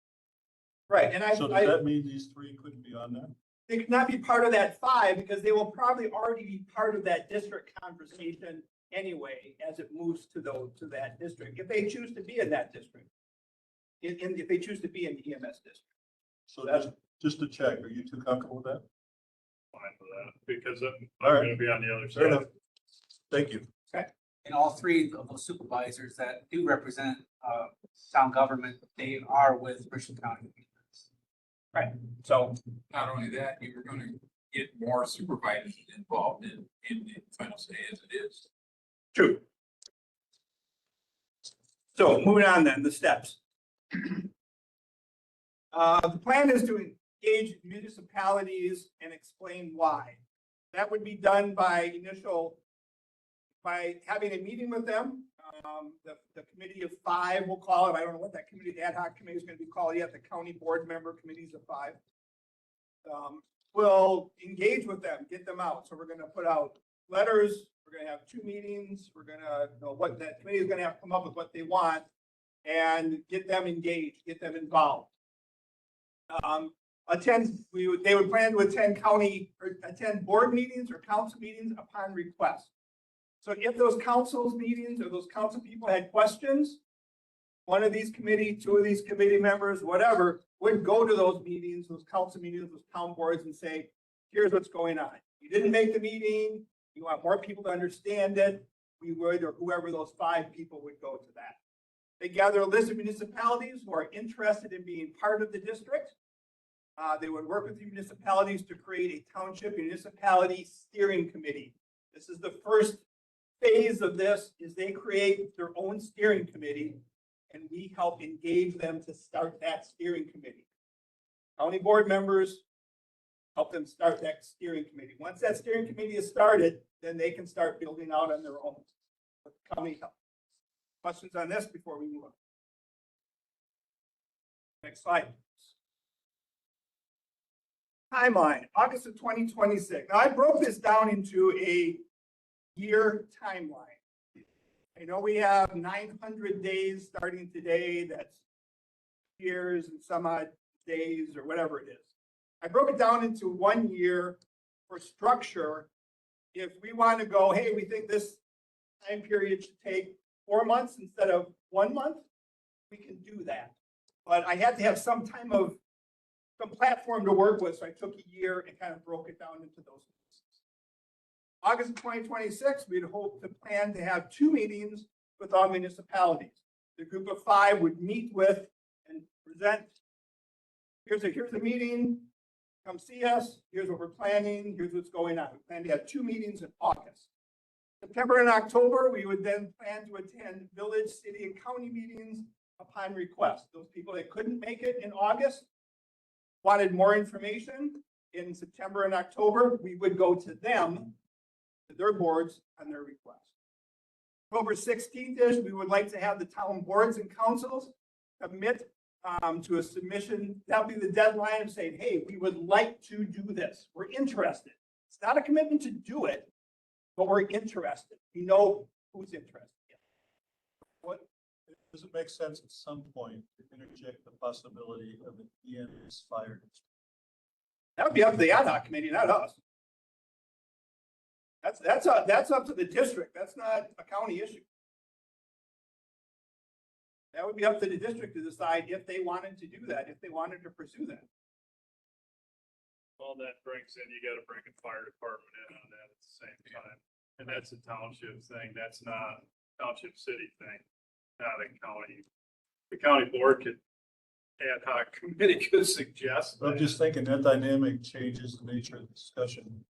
Right, and So does that mean these 3 couldn't be on there? they could not be part of that 5 because they will probably already be part of that district conversation anyway, as it moves to that district, if they choose to be in that district. If they choose to be in the EMS district. So just to check, are you 2 comfortable with that? Fine with that, because I'm All gonna be on the other Fair side. enough. Thank you. Okay. And all 3 of those supervisors that do represent town government, they are with Richland County. Right, so. Not only that, you were gonna get more supervisors involved in the final say as it is. True. So moving on then, the steps. The plan is to engage municipalities and explain why. That would be done by having a meeting with them. The committee of 5, we'll call it. I don't know what that committee, the ad hoc committee is going to be called yet. The county board member committees of 5. We'll engage with them, get them out. So we're going to put out letters. We're going to have 2 meetings. We're going to know what that committee is going to have to come up with what they want and get them engaged, get them involved. They would plan to attend board meetings or council meetings upon request. So if those councils meetings or those council people had questions, one of these committee, 2 of these committee members, whatever, would go to those meetings, those council meetings, those town boards and say, here's what's going on. You didn't make the meeting. You want more people to understand it. We would, or whoever those 5 people would go to that. They gather a list of municipalities who are interested in being part of the district. They would work with the municipalities to create a township municipality steering committee. This is the first phase of this, is they create their own steering committee and we help engage them to start that steering committee. County board members help them start that steering committee. Once that steering committee is started, then they can start building out on their own with county help. Questions on this before we move on? Next slide. Timeline, August of 2026. Now I broke this down into a year timeline. I know we have 900 days starting today. That's years and some odd days or whatever it is. I broke it down into 1 year for structure. If we want to go, hey, we think this time period should take 4 months instead of 1 month, we can do that. But I had to have some platform to work with, so I took a year and kind of broke it down into those pieces. August of 2026, we'd hope to plan to have 2 meetings with all municipalities. The group of 5 would meet with and present. Here's a meeting. Come see us. Here's what we're planning. Here's what's going on. We plan to have 2 meetings in August. September and October, we would then plan to attend village, city, and county meetings upon request. Those people that couldn't make it in August wanted more information in September and October, we would go to them, to their boards on their request. October 16th is we would like to have the town boards and councils commit to a submission. That'll be the deadline of saying, hey, we would like to do this. We're interested. It's not a commitment to do it, but we're interested. We know who's interested. What, does it make sense at some point to interject the possibility of an EMS fire district? That would be up to the ad hoc committee, not us. That's up to the district. That's not a county issue. That would be up to the district to decide if they wanted to do that, if they wanted to pursue that. Well, that brings in, you gotta bring a fire department in on that at the same time. And that's a township thing. That's not a township city thing, not a county. The county board could, ad hoc committee could suggest. I'm just thinking that dynamic changes the nature of the discussion.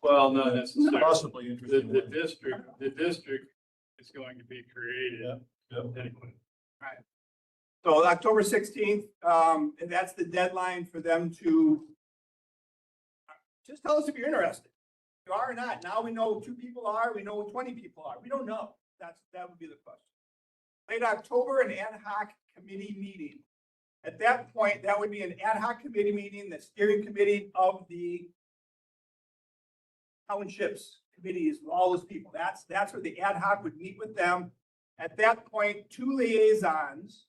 Well, not necessarily. Possibly interesting. The district is going to be created. Yeah. Anyway. Right. So October 16th, and that's the deadline for them to just tell us if you're interested. If you are or not. Now we know 2 people are, we know 20 people are. We don't know. That would be the question. Late October, an ad hoc committee meeting. At that point, that would be an ad hoc committee meeting, the steering committee of the townships committees, all those people. That's where the ad hoc would meet with them. At that point, 2 liaisons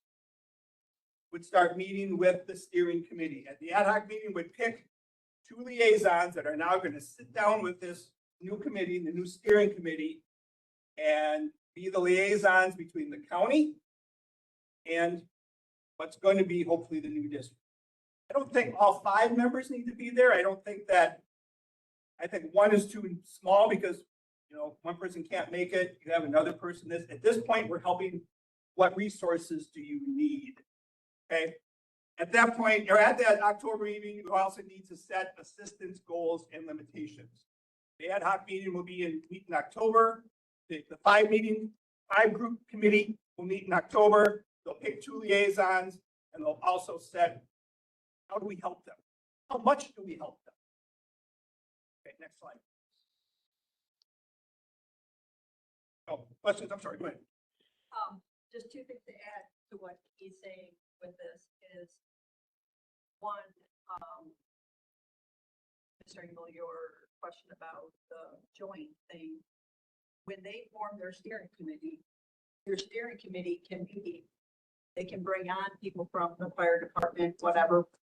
would start meeting with the steering committee. And the ad hoc meeting would pick 2 liaisons that are now going to sit down with this new committee, the new steering committee, and be the liaisons between the county and what's going to be hopefully the new district. I don't think all 5 members need to be there. I think 1 is too small because, 1 person can't make it. You have another person. At this point, we're helping. What resources do you need? Okay. At that point, or at that October meeting, you also need to set assistance goals and limitations. The ad hoc meeting will be meet in October. The 5 group committee will meet in October. They'll pick 2 liaisons, and they'll also set, how do we help them? How much do we help them? Okay, next slide. Oh, questions? I'm sorry, go ahead. Just 2 things to add to what he's saying with this is, 1, Mr. Engel, your question about the joint thing. When they form their steering committee, your steering committee they can bring on people from the fire department,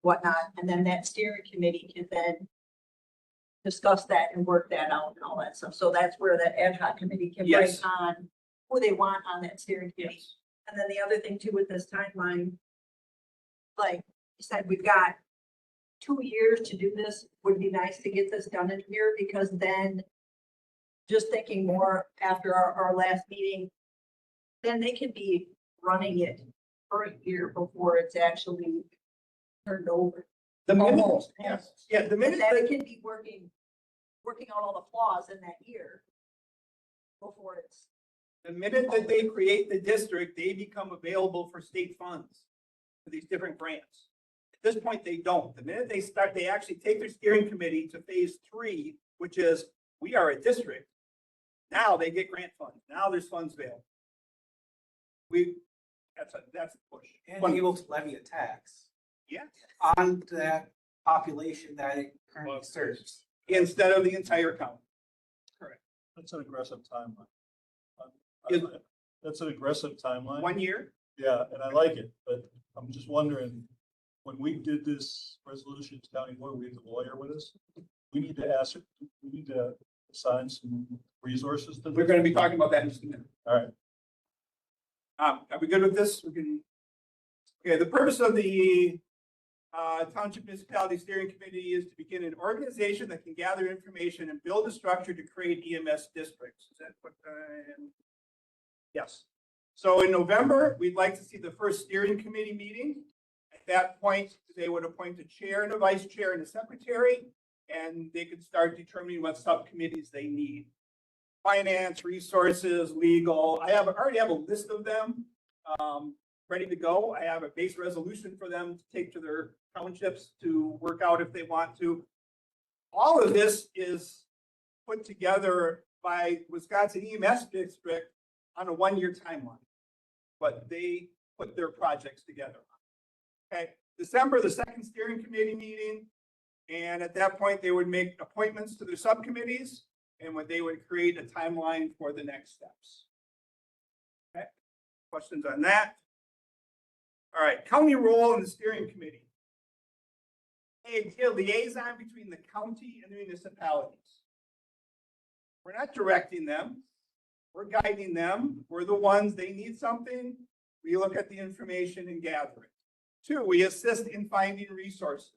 whatnot, and then that steering committee can then discuss that and work that out and all that stuff. So that's where that ad hoc committee can bring on who they want on that steering committee. Yes. And then the other thing too with this timeline, like you said, we've got 2 years to do this. Would be nice to get this done in here, because then just thinking more after our last meeting, then they could be running it for a year before it's actually turned over. The minute, Almost. yes, yeah, the minute Then it that, can be working out all the flaws in that year before it's. the minute that they create the district, they become available for state funds for these different grants. At this point, they don't. The minute they start, they actually take their steering committee to phase 3, which is, we are a district. Now they get grant funds. Now there's funds available. That's a push. And able to levy a tax Yeah, on that population that it currently serves. instead of the entire county. Correct. That's an aggressive timeline. Is- That's an aggressive timeline. 1 year? Yeah, and I like it, but I'm just wondering, when we did this resolution to county board, we had the lawyer with us. We need to assign some resources to this. We're going to be talking about that in just a minute. All right. Are we good with this? We can. Okay, the purpose of the Township Municipality Steering Committee is to begin an organization that can gather information and build a structure to create EMS districts. Is that what? Yes. So in November, we'd like to see the first steering committee meeting. At that point, they would appoint a chair and a vice chair and a secretary, and they could start determining what subcommittees they need. Finance, resources, legal. I already have a list of them ready to go. I have a base resolution for them to take to their townships to work out if they want to. All of this is put together by Wisconsin EMS District on a 1-year timeline, but they put their projects together. Okay, December, the second steering committee meeting, and at that point they would make appointments to their subcommittees, and they would create a timeline for the next steps. Okay, questions on that? All right, county role in the steering committee. A liaison between the county and the municipalities. We're not directing them. We're guiding them. We're the ones, they need something. We look at the information and gather it. 2, we assist in finding resources.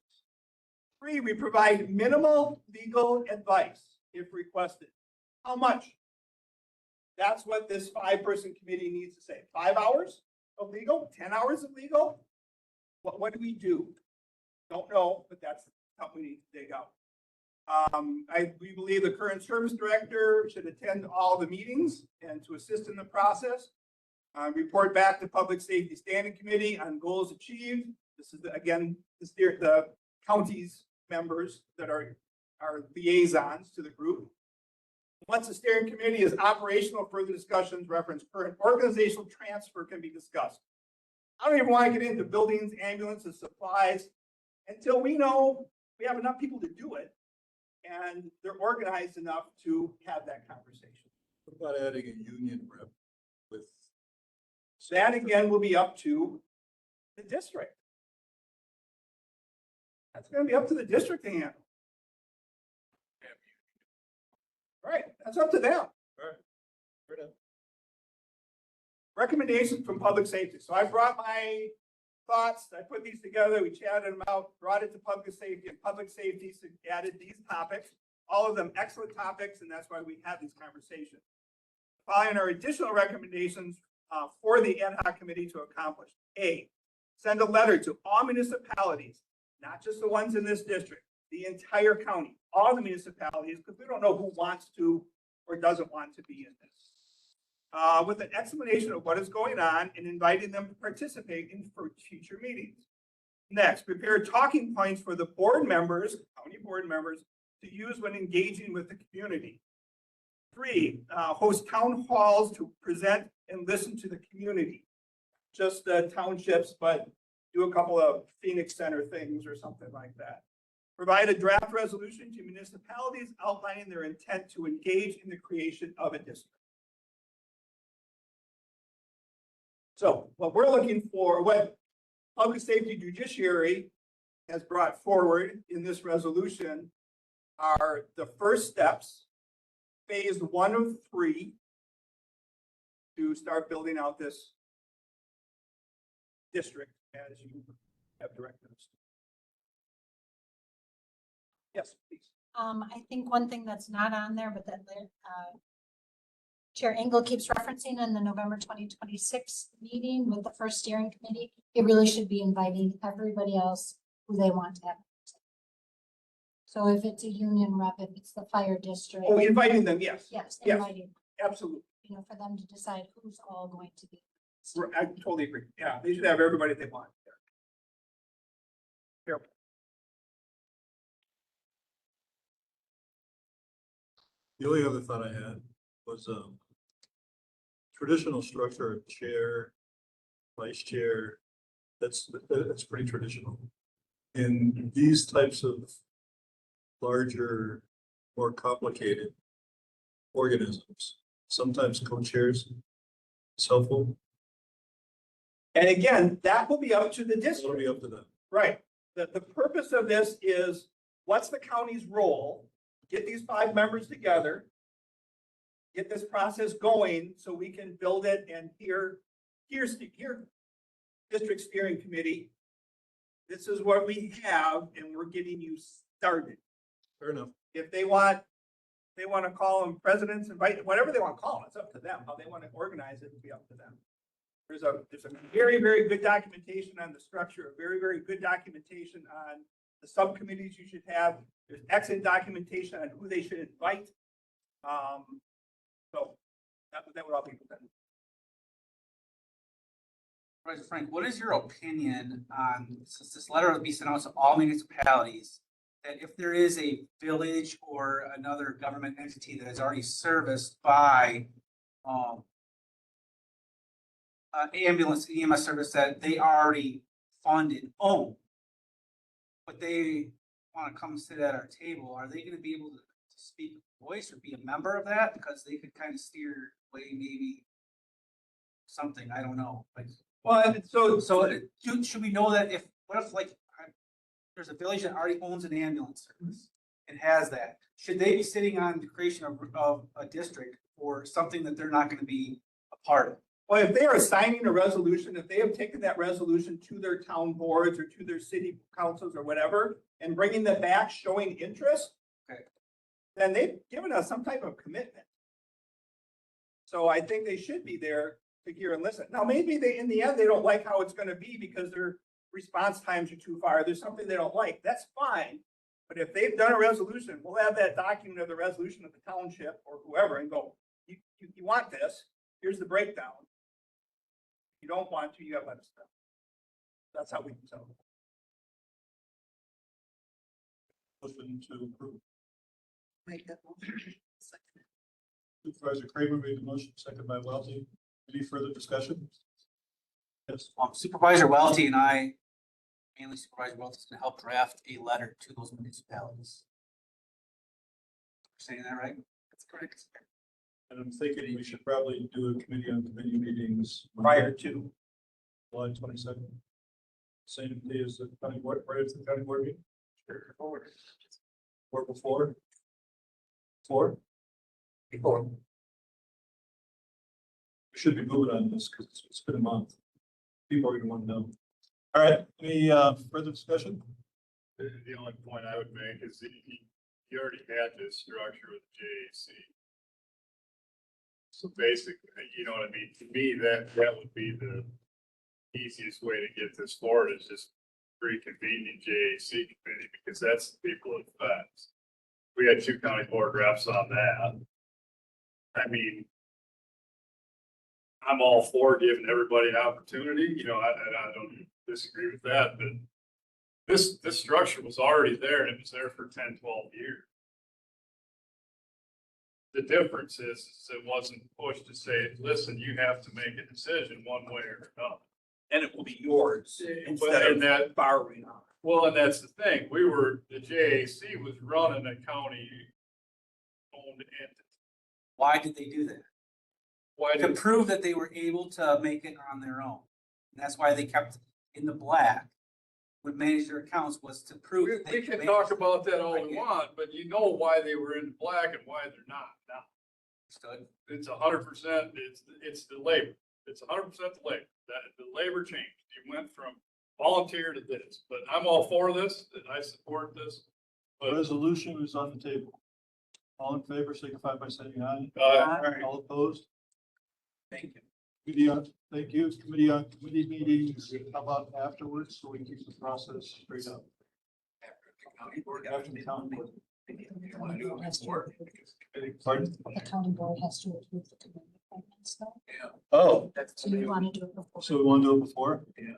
3, we provide minimal legal advice if requested. How much? That's what this 5-person committee needs to say. 5 hours of legal? 10 hours of legal? What do we do? Don't know, but that's something we need to dig out. We believe the current service director should attend all the meetings and to assist in the process. Report back to Public Safety Standing Committee on goals achieved. This is, again, the county's members that are liaisons to the group. Once the steering committee is operational, further discussions reference current organizational transfer can be discussed. I don't even want to get into buildings, ambulances, supplies, until we know we have enough people to do it and they're organized enough to have that conversation. What about adding a union rep with? So that again will be up to the district. That's going to be up to the district to handle. Right, that's up to them. All right. Recommendations from public safety. So I brought my thoughts, I put these together, we chatted them out, brought it to public safety, and public safety added these topics, all of them excellent topics, and that's why we have these conversations. Following our additional recommendations for the ad hoc committee to accomplish. A, send a letter to all municipalities, not just the ones in this district, the entire county, all the municipalities, because we don't know who wants to or doesn't want to be in this. With an explanation of what is going on and inviting them to participate in future meetings. Next, prepare talking points for the board members, county board members, to use when engaging with the community. 3, host town halls to present and listen to the community. Just the townships, but do a couple of Phoenix Center things or something like that. Provide a draft resolution to municipalities outlining their intent to engage in the creation of a district. So what we're looking for, what Public Safety Judiciary has brought forward in this resolution are the first steps, phase 1 of 3, to start building out this district as you have directed us. Yes, please. I think one thing that's not on there, but that Chair Engel keeps referencing in the November 2026 meeting with the first steering committee, it really should be inviting everybody else who they want to have. So if it's a union rep, if it's the fire district. Oh, inviting them, yes. Yes, Yes. inviting, Absolutely. you know, for them to decide who's all going to be. I totally agree. Yeah, they should have everybody they want there. Fair. The only other thought I had was traditional structure of chair, vice chair. That's pretty traditional. In these types of larger, more complicated organisms, sometimes co-chairs is helpful. And again, that will be up to the district. It'll be up to them. Right. The purpose of this is what's the county's role? Get these 5 members together, get this process going so we can build it and hear district steering committee. This is what we have and we're getting you started. Fair enough. If they want to call them presidents, invite, whatever they want to call them, it's up to them. How they want to organize it will be up to them. There's a very, very good documentation on the structure, a very, very good documentation on the subcommittees you should have. There's excellent documentation on who they should invite. So that would all be presented. Right, Frank, what is your opinion on, since this letter will be sent out to all municipalities, that if there is a village or another government entity that is already serviced by ambulance EMS service that they already fund and own, but they want to come sit at our table, are they going to be able to speak voice or be a member of that? Because they could kind of steer away maybe something, I don't know. Like, well, so should we know that what if like there's a village that already owns an ambulance service and has that? Should they be sitting on the creation of a district for something that they're not going to be a part of? Well, if they are signing a resolution, if they have taken that resolution to their town boards or to their city councils or whatever, and bringing them back showing interest, okay, then they've given us some type of commitment. So I think they should be there to hear and listen. Now, maybe in the end, they don't like how it's going to be because their response times are too far. There's something they don't like. That's fine. But if they've done a resolution, we'll have that document of the resolution of the township or whoever and go, you want this, here's the breakdown. If you don't want to, you have to let us know. That's how we can tell. Motion to approve. Make that motion. Supervisor Kramer made the motion, second by Welty. Any further discussion? Yes. Supervisor Welty and I, mainly Supervisor Welty, is going to help draft a letter to those municipalities. Saying that right? That's correct. And I'm thinking we should probably do a committee on committee meetings Prior to July 22nd. Same day as the county board, prior to the county board meeting. Sure. Or before. Before. We should be moving on this because it's been a month. People are going to want to know. All right. Any further discussion? The only point I would make is that you already had this structure with JAC. So basically, you know what I mean? To me, that would be the easiest way to get this forward is just reconvening JAC committee because that's the people it affects. We had 2 county board reps on that. I mean, I'm all for giving everybody an opportunity. You know, I don't disagree with that, but this structure was already there and it was there for 10, 12 years. The difference is it wasn't pushed to say, listen, you have to make a decision one way or another. and it will be yours instead of that borrowing on. Well, and that's the thing. The JAC was running a county owned entity. Why did they do that? Why To prove that they were able to make it on their own. And that's why they kept in the black. Would manage their accounts was to prove. that they We can could talk make- about that all we want, but you know why they were in the black and why they're not now. Understood. It's 100%, it's the labor. It's 100% the labor. That the labor changed. You went from volunteer to this, but I'm all for this and I support this. The resolution is on the table. All in favor, signify by saying aye. Aye. All opposed? Thank you. Thank you. Committee on committee meetings, how about afterwards, so we keep the process straight up? After the county board. Pardon? The county board has to approve the committee appointments though. Oh, So you want to do it before? so we want to do it before? Yeah.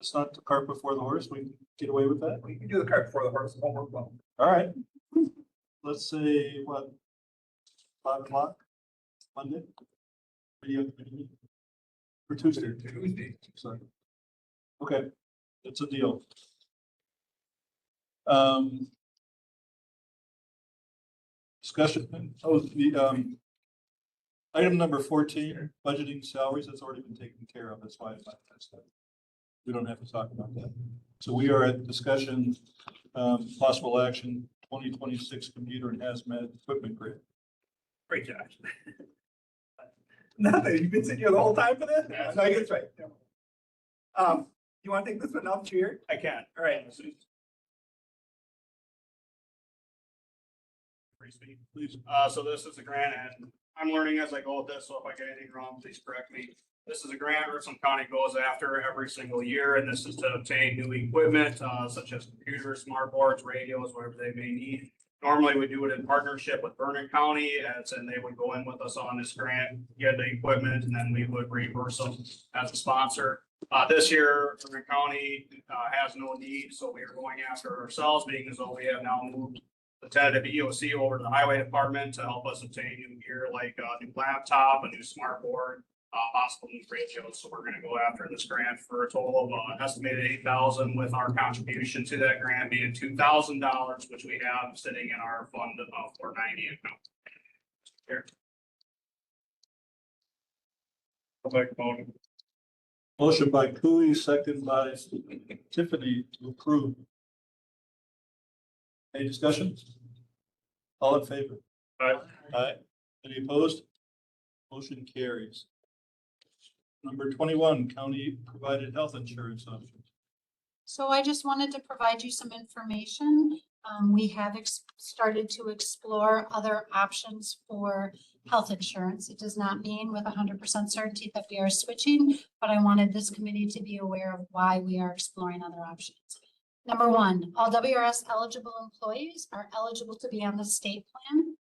It's not the cart before the horse. We can get away with that? We can do the cart before the horse. Won't work well. All right. Let's say what? 5 o'clock? Monday? Video committee? For Tuesday? Sorry. Okay, that's a deal. Discussion, item number 14, budgeting salaries, that's already been taken care of, that's why that's that. We don't have to talk about that. So we are at discussion, possible action, 2026 computer and hazmat equipment grid. Great job. Nothing. You've been sitting here the whole time for this? No, that's right. You want to take this one up, Chair? I can. All right. Free speak. Please. So this is a grant and I'm learning as I go with this, so if I get anything wrong, please correct me. This is a grant Richland County goes after every single year, and this is to obtain new equipment, such as computers, smart boards, radios, whatever they may need. Normally, we do it in partnership with Vernon County, and they would go in with us on this grant, get the equipment, and then we would reimburse them as a sponsor. This year, Vernon County, has no need, so we are going after ourselves, being as though we have now moved the tentative EOC over to the highway department to help us obtain new gear like a new laptop, a new smart board, possible new radios. So we're gonna go after this grant for a total of estimated $8,000, with our contribution to that grant being $2,000, which we have sitting in our fund of 490 account. Here. I'll make a motion. Motion by Cooey, second by Tiffany to approve. Any discussion? All in favor? Aye. Aye. Any opposed? Motion carries. Number 21, county provided health insurance options. So I just wanted to provide you some information. We have started to explore other options for health insurance. It does not mean with 100% certainty that we are switching, but I wanted this committee to be aware of why we are exploring other options. Number one, all WRS eligible employees are eligible to be on the state plan,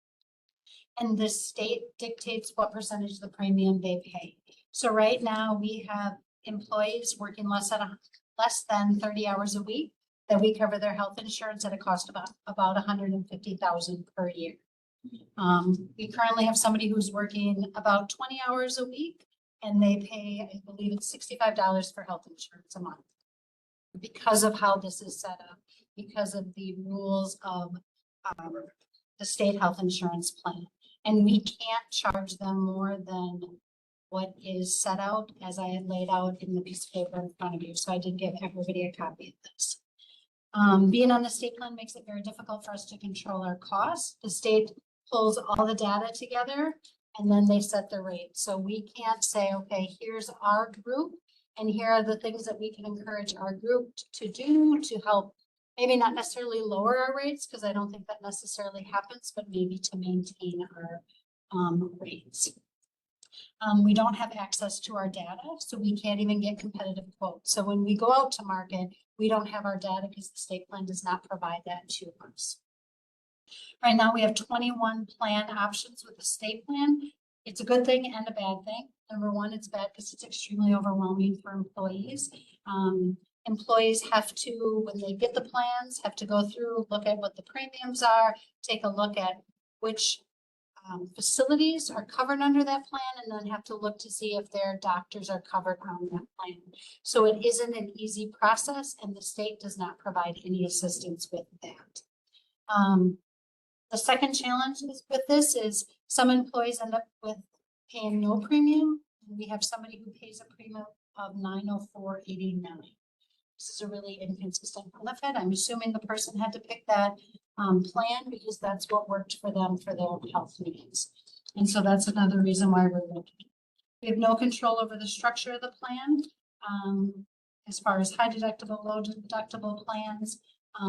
and the state dictates what percentage of the premium they pay. So right now we have employees working less than 30 hours a week that we cover their health insurance at a cost of about $150,000 per year. We currently have somebody who's working about 20 hours a week, and they pay, I believe it's $65 for health insurance a month. Because of how this is set up, because of the rules of the state health insurance plan. And we can't charge them more than what is set out as I had laid out in the piece of paper in front of you. So I did give everybody a copy of this. Being on the state plan makes it very difficult for us to control our costs. The state pulls all the data together and then they set the rate. So we can't say, okay, here's our group, and here are the things that we can encourage our group to do to help, maybe not necessarily lower our rates, because I don't think that necessarily happens, but maybe to maintain our rates. We don't have access to our data, so we can't even get competitive quotes. So when we go out to market, we don't have our data because the state plan does not provide that to us. Right now, we have 21 plan options with the state plan. It's a good thing and a bad thing. Number one, it's bad because it's extremely overwhelming for employees. Employees have to, when they get the plans, have to go through, look at what the premiums are, take a look at which facilities are covered under that plan, and then have to look to see if their doctors are covered on that plan. So it isn't an easy process, and the state does not provide any assistance with that. The second challenge with this is some employees end up with paying no premium. And we have somebody who pays a premium of $904.89. This is a really inconsistent benefit. I'm assuming the person had to pick that plan because that's what worked for them for their health needs. And so that's another reason why we're looking. We have no control over the structure of the plan. As far as high deductible, low deductible plans.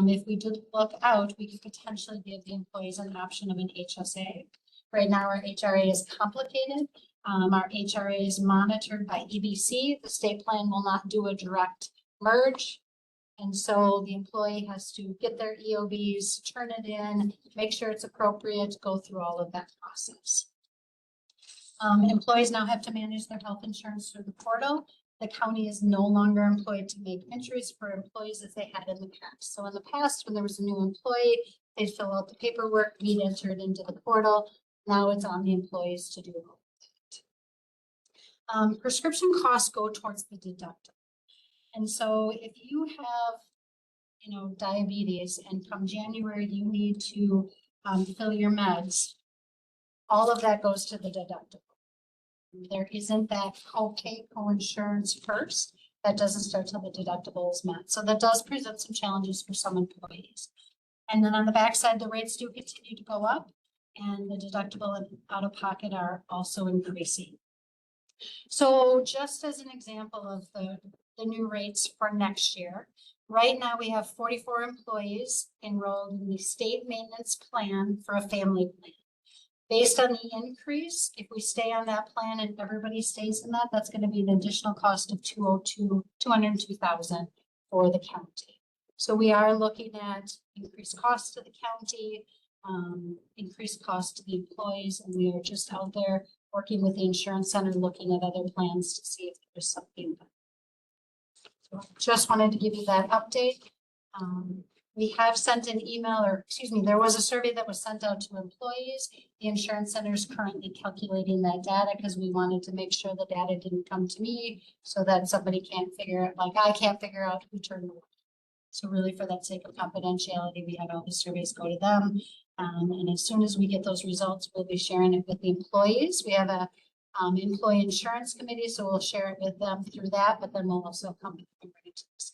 If we did look out, we could potentially give the employees an option of an HSA. Right now, our HRA is complicated. Our HRA is monitored by EBC. The state plan will not do a direct merge. And so the employee has to get their EOBs, turn it in, make sure it's appropriate, go through all of that process. Employees now have to manage their health insurance through the portal. The county is no longer employed to make entries for employees as they had in the past. So in the past, when there was a new employee, they'd fill out the paperwork, we'd enter it into the portal. Now it's on the employees to do all of that. Prescription costs go towards the deductible. And so if you have, diabetes, and come January, you need to fill your meds, all of that goes to the deductible. There isn't that co-pay, co-insurance first. That doesn't start till the deductible is met. So that does present some challenges for some employees. And then on the backside, the rates do continue to go up, and the deductible and out-of-pocket are also increasing. So just as an example of the the new rates for next year. Right now, we have 44 employees enrolled in the state maintenance plan for a family plan. Based on the increase, if we stay on that plan and everybody stays in that, that's gonna be an additional cost of 202,000 for the county. So we are looking at increased costs to the county, increased cost to the employees, and we are just out there working with the insurance center, looking at other plans to see if there's something. So just wanted to give you that update. We have sent an email, or excuse me, there was a survey that was sent out to employees. The insurance center is currently calculating that data because we wanted to make sure the data didn't come to me so that somebody can't figure it, like I can't figure out who turned the. So really for that sake of confidentiality, we had all the surveys go to them. And as soon as we get those results, we'll be sharing it with the employees. We have a employee insurance committee, so we'll share it with them through that, but then we'll also come and bring it to this.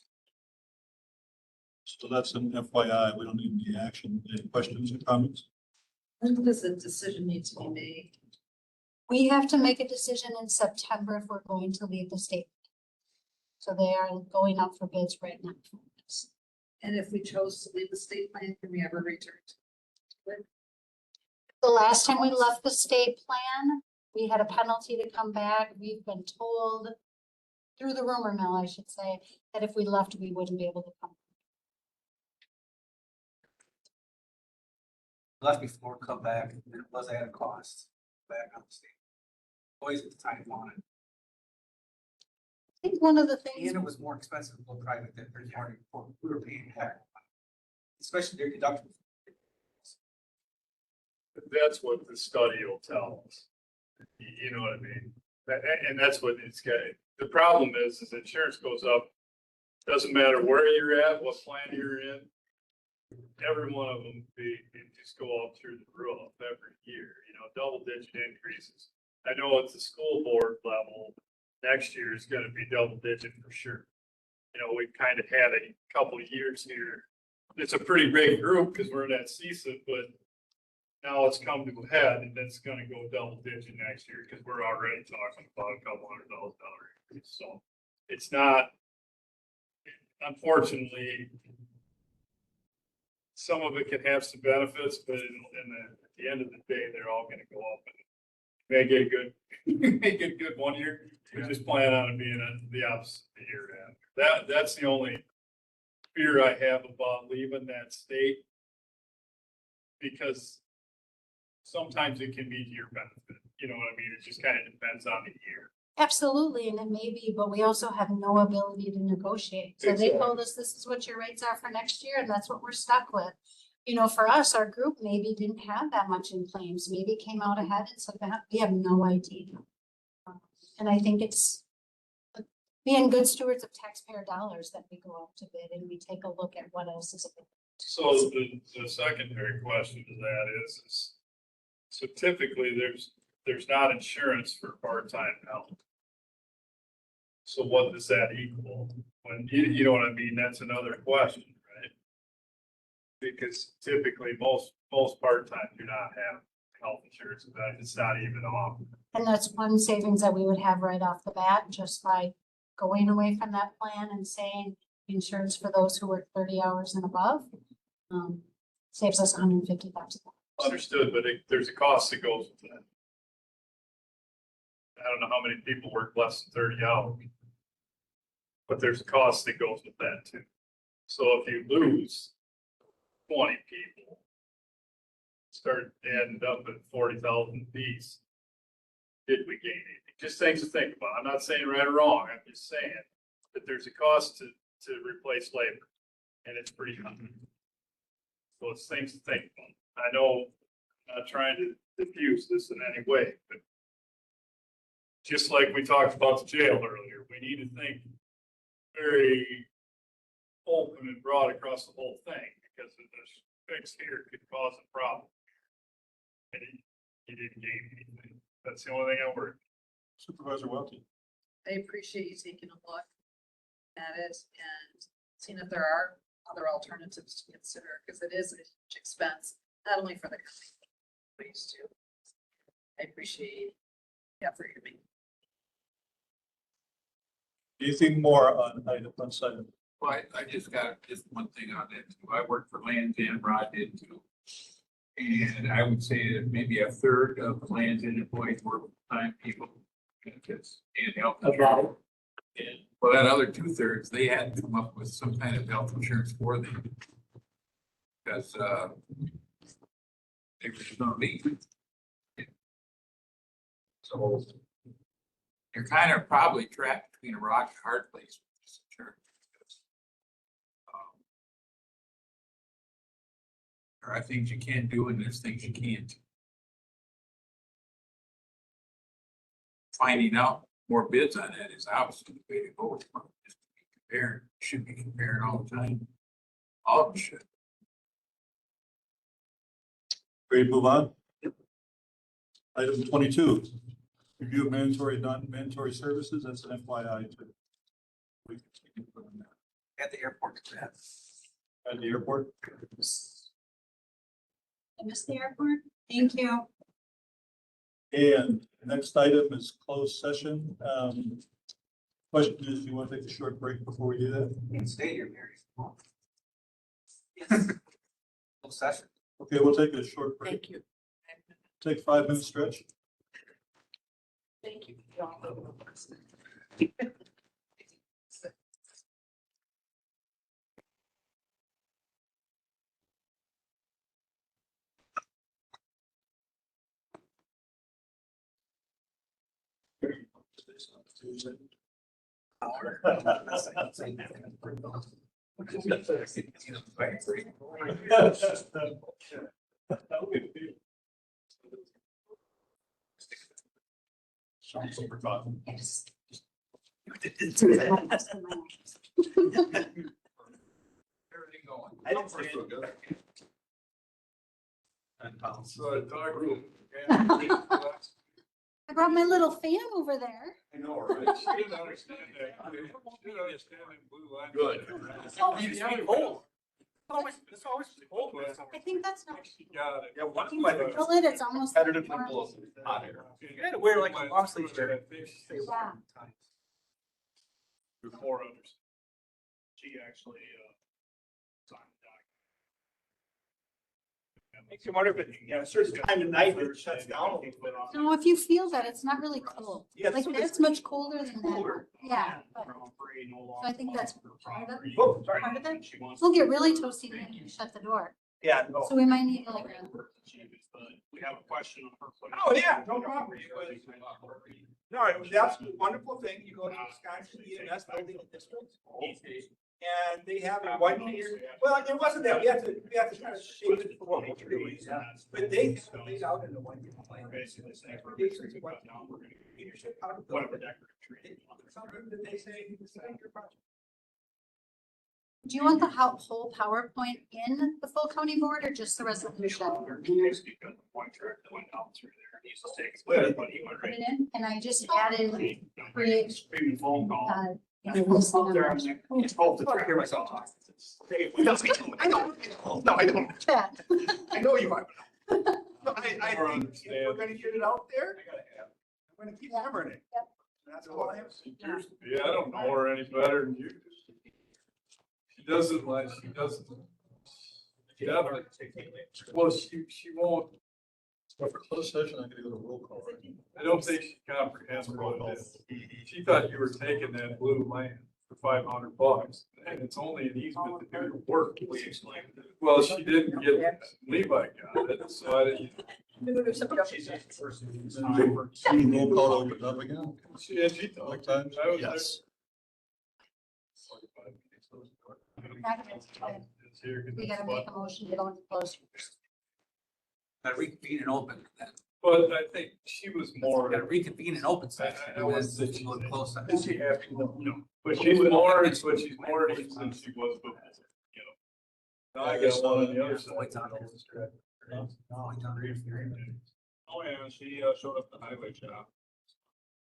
So that's an FYI. We don't need any action. Any questions or comments? When does a decision need to be made? We have to make a decision in September if we're going to leave the state. So they are going out for bids right now. And if we chose to leave the state plan, can we ever return to it? The last time we left the state plan, we had a penalty to come back. We've been told through the rumor mill, I should say, that if we left, we wouldn't be able to come. Left before, come back, and it was at a cost, back on the state. Always at the time wanted, I think one of the things. and it was more expensive to go private than third party, we were paying heck. Especially their deductible. That's what the study will tell us. You know what I mean? And that's what it's got. The problem is insurance goes up. Doesn't matter where you're at, what plan you're in. Every one of them just go up through the roof every year, you know, double-digit increases. I know at the school board level, next year is gonna be double-digit for sure. You know, we've kind of had a couple of years here. It's a pretty big group because we're in that CSIP, but now it's come to a head and it's gonna go double-digit next year because we're already talking about a couple $100,000 increase. So it's not, unfortunately, some of it can have some benefits, but at the end of the day, they're all gonna go up. And may get good, may get good one year, we just plan on it being the opposite the year after. That's the only fear I have about leaving that state. Because sometimes it can be to your benefit, you know what I mean? It just kind of depends on the year. Absolutely, and it may be, but we also have no ability to negotiate. So they told us this is what your rates are for next year, and that's what we're stuck with. You know, for us, our group maybe didn't have that much in claims, maybe it came out ahead and so that we have no idea. And I think it's being good stewards of taxpayer dollars that we go out to bid and we take a look at what else is available. So the secondary question to that is so typically there's not insurance for part-time help. So what does that equal? When you know what I mean? That's another question, right? Because typically most part-time do not have health insurance. It's not even offered. And that's one savings that we would have right off the bat, just by going away from that plan and saying insurance for those who work 30 hours and above. Saves us $150,000. Understood, but there's a cost that goes with that. I don't know how many people work less than 30 hours. But there's a cost that goes with that too. So if you lose 20 people, start adding up at 40,000 apiece, did we gain anything? Just things to think about. I'm not saying right or wrong. I'm just saying that there's a cost to replace labor, and it's pretty high. So it's things to think about. I know I'm not trying to diffuse this in any way, but just like we talked about the jail earlier, we need to think very open and broad across the whole thing, because if this fix here could cause a problem. And you didn't gain anything. That's the only thing I worry. Supervisor Welty. I appreciate you taking a look at it and seeing if there are other alternatives to consider, because it is a huge expense, not only for the county, but please too. I appreciate the effort you're making. Anything more on item one side? Well, I just got just one thing on that. too. I work for Lands End, Rod did too. And I would say that maybe a third of Lands End employees were full-time people. Benefits and health insurance. And well, that other 2/3, they had to come up with some kind of health insurance for them. Because they were just gonna leave. So you're kind of probably trapped between a rock and a hard place with this insurance. There are things you can do and there's things you can't. Finding out more bids on that is obviously the way to go. Just compare, should be comparing all the time. All of them should. Ready to move on? Item 22, review of mandatory and non-mandatory services. That's an FYI too. We can put on that. At the airport. At the airport. I missed the airport. Thank you. And the next item is closed session. Question is, do you want to take a short break before we do that? You can stay here, Mary. Yes. Full session. Okay, we'll take a short break. Thank you. Take 5-minute stretch. Thank you. Yes. Everything going. I didn't say it. So I talked to. I brought my little fan over there. I know, right? She didn't understand that. She didn't understand that blue line. Good. It's always cold. It's always cold. I think that's not. Got it. Yeah, one of You my feel it, it's almost. competitively warm. blows hot air. You had to wear like a long sleeve shirt. Yeah. Before others. She actually, signed the Makes you wonder if it, a certain time of night it shuts down a little bit. No, if you feel that, it's not really cold. Yeah, Like so that's much colder than that. Cooler. Yeah. But document. So I think that's part of it. Oh, sorry. Part of it. We'll get really toasty when you shut the door. Yeah, no. So we might need like a. We have a question on her. Oh, yeah, no problem. No, it was absolutely wonderful thing. You go to Wisconsin EMS building district. And they have a 1 year, well, it wasn't that, we have to kind of shape it for what we're doing. But they have it laid out in the 1 year plan. Recommendations, what leadership, how to build it. Something that they say, decide your project. Do you want the whole PowerPoint in the full county board or just the resolution? Put it in, and I just added create. Phone call. List the There, numbers. it's both to hear myself talk. I know. No, I don't. That. I know you are. No, I think if we're gonna get it out there, I'm gonna keep hammering it. Yep. That's all I have. Yeah, I don't know her any better than you. She doesn't like, she doesn't. Yeah, well, she won't, So for closed session, I'm gonna go to roll call. I don't think she comprehends what it is. She thought you were taking that blue land for $500 and it's only an easement to do the work. We explained. Well, she didn't get, Levi got it, so I didn't. Roll call open up again. She thought. Like times? I was Yes. We gotta make a motion to go into closed. Gotta reconvene and open then. But I think she was more. Gotta reconvene and open session. I was Then go to closed Is session. she happy? No. But she's more at ease than she was before, you know. Now I got one on the other side. White's on there. Oh, yeah, she showed up at the highway shop.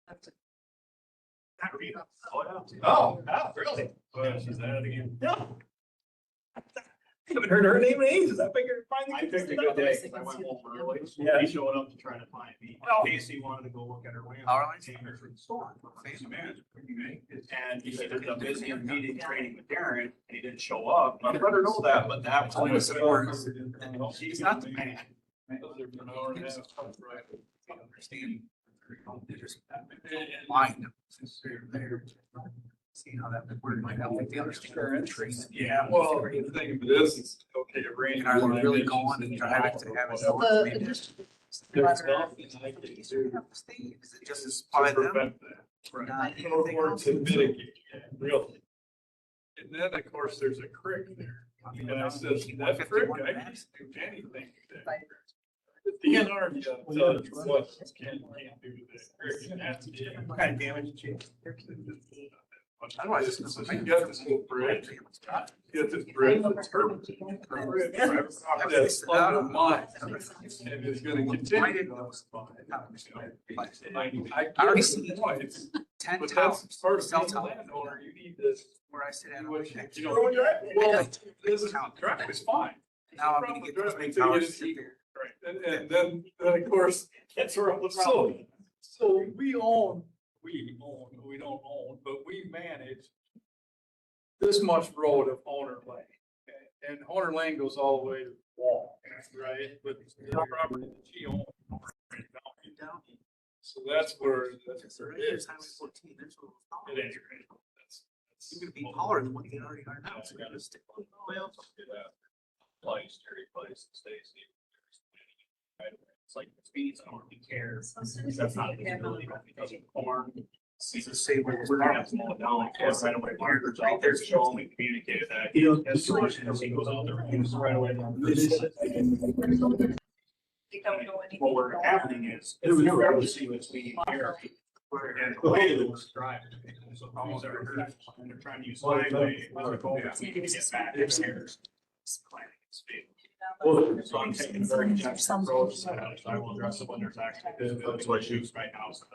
Not read up. Oh, yeah. Oh, really? Well, she's at it again. No. Haven't heard her name in ages. I figured finally. I picked a good day, 'cause I went home early, so Yeah. he showed up to try to find me. Casey wanted to go look at her land. Power lines? Came here for the storm. Fancy man, and he said there's a busy meeting training with Darren, and he didn't show up. I let her know that, but that was. Always the worst. She's not the man. Understand. They just mind them since they're there. See how that would work. Might not like the understand their entries. Yeah, well, the thing of this is, okay, it rained. And are they really going and driving to have it? So the district letter, Is it just as part of them? Not anything Or else? to mitigate, really. And then, of course, there's a creek there. And I says, that creek, I can't do anything there. The DNR, tells you what, can't do that creek. And that's it. What kind of damage did you? Otherwise, it's just, you got this little bridge. You got this bridge that's hurting. That's under mine. And it's gonna continue. I already get seen the point. It's- 10 But towns, that's part of cell being a tower. landowner, you need this. Where I sit at. Well, this is, Count. drive is fine. Now I'm gonna get those big towers to sit there. Right, and then, of course, that's where the problem. So we don't own, but we manage this much road of owner lane. Okay? And owner lane goes all the way to the wall, right? But the property that she owns. So that's where, that's where it is. Highway 14, there's a little power. At any rate, that's. It's gonna be taller than what they already are now. So Yeah. we're gonna stick on the Well, oil. place, Terry place, Stacy. It's like speeds, I don't really care. So as soon as That's you not get them on the because of corn. Just say We're gonna have to mow it down, yes, right away, markers out there, so we communicated that. As soon as he goes out there, he was right away. What we're happening is, if we ever see what's being here. And the way that was driving, so problems are, and they're trying to use highway, to get back there. Well, so I'm taking a very gentle approach, I will address it when there's actually, that's what issues right now. So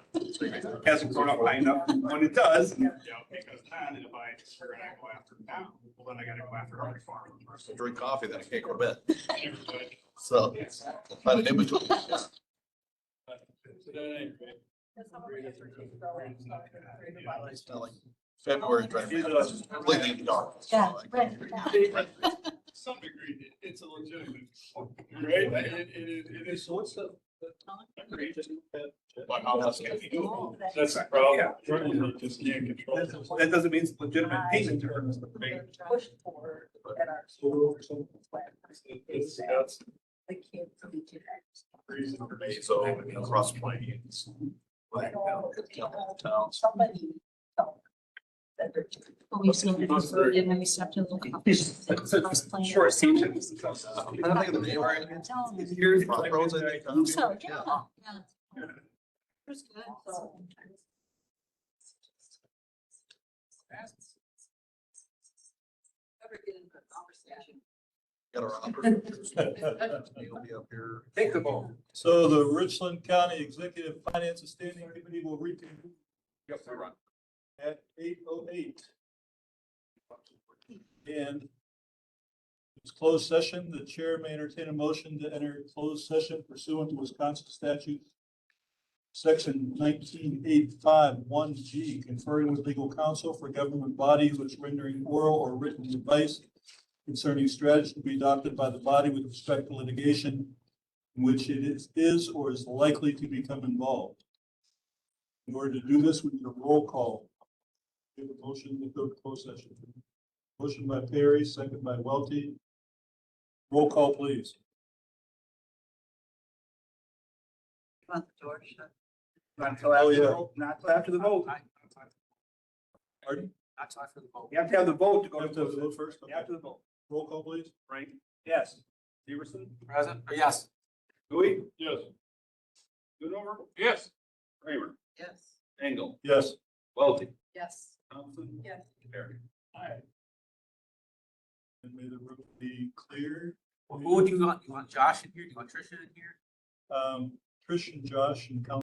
Hasn't grown up high enough. When it does. yeah, because then if I, we're gonna go after it now, well, then I gotta go after every farm. So drink coffee, then I can't go to bed. So, find an in between. It's not like February, driving completely in the dark. Yeah, right. Some degree, it's a legitimate, right? It is, so what's the? My house, that's the problem. You just can't control it. That doesn't mean it's legitimate payment terms. pushed for at our school. It's, that's The kids need to. the reason for me, so across plains. Towns. Somebody. We still have to vote in when we step to the local. Short season. I don't think of the name right. Here's. Front roads, I think. So, yeah, yeah. It's good. Ever get into a conversation? Got around. He'll be up here. Take the vote. So the Richland County Executive Finance and Standing Committee will reconvene Yep, we run. at 8:08. And it's closed session. The chair may entertain a motion to enter closed session pursuant to Wisconsin statute section 19.851G, conferring with legal counsel for government bodies which rendering oral or written advice concerning strategy to be adopted by the body with respect to litigation in which it is or is likely to become involved. In order to do this, we need a roll call. We have a motion to go to closed session. Motion by Perry, second by Welty. Roll call, please. Want the door shut? Not until after the yeah. vote, not until after the vote. Pardon? Not till after the vote. You have to have the vote to go You to have to have the closed vote first? session. After the vote. Roll call, please. Frank? Yes. Severson? Present, or yes? Louis? Yes. Goodover? Yes. Kramer? Yes. Engel? Yes. Welty? Yes. Thompson? Yes. Perry? And may the room be clear. Who do you want? You want Josh in here? Do you want Tricia in here? Trish and Josh and Council